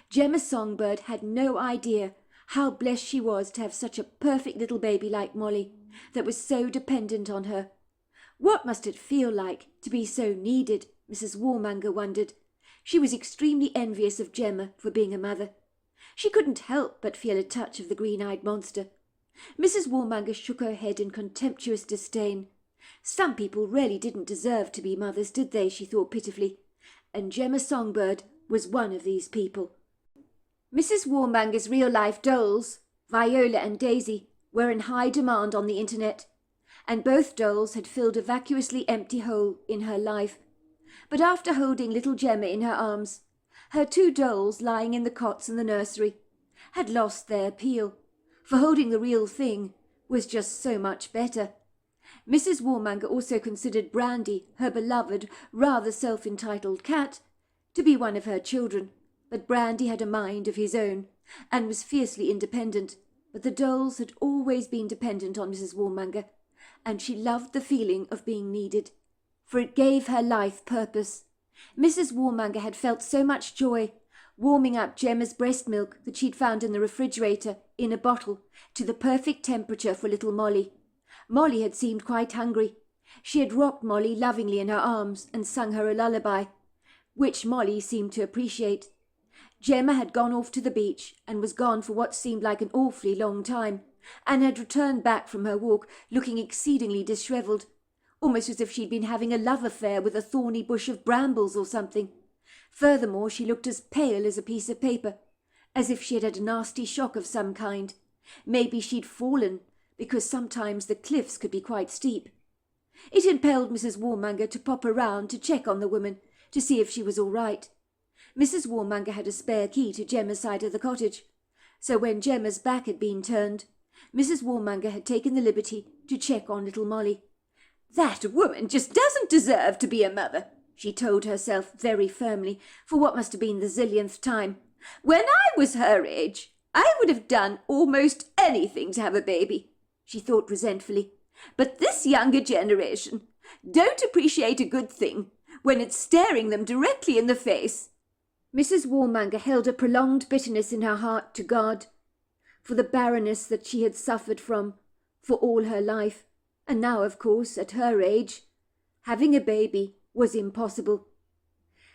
B: Gemma Songbird had no idea how blessed she was to have such a perfect little baby like Molly, that was so dependent on her. What must it feel like to be so needed, Mrs. Warmonger wondered. She was extremely envious of Gemma for being a mother. She couldn't help but feel a touch of the green-eyed monster. Mrs. Warmonger shook her head in contemptuous disdain. Some people really didn't deserve to be mothers, did they, she thought pitifully, and Gemma Songbird was one of these people. Mrs. Warmonger's real-life dolls, Viola and Daisy, were in high demand on the internet, and both dolls had filled a vacuously empty hole in her life. But after holding little Gemma in her arms, her two dolls lying in the cots in the nursery had lost their appeal, for holding the real thing was just so much better. Mrs. Warmonger also considered Brandy, her beloved, rather self-entitled cat, to be one of her children, but Brandy had a mind of his own and was fiercely independent. But the dolls had always been dependent on Mrs. Warmonger, and she loved the feeling of being needed, for it gave her life purpose. Mrs. Warmonger had felt so much joy warming up Gemma's breast milk that she'd found in the refrigerator in a bottle to the perfect temperature for little Molly. Molly had seemed quite hungry. She had rocked Molly lovingly in her arms and sung her a lullaby, which Molly seemed to appreciate. Gemma had gone off to the beach and was gone for what seemed like an awfully long time, and had returned back from her walk looking exceedingly dishevelled, almost as if she'd been having a love affair with a thorny bush of brambles or something. Furthermore, she looked as pale as a piece of paper, as if she had had a nasty shock of some kind. Maybe she'd fallen, because sometimes the cliffs could be quite steep. It impelled Mrs. Warmonger to pop around to check on the woman, to see if she was all right. Mrs. Warmonger had a spare key to Gemma's side of the cottage, so when Gemma's back had been turned, Mrs. Warmonger had taken the liberty to check on little Molly. That woman just doesn't deserve to be a mother, she told herself very firmly, for what must have been the zillionth time. When I was her age, I would have done almost anything to have a baby, she thought resentfully. But this younger generation don't appreciate a good thing when it's staring them directly in the face. Mrs. Warmonger held a prolonged bitterness in her heart to God, for the barrenness that she had suffered from for all her life, and now, of course, at her age, having a baby was impossible.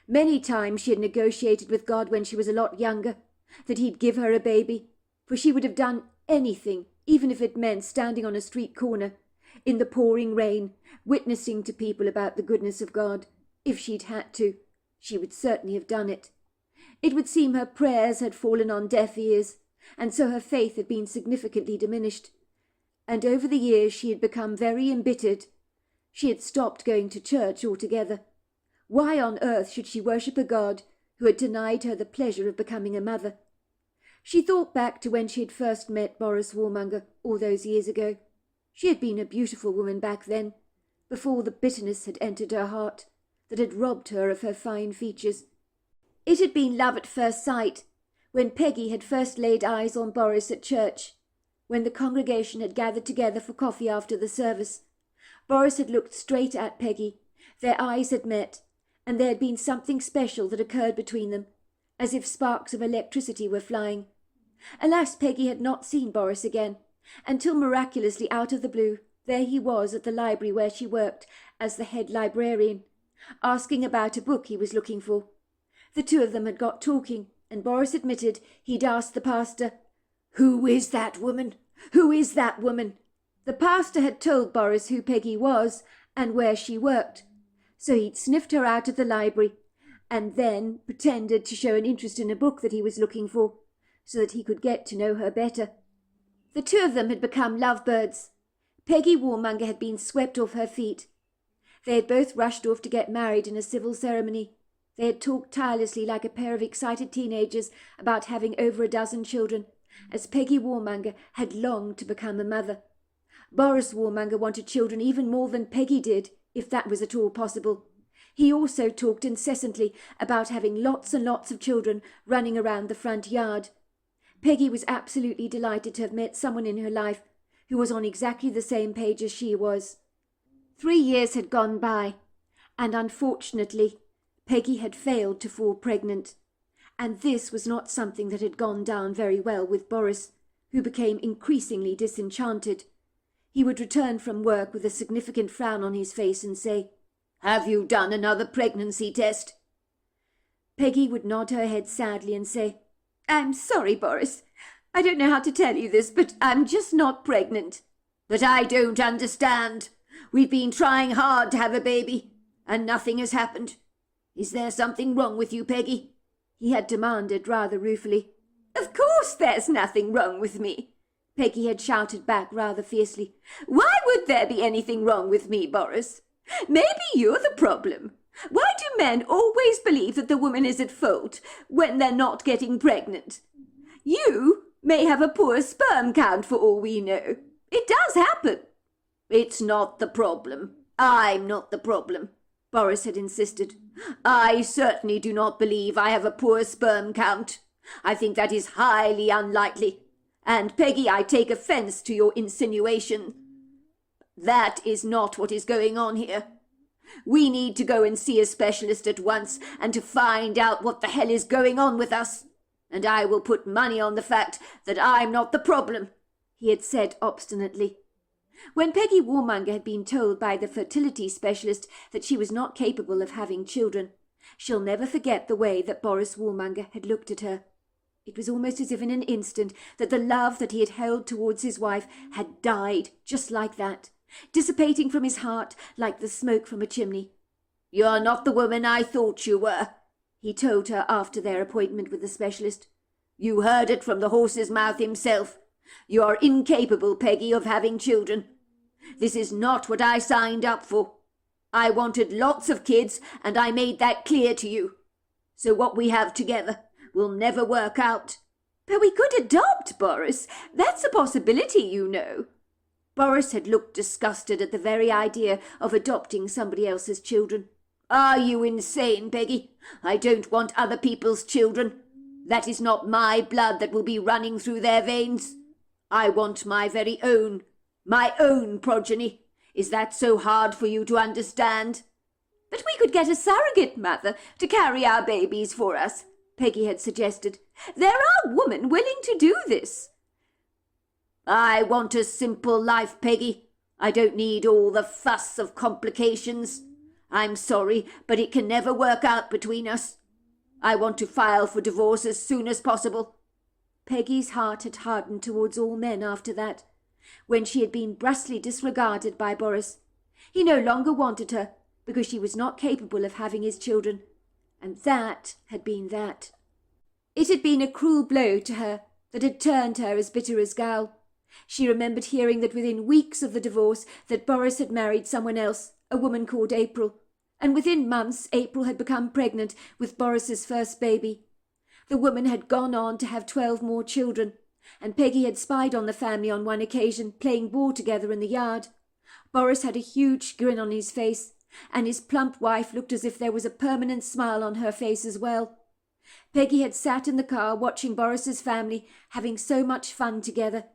B: Many times she had negotiated with God when she was a lot younger, that he'd give her a baby, for she would have done anything, even if it meant standing on a street corner, in the pouring rain, witnessing to people about the goodness of God. If she'd had to, she would certainly have done it. It would seem her prayers had fallen on deaf ears, and so her faith had been significantly diminished. And over the years she had become very embittered. She had stopped going to church altogether. Why on earth should she worship a God who had denied her the pleasure of becoming a mother? She thought back to when she had first met Boris Warmonger all those years ago. She had been a beautiful woman back then, before the bitterness had entered her heart that had robbed her of her fine features. It had been love at first sight, when Peggy had first laid eyes on Boris at church, when the congregation had gathered together for coffee after the service. Boris had looked straight at Peggy, their eyes had met, and there had been something special that occurred between them, as if sparks of electricity were flying. Alas, Peggy had not seen Boris again, until miraculously out of the blue there he was at the library where she worked as the head librarian, asking about a book he was looking for. The two of them had got talking, and Boris admitted he'd asked the pastor, "Who is that woman? Who is that woman?" The pastor had told Boris who Peggy was and where she worked, so he'd sniffed her out of the library, and then pretended to show an interest in a book that he was looking for, so that he could get to know her better. The two of them had become lovebirds. Peggy Warmonger had been swept off her feet. They had both rushed off to get married in a civil ceremony. They had talked tirelessly like a pair of excited teenagers about having over a dozen children, as Peggy Warmonger had longed to become a mother. Boris Warmonger wanted children even more than Peggy did, if that was at all possible. He also talked incessantly about having lots and lots of children running around the front yard. Peggy was absolutely delighted to have met someone in her life who was on exactly the same page as she was. 3 years had gone by, and unfortunately, Peggy had failed to fall pregnant, and this was not something that had gone down very well with Boris, who became increasingly disenchanted. He would return from work with a significant frown on his face and say, "Have you done another pregnancy test?" Peggy would nod her head sadly and say, "I'm sorry, Boris. I don't know how to tell you this, but I'm just not pregnant." "But I don't understand. We've been trying hard to have a baby, and nothing has happened. Is there something wrong with you, Peggy?" he had demanded rather ruefully. "Of course there's nothing wrong with me," Peggy had shouted back rather fiercely. "Why would there be anything wrong with me, Boris? Maybe you're the problem. Why do men always believe that the woman is at fault when they're not getting pregnant? You may have a poor sperm count for all we know. It does happen." "It's not the problem. I'm not the problem," Boris had insisted. "I certainly do not believe I have a poor sperm count. I think that is highly unlikely. And, Peggy, I take offence to your insinuation. That is not what is going on here. We need to go and see a specialist at once and to find out what the hell is going on with us. And I will put money on the fact that I'm not the problem," he had said obstinately. When Peggy Warmonger had been told by the fertility specialist that she was not capable of having children, she'll never forget the way that Boris Warmonger had looked at her. It was almost as if in an instant that the love that he had held towards his wife had died just like that, dissipating from his heart like the smoke from a chimney. "You're not the woman I thought you were," he told her after their appointment with the specialist. "You heard it from the horse's mouth himself. You are incapable, Peggy, of having children. This is not what I signed up for. I wanted lots of kids, and I made that clear to you. So what we have together will never work out." "But we could adopt, Boris. That's a possibility, you know." Boris had looked disgusted at the very idea of adopting somebody else's children.
C: "Are you insane, Peggy? I don't want other people's children. That is not my blood that will be running through their veins. I want my very own, my own progeny. Is that so hard for you to understand?"
B: "But we could get a surrogate mother to carry our babies for us," Peggy had suggested. "There are women willing to do this."
C: "I want a simple life, Peggy. I don't need all the fuss of complications. I'm sorry, but it can never work out between us. I want to file for divorce as soon as possible."
B: Peggy's heart had hardened towards all men after that, when she had been brusquely disregarded by Boris. He no longer wanted her, because she was not capable of having his children, and that had been that. It had been a cruel blow to her that had turned her as bitter as gall. She remembered hearing that within weeks of the divorce that Boris had married someone else, a woman called April, and within months April had become pregnant with Boris's first baby. The woman had gone on to have 12 more children, and Peggy had spied on the family on one occasion playing ball together in the yard. Boris had a huge grin on his face, and his plump wife looked as if there was a permanent smile on her face as well. Peggy had sat in the car watching Boris's family having so much fun together.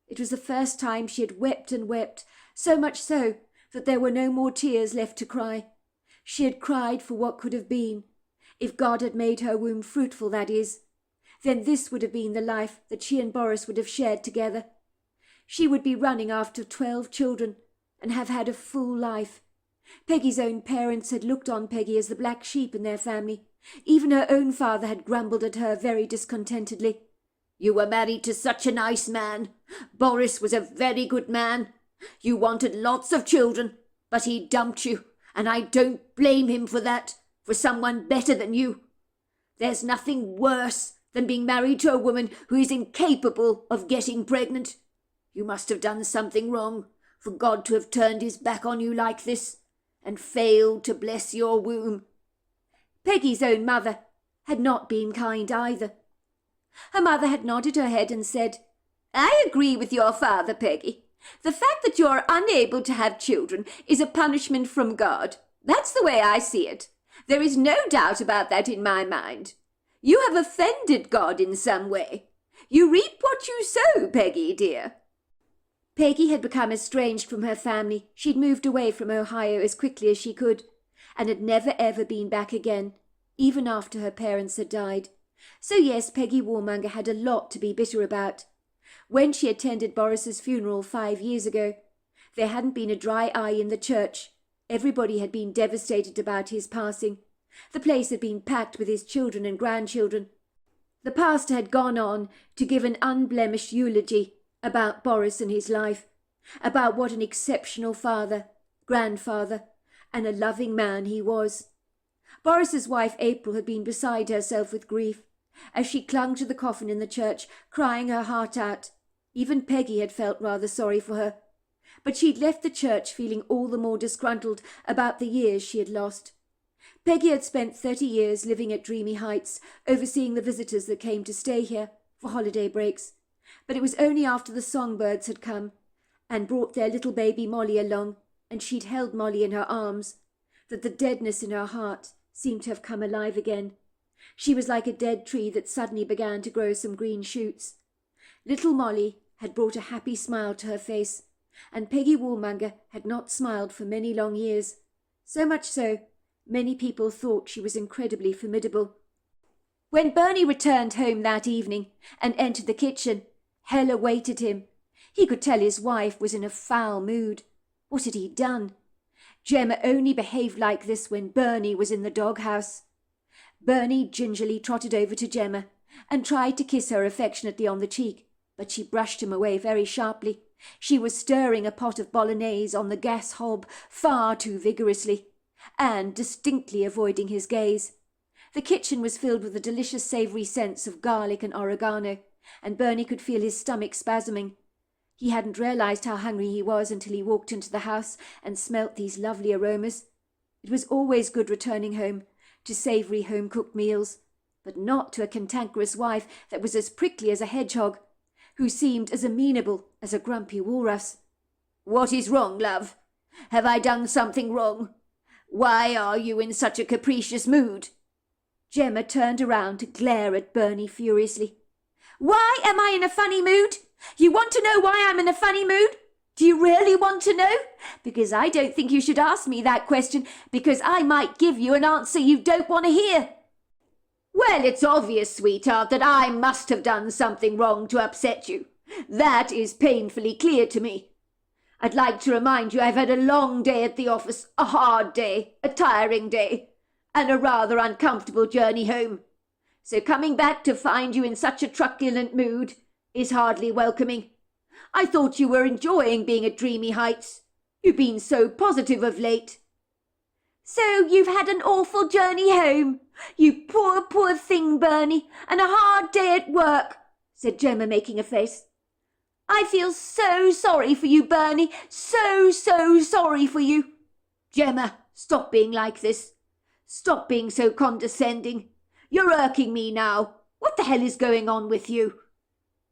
B: It was the first time she had wept and wept, so much so that there were no more tears left to cry. She had cried for what could have been. If God had made her womb fruitful, that is, then this would have been the life that she and Boris would have shared together. She would be running after 12 children and have had a full life. Peggy's own parents had looked on Peggy as the black sheep in their family. Even her own father had grumbled at her very discontentedly.
C: "You were married to such a nice man. Boris was a very good man. You wanted lots of children, but he dumped you, and I don't blame him for that, for someone better than you. There's nothing worse than being married to a woman who is incapable of getting pregnant. You must have done something wrong for God to have turned his back on you like this and failed to bless your womb."
B: Peggy's own mother had not been kind either. Her mother had nodded her head and said, "I agree with your father, Peggy. The fact that you're unable to have children is a punishment from God. That's the way I see it. There is no doubt about that in my mind. You have offended God in some way. You reap what you sow, Peggy, dear." Peggy had become estranged from her family. She'd moved away from Ohio as quickly as she could, and had never ever been back again, even after her parents had died. So yes, Peggy Warmonger had a lot to be bitter about. When she attended Boris's funeral 5 years ago, there hadn't been a dry eye in the church. Everybody had been devastated about his passing. The place had been packed with his children and grandchildren. The pastor had gone on to give an unblemished eulogy about Boris and his life, about what an exceptional father, grandfather, and a loving man he was. Boris's wife April had been beside herself with grief, as she clung to the coffin in the church, crying her heart out. Even Peggy had felt rather sorry for her, but she'd left the church feeling all the more disgruntled about the years she had lost. Peggy had spent 30 years living at Dreamy Heights, overseeing the visitors that came to stay here for holiday breaks, but it was only after the songbirds had come and brought their little baby Molly along, and she'd held Molly in her arms, that the deadness in her heart seemed to have come alive again. She was like a dead tree that suddenly began to grow some green shoots. Little Molly had brought a happy smile to her face, and Peggy Warmonger had not smiled for many long years. So much so, many people thought she was incredibly formidable. When Bernie returned home that evening and entered the kitchen, hell awaited him. He could tell his wife was in a foul mood. What had he done? Gemma only behaved like this when Bernie was in the doghouse. Bernie gingerly trotted over to Gemma and tried to kiss her affectionately on the cheek, but she brushed him away very sharply. She was stirring a pot of bolognese on the gas hob far too vigorously, and distinctly avoiding his gaze. The kitchen was filled with a delicious savoury scents of garlic and oregano, and Bernie could feel his stomach spasming. He hadn't realised how hungry he was until he walked into the house and smelt these lovely aromas. It was always good returning home to savoury home-cooked meals, but not to a cantankerous wife that was as prickly as a hedgehog, who seemed as amenable as a grumpy walrus.
C: What is wrong, love? Have I done something wrong? Why are you in such a capricious mood?"
B: Gemma turned around to glare at Bernie furiously. "Why am I in a funny mood? You want to know why I'm in a funny mood? Do you really want to know? Because I don't think you should ask me that question, because I might give you an answer you don't want to hear."
C: "Well, it's obvious, sweetheart, that I must have done something wrong to upset you. That is painfully clear to me. I'd like to remind you I've had a long day at the office, a hard day, a tiring day, and a rather uncomfortable journey home. So coming back to find you in such a truculent mood is hardly welcoming. I thought you were enjoying being at Dreamy Heights. You've been so positive of late."
B: "So you've had an awful journey home? You poor, poor thing, Bernie, and a hard day at work," said Gemma, making a face. "I feel so sorry for you, Bernie, so sorry for you."
C: "Gemma, stop being like this. Stop being so condescending. You're irking me now. What the hell is going on with you?"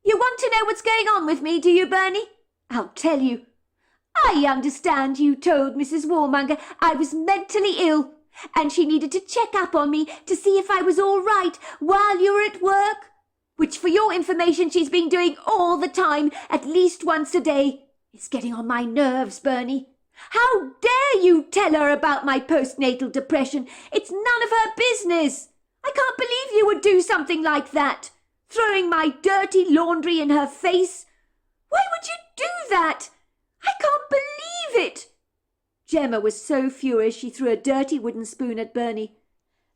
B: "You want to know what's going on with me, do you, Bernie? I'll tell you. I understand you told Mrs. Warmonger I was mentally ill, and she needed to check up on me to see if I was all right while you were at work, which, for your information, she's been doing all the time, at least once a day. It's getting on my nerves, Bernie. How dare you tell her about my postnatal depression? It's none of her business. I can't believe you would do something like that. Throwing my dirty laundry in her face. Why would you do that? I can't believe it." Gemma was so furious she threw a dirty wooden spoon at Bernie,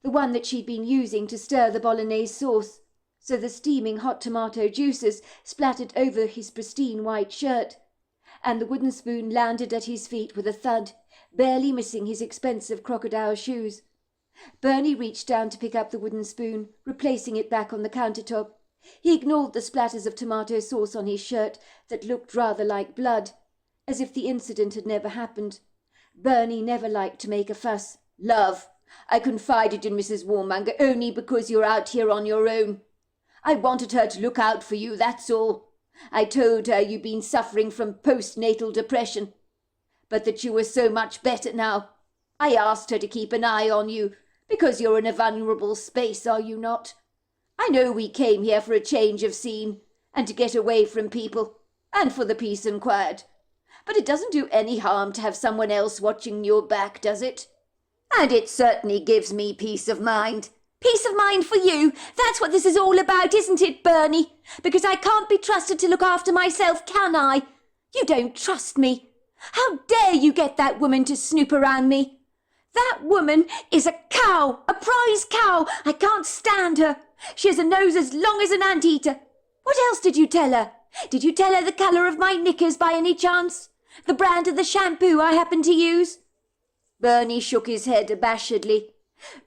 B: the one that she'd been using to stir the bolognese sauce, so the steaming hot tomato juices splattered over his pristine white shirt, and the wooden spoon landed at his feet with a thud, barely missing his expensive crocodile shoes. Bernie reached down to pick up the wooden spoon, replacing it back on the countertop. He ignored the splatters of tomato sauce on his shirt that looked rather like blood, as if the incident had never happened. Bernie never liked to make a fuss.
C: "Love, I confided in Mrs. Warmonger only because you're out here on your own. I wanted her to look out for you, that's all. I told her you'd been suffering from postnatal depression, but that you were so much better now. I asked her to keep an eye on you, because you're in a vulnerable space, are you not? I know we came here for a change of scene, and to get away from people, and for the peace and quiet. But it doesn't do any harm to have someone else watching your back, does it? And it certainly gives me peace of mind."
B: "Peace of mind for you? That's what this is all about, isn't it, Bernie? Because I can't be trusted to look after myself, can I? You don't trust me. How dare you get that woman to snoop around me? That woman is a cow, a prize cow. I can't stand her. She has a nose as long as an anteater. What else did you tell her? Did you tell her the colour of my knickers by any chance? The brand of the shampoo I happen to use?"
C: Bernie shook his head abashedly.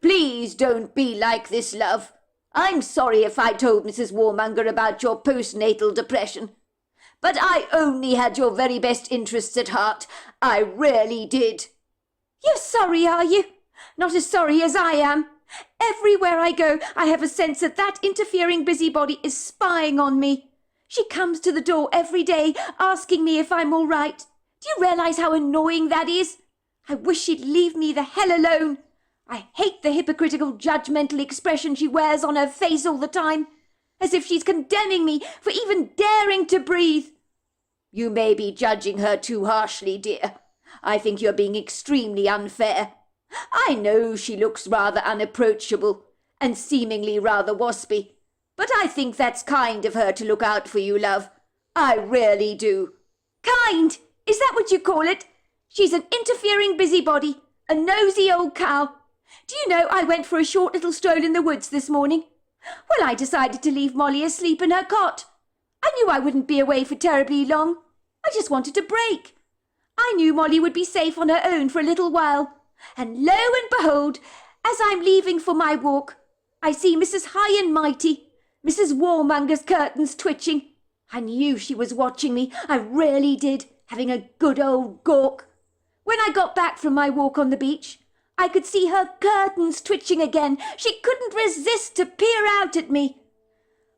C: "Please don't be like this, love. I'm sorry if I told Mrs. Warmonger about your postnatal depression. But I only had your very best interests at heart. I really did."
B: "You're sorry, are you? Not as sorry as I am. Everywhere I go, I have a sense that that interfering busybody is spying on me. She comes to the door every day, asking me if I'm all right. Do you realise how annoying that is? I wish she'd leave me the hell alone. I hate the hypocritical, judgmental expression she wears on her face all the time, as if she's condemning me for even daring to breathe."
C: "You may be judging her too harshly, dear. I think you're being extremely unfair. I know she looks rather unapproachable and seemingly rather waspy, but I think that's kind of her to look out for you, love. I really do."
B: "Kind? Is that what you call it? She's an interfering busybody, a nosy old cow. Do you know, I went for a short little stroll in the woods this morning. Well, I decided to leave Molly asleep in her cot. I knew I wouldn't be away for terribly long. I just wanted a break. I knew Molly would be safe on her own for a little while. And lo and behold, as I'm leaving for my walk, I see Mrs. High and Mighty, Mrs. Warmonger's curtains twitching. I knew she was watching me, I really did, having a good old gawk. When I got back from my walk on the beach, I could see her curtains twitching again. She couldn't resist to peer out at me.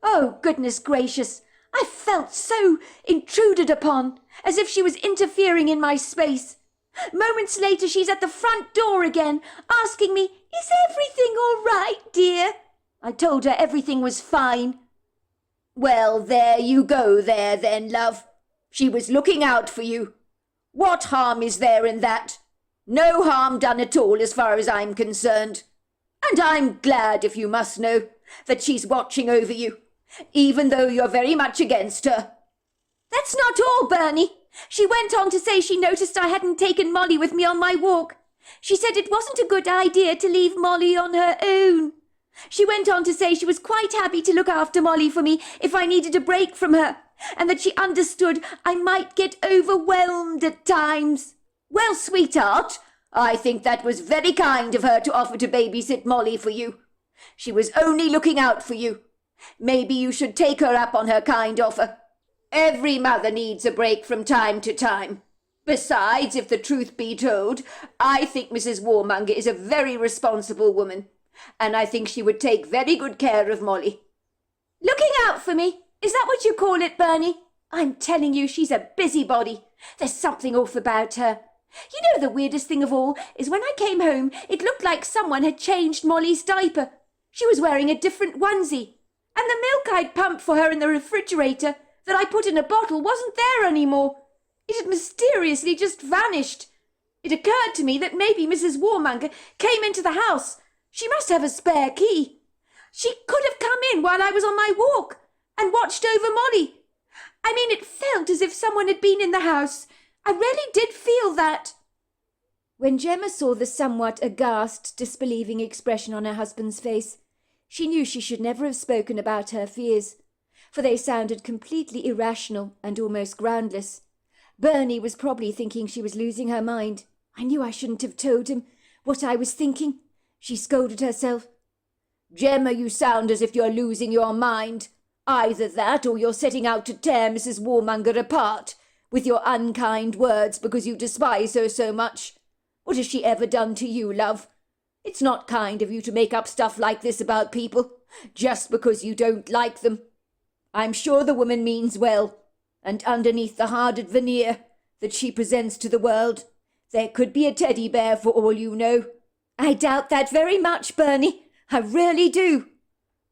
B: Oh, goodness gracious, I felt so intruded upon, as if she was interfering in my space. Moments later, she's at the front door again, asking me, "Is everything all right, dear?" I told her everything was fine.
C: Well, there you go there then, love. She was looking out for you. What harm is there in that? No harm done at all as far as I'm concerned. And I'm glad, if you must know, that she's watching over you, even though you're very much against her.
B: That's not all, Bernie. She went on to say she noticed I hadn't taken Molly with me on my walk. She said it wasn't a good idea to leave Molly on her own. She went on to say she was quite happy to look after Molly for me if I needed a break from her, and that she understood I might get overwhelmed at times.
C: Well, sweetheart, I think that was very kind of her to offer to babysit Molly for you. She was only looking out for you. Maybe you should take her up on her kind offer. Every mother needs a break from time to time. Besides, if the truth be told, I think Mrs. Warmonger is a very responsible woman, and I think she would take very good care of Molly.
B: Looking out for me? Is that what you call it, Bernie? I'm telling you, she's a busybody. There's something off about her. You know, the weirdest thing of all is when I came home, it looked like someone had changed Molly's diaper. She was wearing a different onesie, and the milk I'd pumped for her in the refrigerator that I put in a bottle wasn't there anymore. It had mysteriously just vanished. It occurred to me that maybe Mrs. Warmonger came into the house. She must have a spare key. She could have come in while I was on my walk and watched over Molly. I mean, it felt as if someone had been in the house. I really did feel that. When Gemma saw the somewhat aghast, disbelieving expression on her husband's face, she knew she should never have spoken about her fears, for they sounded completely irrational and almost groundless. Bernie was probably thinking she was losing her mind. I knew I shouldn't have told him what I was thinking. She scolded herself.
C: Gemma, you sound as if you're losing your mind. Either that or you're setting out to tear Mrs. Warmonger apart with your unkind words because you despise her so much. What has she ever done to you, love? It's not kind of you to make up stuff like this about people, just because you don't like them. I'm sure the woman means well, and underneath the hardened veneer that she presents to the world, there could be a teddy bear for all you know.
B: I doubt that very much, Bernie. I really do.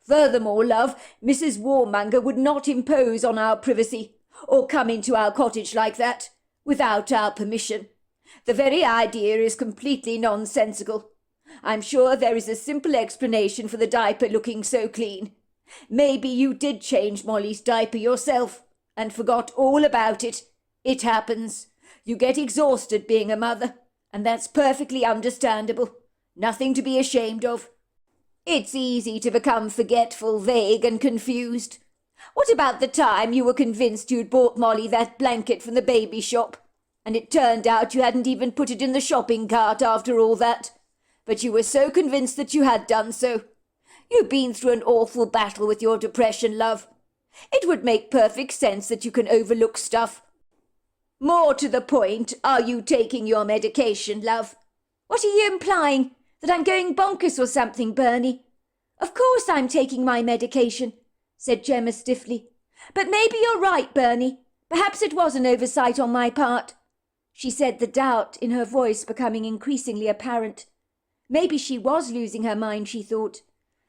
C: Furthermore, love, Mrs. Warmonger would not impose on our privacy, or come into our cottage like that, without our permission. The very idea is completely nonsensical. I'm sure there is a simple explanation for the diaper looking so clean. Maybe you did change Molly's diaper yourself, and forgot all about it. It happens. You get exhausted being a mother, and that's perfectly understandable. Nothing to be ashamed of. It's easy to become forgetful, vague, and confused. What about the time you were convinced you'd bought Molly that blanket from the baby shop, and it turned out you hadn't even put it in the shopping cart after all that? But you were so convinced that you had done so. You've been through an awful battle with your depression, love. It would make perfect sense that you can overlook stuff. More to the point, are you taking your medication, love?
B: What are you implying? That I'm going bonkers or something, Bernie? Of course I'm taking my medication, said Gemma stiffly. But maybe you're right, Bernie. Perhaps it was an oversight on my part. She said, the doubt in her voice becoming increasingly apparent. Maybe she was losing her mind, she thought,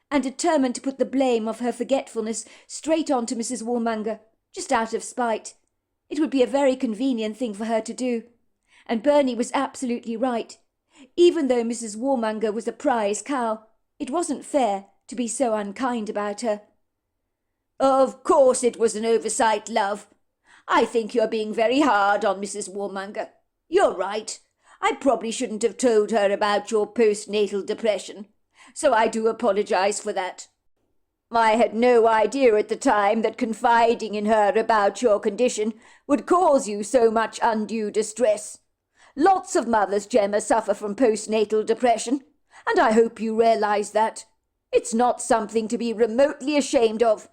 B: and determined to put the blame of her forgetfulness straight on to Mrs. Warmonger, just out of spite. It would be a very convenient thing for her to do. And Bernie was absolutely right. Even though Mrs. Warmonger was a prize cow, it wasn't fair to be so unkind about her.
C: Of course it was an oversight, love. I think you're being very hard on Mrs. Warmonger. You're right. I probably shouldn't have told her about your postnatal depression, so I do apologize for that. I had no idea at the time that confiding in her about your condition would cause you so much undue distress. Lots of mothers, Gemma, suffer from postnatal depression, and I hope you realize that. It's not something to be remotely ashamed of.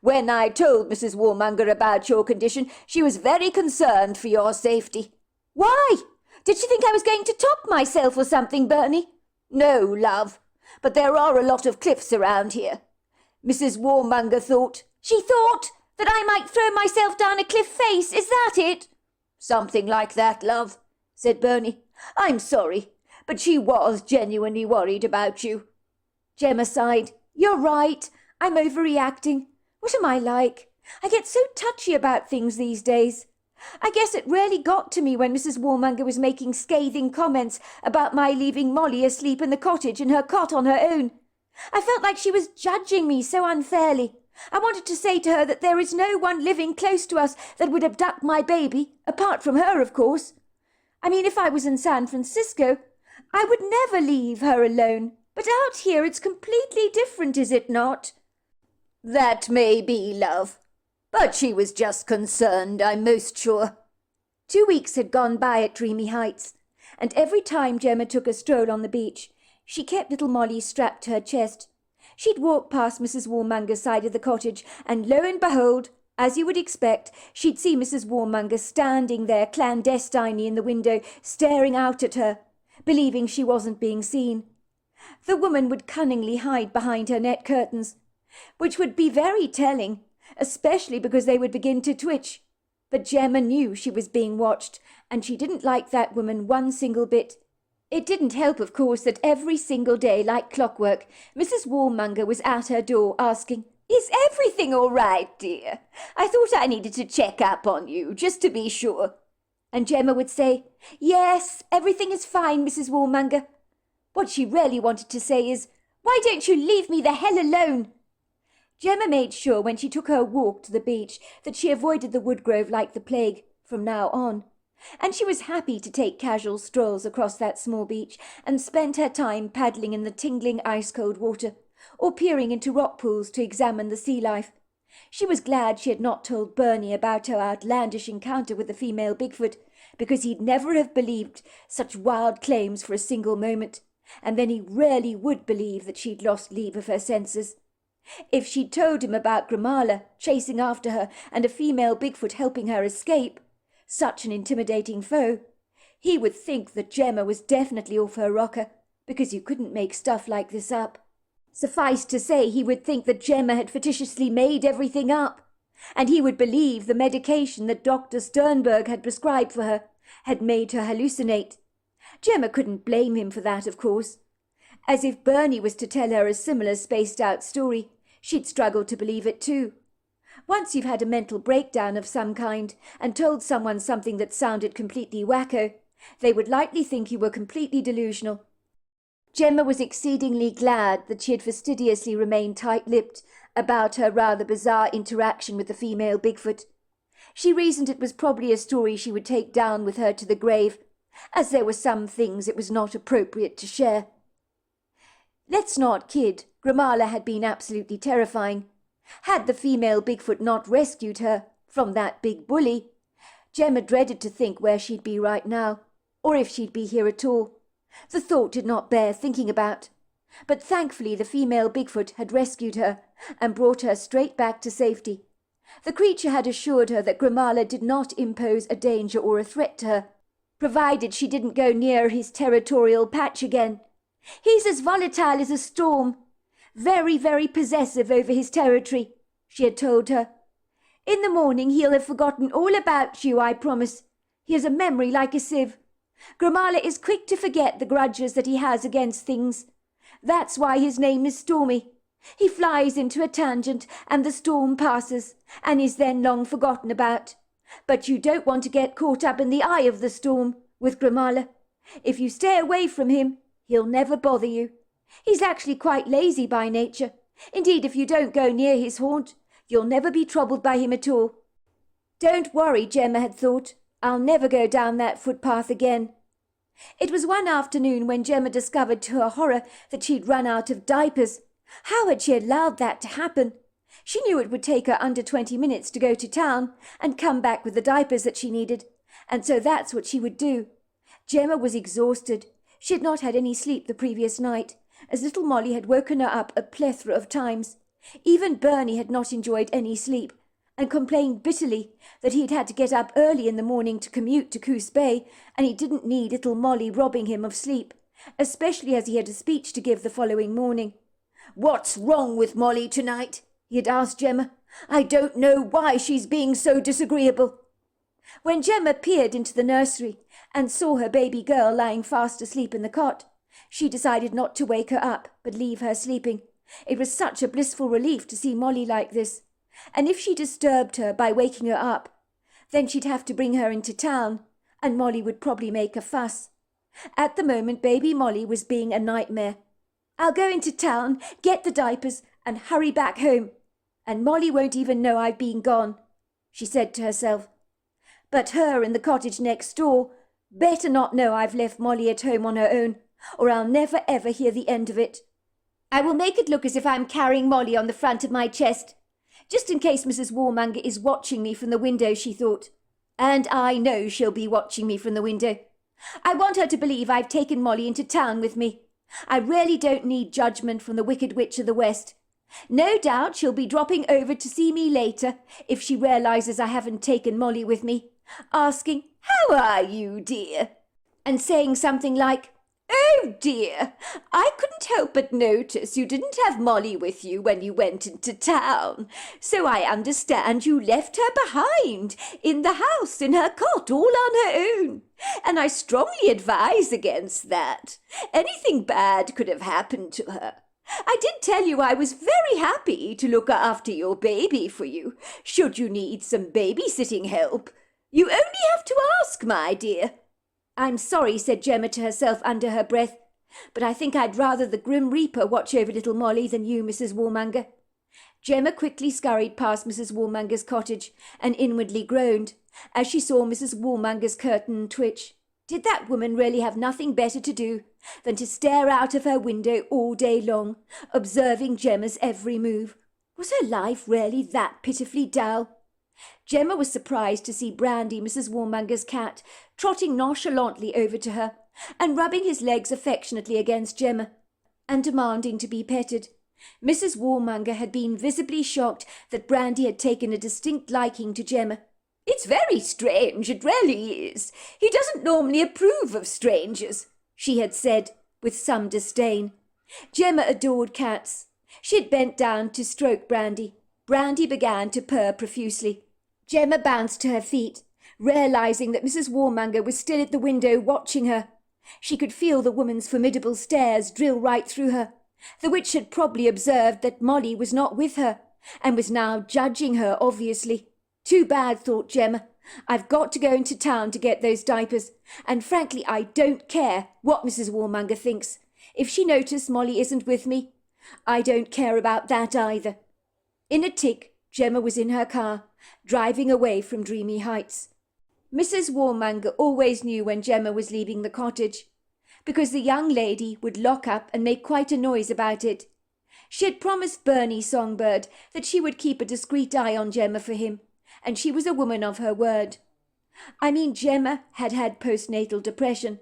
C: When I told Mrs. Warmonger about your condition, she was very concerned for your safety.
B: Why? Did she think I was going to top myself or something, Bernie?
C: No, love, but there are a lot of cliffs around here. Mrs. Warmonger thought.
B: She thought?
C: That I might throw myself down a cliff face, is that it? Something like that, love, said Bernie. I'm sorry, but she was genuinely worried about you. Gemma sighed. You're right. I'm overreacting. What am I like? I get so touchy about things these days. I guess it really got to me when Mrs. Warmonger was making scathing comments about my leaving Molly asleep in the cottage in her cot on her own. I felt like she was judging me so unfairly. I wanted to say to her that there is no one living close to us that would abduct my baby, apart from her, of course. I mean, if I was in San Francisco, I would never leave her alone. But out here it's completely different, is it not? That may be, love. But she was just concerned, I'm most sure. 2 weeks had gone by at Dreamy Heights, and every time Gemma took a stroll on the beach, she kept little Molly strapped to her chest. She'd walk past Mrs. Warmonger's side of the cottage, and lo and behold, as you would expect, she'd see Mrs. Warmonger standing there clandestinely in the window, staring out at her, believing she wasn't being seen. The woman would cunningly hide behind her net curtains, which would be very telling, especially because they would begin to twitch. But Gemma knew she was being watched, and she didn't like that woman one single bit. It didn't help, of course, that every single day, like clockwork, Mrs. Warmonger was at her door asking, "Is everything all right, dear? I thought I needed to check up on you, just to be sure." And Gemma would say, "Yes, everything is fine, Mrs. Warmonger." What she really wanted to say is, "Why don't you leave me the hell alone?" Gemma made sure when she took her walk to the beach that she avoided the woodgrove like the plague from now on. And she was happy to take casual strolls across that small beach and spend her time paddling in the tingling ice-cold water, or peering into rock pools to examine the sea life. She was glad she had not told Bernie about her outlandish encounter with the female Bigfoot, because he'd never have believed such wild claims for a single moment, and then he really would believe that she'd lost leave of her senses. If she'd told him about Grimala chasing after her and a female Bigfoot helping her escape, such an intimidating foe, he would think that Gemma was definitely off her rocker, because you couldn't make stuff like this up. Suffice to say, he would think that Gemma had fictitiously made everything up, and he would believe the medication that Dr. Sternberg had prescribed for her had made her hallucinate. Gemma couldn't blame him for that, of course. As if Bernie was to tell her a similar spaced-out story, she'd struggle to believe it too. Once you've had a mental breakdown of some kind and told someone something that sounded completely wacko, they would likely think you were completely delusional. Gemma was exceedingly glad that she had fastidiously remained tight-lipped about her rather bizarre interaction with the female Bigfoot. She reasoned it was probably a story she would take down with her to the grave, as there were some things it was not appropriate to share. Let's not kid, Grimala had been absolutely terrifying. Had the female Bigfoot not rescued her from that big bully, Gemma dreaded to think where she'd be right now, or if she'd be here at all. The thought did not bear thinking about. But thankfully the female Bigfoot had rescued her and brought her straight back to safety. The creature had assured her that Grimala did not impose a danger or a threat to her, provided she didn't go near his territorial patch again. "He's as volatile as a storm. Very, very possessive over his territory," she had told her. "In the morning he'll have forgotten all about you, I promise. He has a memory like a sieve. Grimala is quick to forget the grudges that he has against things. That's why his name is Stormy. He flies into a tangent and the storm passes, and is then long forgotten about. But you don't want to get caught up in the eye of the storm with Grimala. If you stay away from him, he'll never bother you. He's actually quite lazy by nature. Indeed, if you don't go near his haunt, you'll never be troubled by him at all." Don't worry, Gemma had thought. I'll never go down that footpath again. It was one afternoon when Gemma discovered to her horror that she'd run out of diapers. How had she allowed that to happen? She knew it would take her under 20 minutes to go to town and come back with the diapers that she needed, and so that's what she would do. Gemma was exhausted. She had not had any sleep the previous night, as little Molly had woken her up a plethora of times. Even Bernie had not enjoyed any sleep, and complained bitterly that he'd had to get up early in the morning to commute to Coos Bay, and he didn't need little Molly robbing him of sleep, especially as he had a speech to give the following morning. "What's wrong with Molly tonight?" he had asked Gemma.
B: I don't know why she's being so disagreeable." When Gemma peered into the nursery and saw her baby girl lying fast asleep in the cot, she decided not to wake her up, but leave her sleeping. It was such a blissful relief to see Molly like this. And if she disturbed her by waking her up, then she'd have to bring her into town, and Molly would probably make a fuss. At the moment, baby Molly was being a nightmare. "I'll go into town, get the diapers, and hurry back home, and Molly won't even know I've been gone," she said to herself. But her in the cottage next door better not know I've left Molly at home on her own, or I'll never ever hear the end of it. I will make it look as if I'm carrying Molly on the front of my chest, just in case Mrs. Warmonger is watching me from the window, she thought. And I know she'll be watching me from the window. I want her to believe I've taken Molly into town with me. I really don't need judgment from the Wicked Witch of the West. No doubt she'll be dropping over to see me later if she realizes I haven't taken Molly with me, asking, "How are you, dear?" and saying something like, "Oh dear, I couldn't help but notice you didn't have Molly with you when you went into town, so I understand you left her behind in the house in her cot all on her own, and I strongly advise against that. Anything bad could have happened to her. I did tell you I was very happy to look after your baby for you, should you need some babysitting help. You only have to ask, my dear." "I'm sorry," said Gemma to herself under her breath, "but I think I'd rather the Grim Reaper watch over little Molly than you, Mrs. Warmonger." Gemma quickly scurried past Mrs. Warmonger's cottage and inwardly groaned as she saw Mrs. Warmonger's curtain twitch. Did that woman really have nothing better to do than to stare out of her window all day long, observing Gemma's every move? Was her life really that pitifully dull? Gemma was surprised to see Brandy, Mrs. Warmonger's cat, trotting nonchalantly over to her and rubbing his legs affectionately against Gemma and demanding to be petted. Mrs. Warmonger had been visibly shocked that Brandy had taken a distinct liking to Gemma. "It's very strange, it really is. He doesn't normally approve of strangers," she had said with some disdain. Gemma adored cats. She had bent down to stroke Brandy. Brandy began to purr profusely. Gemma bounced to her feet, realizing that Mrs. Warmonger was still at the window watching her. She could feel the woman's formidable stares drill right through her. The witch had probably observed that Molly was not with her, and was now judging her, obviously. Too bad, thought Gemma. I've got to go into town to get those diapers, and frankly I don't care what Mrs. Warmonger thinks. If she noticed Molly isn't with me, I don't care about that either. In a tick, Gemma was in her car, driving away from Dreamy Heights. Mrs. Warmonger always knew when Gemma was leaving the cottage, because the young lady would lock up and make quite a noise about it. She had promised Bernie Songbird that she would keep a discreet eye on Gemma for him, and she was a woman of her word. I mean, Gemma had had postnatal depression,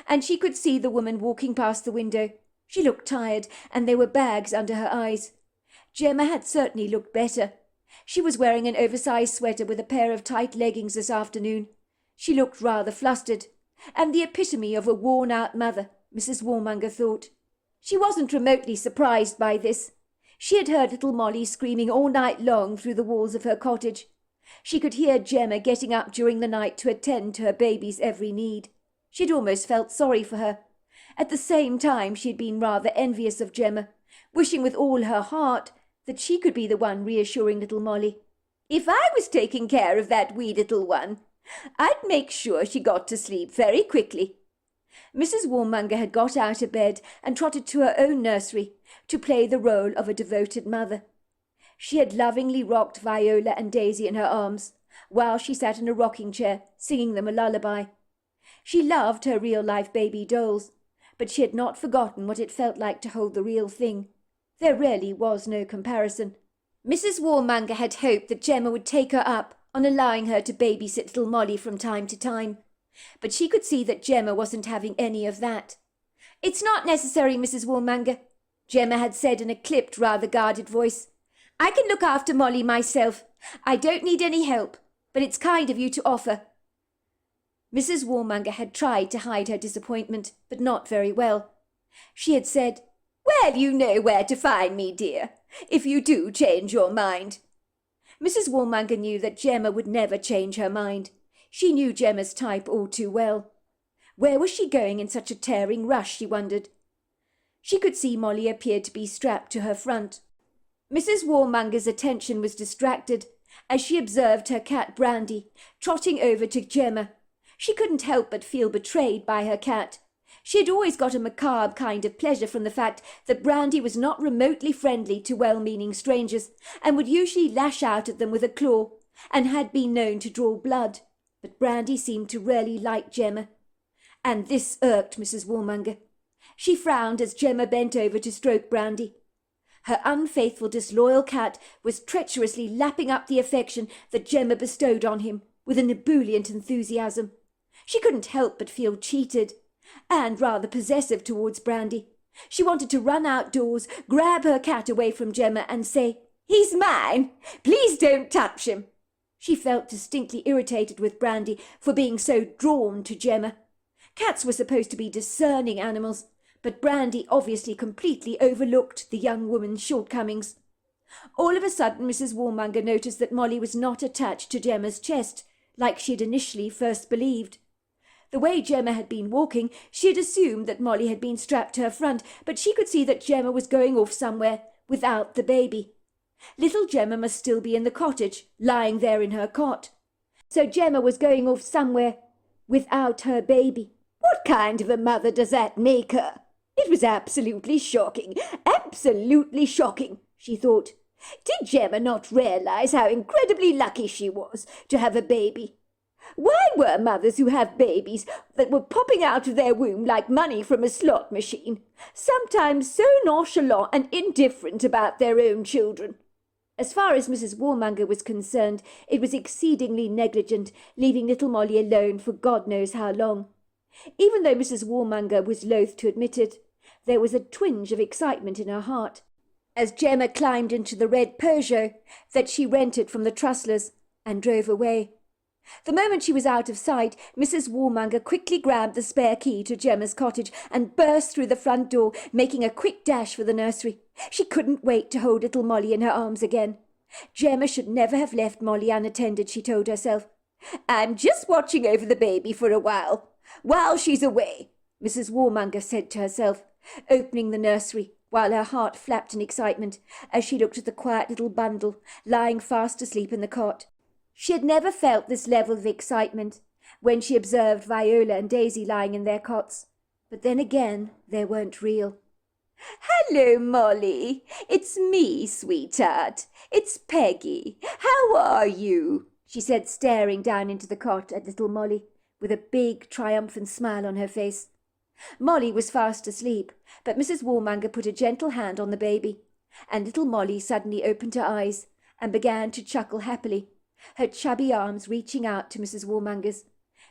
B: and she could see the woman walking past the window. She looked tired, and there were bags under her eyes. Gemma had certainly looked better. She was wearing an oversized sweater with a pair of tight leggings this afternoon. She looked rather flustered, and the epitome of a worn-out mother, Mrs. Warmonger thought. She wasn't remotely surprised by this. She had heard little Molly screaming all night long through the walls of her cottage. She could hear Gemma getting up during the night to attend to her baby's every need. She had almost felt sorry for her. At the same time, she had been rather envious of Gemma, wishing with all her heart that she could be the one reassuring little Molly. "If I was taking care of that wee little one, I'd make sure she got to sleep very quickly." Mrs. Warmonger had got out of bed and trotted to her own nursery to play the role of a devoted mother. She had lovingly rocked Viola and Daisy in her arms, while she sat in a rocking chair, singing them a lullaby. She loved her real-life baby dolls, but she had not forgotten what it felt like to hold the real thing. There really was no comparison. Mrs. Warmonger had hoped that Gemma would take her up on allowing her to babysit little Molly from time to time, but she could see that Gemma wasn't having any of that. "It's not necessary, Mrs. Warmonger," Gemma had said in a clipped, rather guarded voice. "I can look after Molly myself. I don't need any help, but it's kind of you to offer." Mrs. Warmonger had tried to hide her disappointment, but not very well. She had said, "Well, you know where to find me, dear, if you do change your mind." Mrs. Warmonger knew that Gemma would never change her mind. She knew Gemma's type all too well. Where was she going in such a tearing rush, she wondered. She could see Molly appeared to be strapped to her front. Mrs. Warmonger's attention was distracted as she observed her cat Brandy trotting over to Gemma. She couldn't help but feel betrayed by her cat. She had always got a macabre kind of pleasure from the fact that Brandy was not remotely friendly to well-meaning strangers and would usually lash out at them with a claw and had been known to draw blood. But Brandy seemed to really like Gemma, and this irked Mrs. Warmonger. She frowned as Gemma bent over to stroke Brandy. Her unfaithful, disloyal cat was treacherously lapping up the affection that Gemma bestowed on him with an ebullient enthusiasm. She couldn't help but feel cheated and rather possessive towards Brandy. She wanted to run outdoors, grab her cat away from Gemma and say, "He's mine! Please don't touch him!" She felt distinctly irritated with Brandy for being so drawn to Gemma. Cats were supposed to be discerning animals, but Brandy obviously completely overlooked the young woman's shortcomings. All of a sudden Mrs. Warmonger noticed that Molly was not attached to Gemma's chest, like she had initially first believed. The way Gemma had been walking, she had assumed that Molly had been strapped to her front, but she could see that Gemma was going off somewhere without the baby. Little Gemma must still be in the cottage, lying there in her cot. So Gemma was going off somewhere without her baby. What kind of a mother does that make her? It was absolutely shocking, she thought. Did Gemma not realize how incredibly lucky she was to have a baby? Why were mothers who have babies that were popping out of their womb like money from a slot machine sometimes so nonchalant and indifferent about their own children? As far as Mrs. Warmonger was concerned, it was exceedingly negligent, leaving little Molly alone for God knows how long. Even though Mrs. Warmonger was loath to admit it, there was a twinge of excitement in her heart as Gemma climbed into the red Peugeot that she rented from the Trustlers and drove away. The moment she was out of sight, Mrs. Warmonger quickly grabbed the spare key to Gemma's cottage and burst through the front door, making a quick dash for the nursery. She couldn't wait to hold little Molly in her arms again. Gemma should never have left Molly unattended, she told herself. "I'm just watching over the baby for a while she's away," Mrs. Warmonger said to herself, opening the nursery, while her heart flapped in excitement as she looked at the quiet little bundle lying fast asleep in the cot. She had never felt this level of excitement when she observed Viola and Daisy lying in their cots, but then again they weren't real. "Hello, Molly. It's me, sweetheart. It's Peggy. How are you?" she said, staring down into the cot at little Molly, with a big, triumphant smile on her face. Molly was fast asleep, but Mrs. Warmonger put a gentle hand on the baby, and little Molly suddenly opened her eyes and began to chuckle happily, her chubby arms reaching out to Mrs. Warmonger's.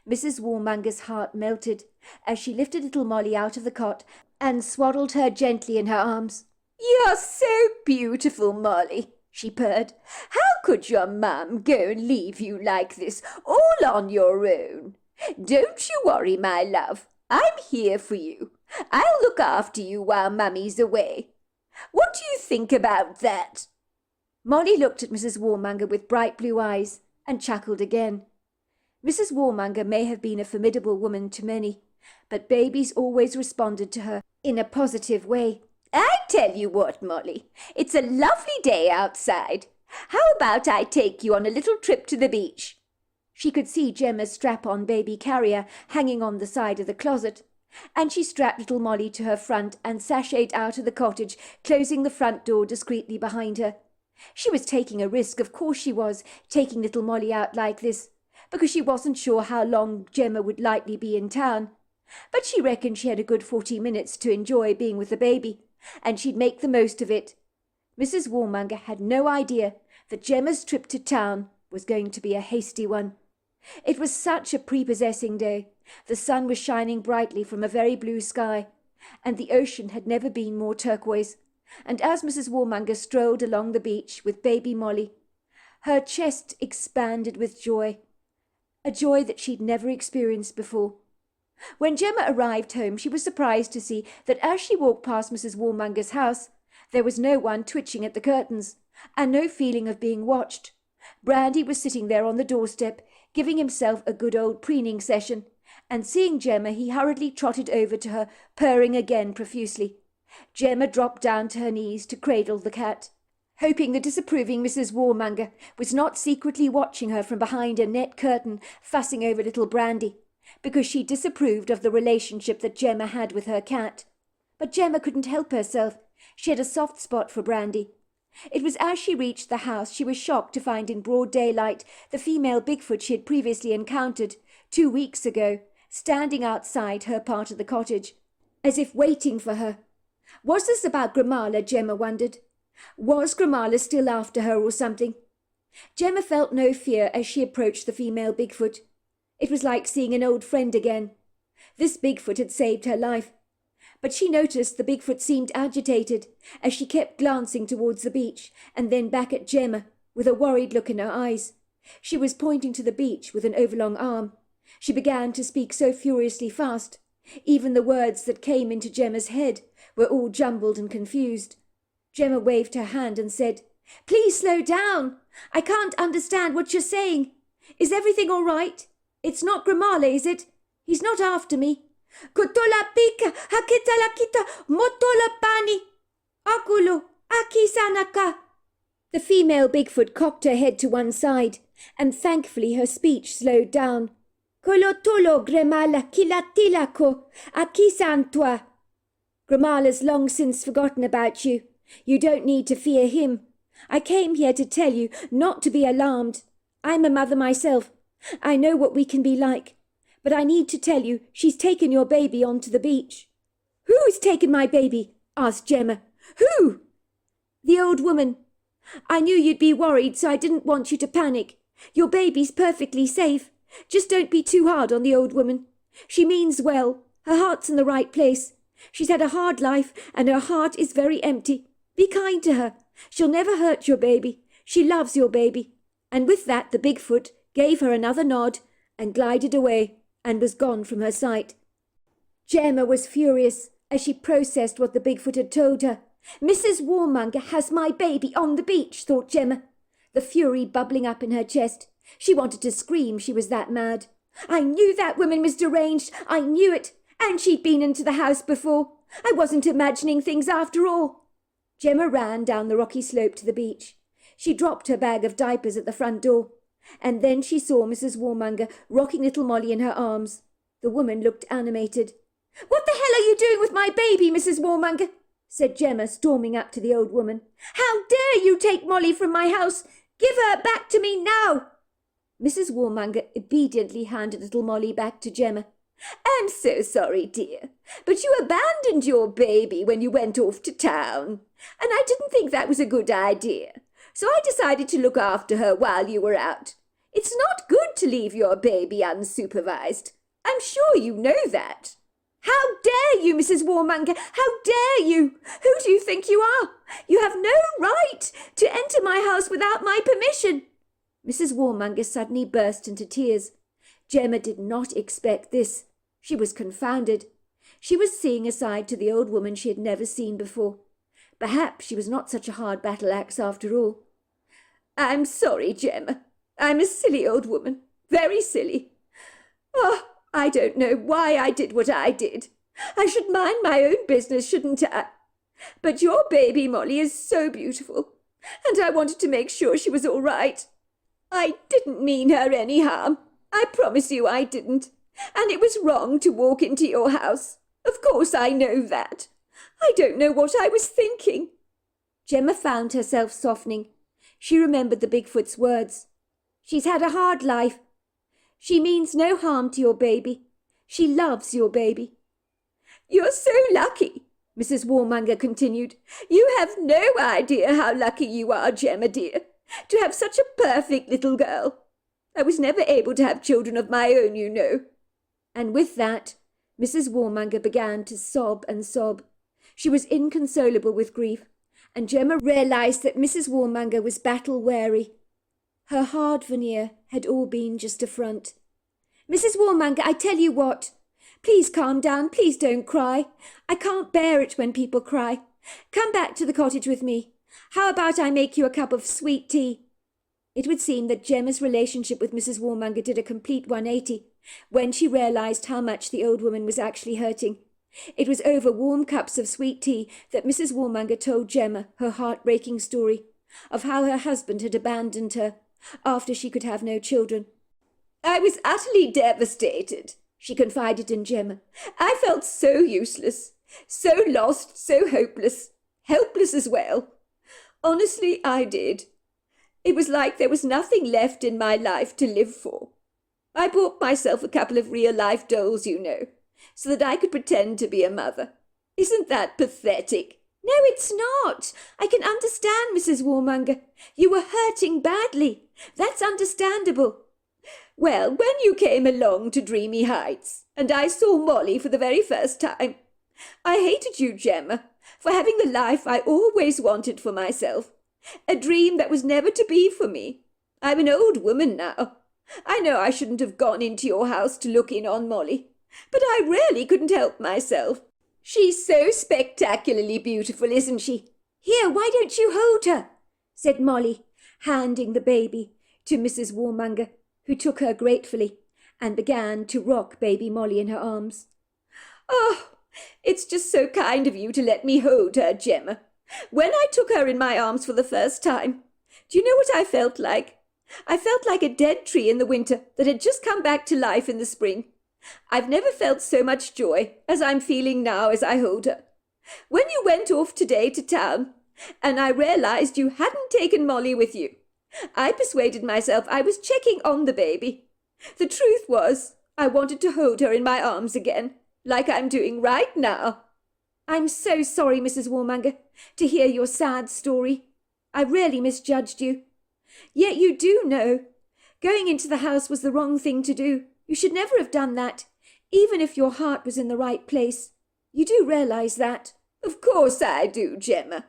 B: Mrs. Warmonger's heart melted as she lifted little Molly out of the cot and swaddled her gently in her arms. "You're so beautiful, Molly," she purred. "How could your mum go and leave you like this, all on your own? Don't you worry, my love. I'm here for you. I'll look after you while Mummy's away. What do you think about that?" Molly looked at Mrs. Warmonger with bright blue eyes and chuckled again. Mrs. Warmonger may have been a formidable woman to many, but babies always responded to her in a positive way. "I tell you what, Molly, it's a lovely day outside. How about I take you on a little trip to the beach?" She could see Gemma's strap-on baby carrier hanging on the side of the closet, and she strapped little Molly to her front and sashayed out of the cottage, closing the front door discreetly behind her. She was taking a risk, of course she was, taking little Molly out like this, because she wasn't sure how long Gemma would likely be in town. But she reckoned she had a good 40 minutes to enjoy being with the baby, and she'd make the most of it. Mrs. Warmonger had no idea that Gemma's trip to town was going to be a hasty one. It was such a prepossessing day. The sun was shining brightly from a very blue sky, and the ocean had never been more turquoise. And as Mrs. Warmonger strolled along the beach with baby Molly, her chest expanded with joy, a joy that she'd never experienced before. When Gemma arrived home, she was surprised to see that as she walked past Mrs. Warmonger's house, there was no one twitching at the curtains, and no feeling of being watched. Brandy was sitting there on the doorstep, giving himself a good old preening session, and seeing Gemma, he hurriedly trotted over to her, purring again profusely. Gemma dropped down to her knees to cradle the cat, hoping the disapproving Mrs. Warmonger was not secretly watching her from behind a net curtain, fussing over little Brandy, because she disapproved of the relationship that Gemma had with her cat. But Gemma couldn't help herself. She had a soft spot for Brandy. It was as she reached the house she was shocked to find in broad daylight the female Bigfoot she had previously encountered 2 weeks ago, standing outside her part of the cottage, as if waiting for her. Was this about Grimala, Gemma wondered? Was Grimala still after her or something? Gemma felt no fear as she approached the female Bigfoot. It was like seeing an old friend again. This Bigfoot had saved her life. But she noticed the Bigfoot seemed agitated as she kept glancing towards the beach and then back at Gemma with a worried look in her eyes. She was pointing to the beach with an overlong arm. She began to speak so furiously fast. Even the words that came into Gemma's head were all jumbled and confused. Gemma waved her hand and said, "Please slow down. I can't understand what you're saying. Is everything all right? It's not Grimala, is it? He's not after me. Kotola pika, hakita lakita, motola pani. Akulo, aki sanaka." The female Bigfoot cocked her head to one side, and thankfully her speech slowed down. Kolotolo Grimala kilatilako, aki santua. Grimala's long since forgotten about you. You don't need to fear him. I came here to tell you not to be alarmed. I'm a mother myself. I know what we can be like. But I need to tell you she's taken your baby onto the beach. "Who's taken my baby?" asked Gemma. "Who?" "The old woman. I knew you'd be worried, so I didn't want you to panic. Your baby's perfectly safe. Just don't be too hard on the old woman. She means well. Her heart's in the right place. She's had a hard life, and her heart is very empty. Be kind to her. She'll never hurt your baby. She loves your baby." And with that the Bigfoot gave her another nod and glided away and was gone from her sight. Gemma was furious as she processed what the Bigfoot had told her. "Mrs. Warmonger has my baby on the beach," thought Gemma, the fury bubbling up in her chest. She wanted to scream, she was that mad. "I knew that woman was deranged. I knew it. And she'd been into the house before. I wasn't imagining things after all." Gemma ran down the rocky slope to the beach. She dropped her bag of diapers at the front door, and then she saw Mrs. Warmonger rocking little Molly in her arms. The woman looked animated. "What the hell are you doing with my baby, Mrs. Warmonger?" said Gemma, storming up to the old woman. "How dare you take Molly from my house? Give her back to me now!" Mrs. Warmonger obediently handed little Molly back to Gemma. "I'm so sorry, dear, but you abandoned your baby when you went off to town, and I didn't think that was a good idea. So I decided to look after her while you were out. It's not good to leave your baby unsupervised. I'm sure you know that." "How dare you, Mrs. Warmonger? How dare you? Who do you think you are? You have no right to enter my house without my permission." Mrs. Warmonger suddenly burst into tears. Gemma did not expect this. She was confounded. She was seeing a side to the old woman she had never seen before. Perhaps she was not such a hard battle-axe after all. "I'm sorry, Gemma. I'm a silly old woman. Very silly. Oh, I don't know why I did what I did. I should mind my own business, shouldn't I? But your baby Molly is so beautiful, and I wanted to make sure she was all right. I didn't mean her any harm. I promise you I didn't. And it was wrong to walk into your house. Of course I know that. I don't know what I was thinking." Gemma found herself softening. She remembered the Bigfoot's words. "She's had a hard life. She means no harm to your baby. She loves your baby." "You're so lucky," Mrs. Warmonger continued. "You have no idea how lucky you are, Gemma dear, to have such a perfect little girl. I was never able to have children of my own, you know." And with that, Mrs. Warmonger began to sob and sob. She was inconsolable with grief, and Gemma realized that Mrs. Warmonger was battle-weary. Her hard veneer had all been just a front. "Mrs. Warmonger, I tell you what. Please calm down. Please don't cry. I can't bear it when people cry. Come back to the cottage with me. How about I make you a cup of sweet tea?" It would seem that Gemma's relationship with Mrs. Warmonger did a complete 180 when she realised how much the old woman was actually hurting. It was over warm cups of sweet tea that Mrs. Warmonger told Gemma her heartbreaking story of how her husband had abandoned her after she could have no children.
C: "I was utterly devastated," she confided in Gemma. "I felt so useless, so lost, so hopeless. Helpless as well. Honestly, I did. It was like there was nothing left in my life to live for. I bought myself a couple of real-life dolls, you know, so that I could pretend to be a mother. Isn't that pathetic?"
B: "No, it's not. I can understand, Mrs. Warmonger. You were hurting badly. That's understandable."
C: "Well, when you came along to Dreamy Heights, and I saw Molly for the very first time, I hated you, Gemma, for having the life I always wanted for myself. A dream that was never to be for me. I'm an old woman now. I know I shouldn't have gone into your house to look in on Molly, but I really couldn't help myself. She's so spectacularly beautiful, isn't she?"
B: "Here, why don't you hold her?" said Molly, handing the baby to Mrs. Warmonger, who took her gratefully and began to rock baby Molly in her arms.
C: "Oh, it's just so kind of you to let me hold her, Gemma. When I took her in my arms for the first time, do you know what I felt like? I felt like a dead tree in the winter that had just come back to life in the spring. I've never felt so much joy as I'm feeling now as I hold her. When you went off today to town, and I realized you hadn't taken Molly with you, I persuaded myself I was checking on the baby. The truth was, I wanted to hold her in my arms again, like I'm doing right now."
B: "I'm so sorry, Mrs. Warmonger, to hear your sad story. I really misjudged you. Yet you do know. Going into the house was the wrong thing to do. You should never have done that, even if your heart was in the right place. You do realise that?"
C: "Of course I do, Gemma.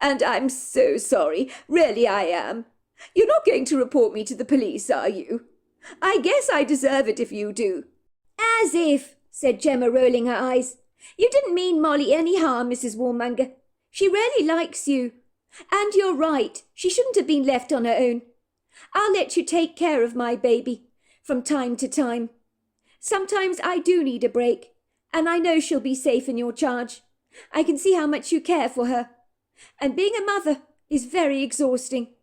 C: And I'm so sorry. Really I am. You're not going to report me to the police, are you? I guess I deserve it if you do."
B: "As if," said Gemma, rolling her eyes. "You didn't mean Molly any harm, Mrs. Warmonger. She really likes you. And you're right, she shouldn't have been left on her own. I'll let you take care of my baby from time to time. Sometimes I do need a break, and I know she'll be safe in your charge. I can see how much you care for her. And being a mother is very exhausting."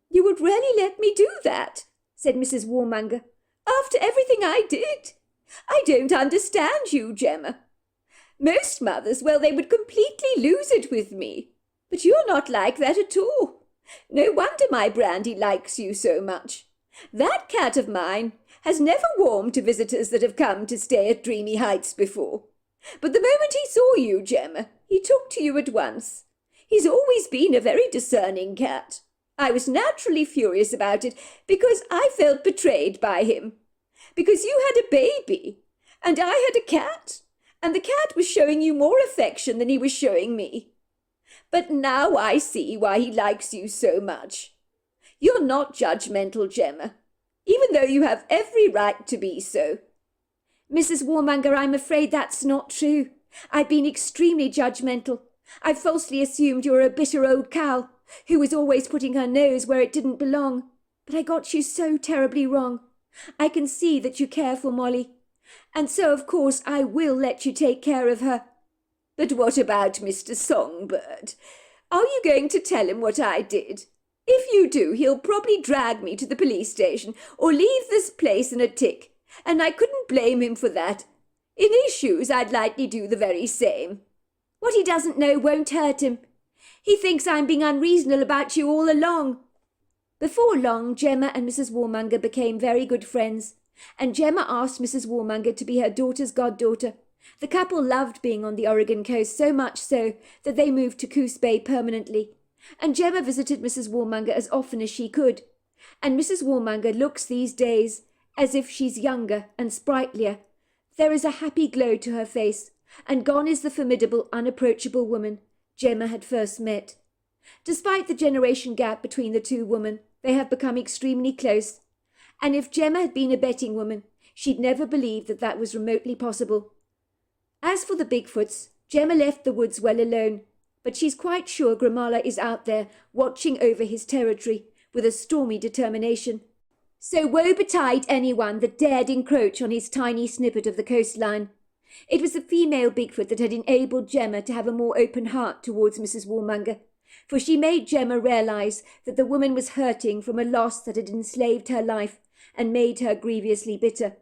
C: "You would really let me do that?" said Mrs. Warmonger. "After everything I did? I don't understand you, Gemma. Most mothers, well, they would completely lose it with me. But you're not like that at all. No wonder my Brandy likes you so much. That cat of mine has never warmed to visitors that have come to stay at Dreamy Heights before. But the moment he saw you, Gemma, he took to you at once. He's always been a very discerning cat. I was naturally furious about it because I felt betrayed by him. Because you had a baby, and I had a cat, and the cat was showing you more affection than he was showing me. But now I see why he likes you so much. You're not judgmental, Gemma, even though you have every right to be so."
B: "Mrs. Warmonger, I'm afraid that's not true. I've been extremely judgmental. I falsely assumed you were a bitter old cow who was always putting her nose where it didn't belong. But I got you so terribly wrong. I can see that you care for Molly. And so, of course, I will let you take care of her."
C: "But what about Mr. Songbird? Are you going to tell him what I did? If you do, he'll probably drag me to the police station or leave this place in a tick, and I couldn't blame him for that. In his shoes, I'd likely do the very same."
B: "What he doesn't know won't hurt him. He thinks I'm being unreasonable about you all along." Before long, Gemma and Mrs. Warmonger became very good friends, and Gemma asked Mrs. Warmonger to be her daughter's goddaughter. The couple loved being on the Oregon coast, so much so that they moved to Coos Bay permanently, and Gemma visited Mrs. Warmonger as often as she could, and Mrs. Warmonger looks these days as if she's younger and sprightlier. There is a happy glow to her face, and gone is the formidable, unapproachable woman Gemma had first met. Despite the generation gap between the two women, they have become extremely close, and if Gemma had been a betting woman, she'd never believed that that was remotely possible. As for the Bigfoots, Gemma left the woods well alone, but she's quite sure Gramala is out there watching over his territory with a stormy determination. So woe betide anyone that dared encroach on his tiny snippet of the coastline. It was the female Bigfoot that had enabled Gemma to have a more open heart towards Mrs. Warmonger, for she made Gemma realise that the woman was hurting from a loss that had enslaved her life and made her grievously bitter.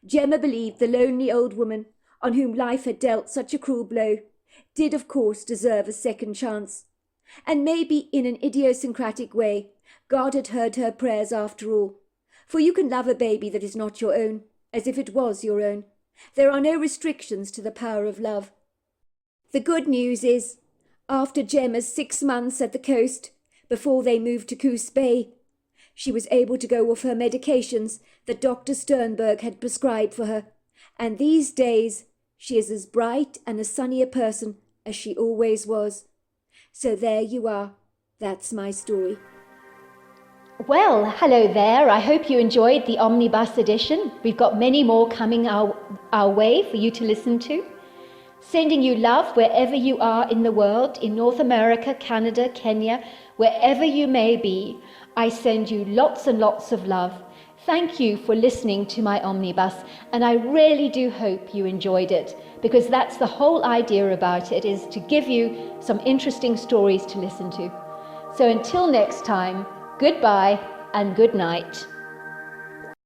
B: Gemma believed the lonely old woman, on whom life had dealt such a cruel blow, did of course deserve a second chance. And maybe in an idiosyncratic way, God had heard her prayers after all. For you can love a baby that is not your own, as if it was your own. There are no restrictions to the power of love. The good news is, after Gemma's 6 months at the coast, before they moved to Coos Bay, she was able to go off her medications that Dr. Sternberg had prescribed for her, and these days she is as bright and a sunny a person as she always was. So there you are. That's my story.
A: Well, hello there. I hope you enjoyed the Omnibus edition. We've got many more coming our way for you to listen to. Sending you love wherever you are in the world, in North America, Canada, Kenya, wherever you may be. I send you lots and lots of love. Thank you for listening to my Omnibus, and I really do hope you enjoyed it, because that's the whole idea about it, is to give you some interesting stories to listen to. So until next time, goodbye and good night.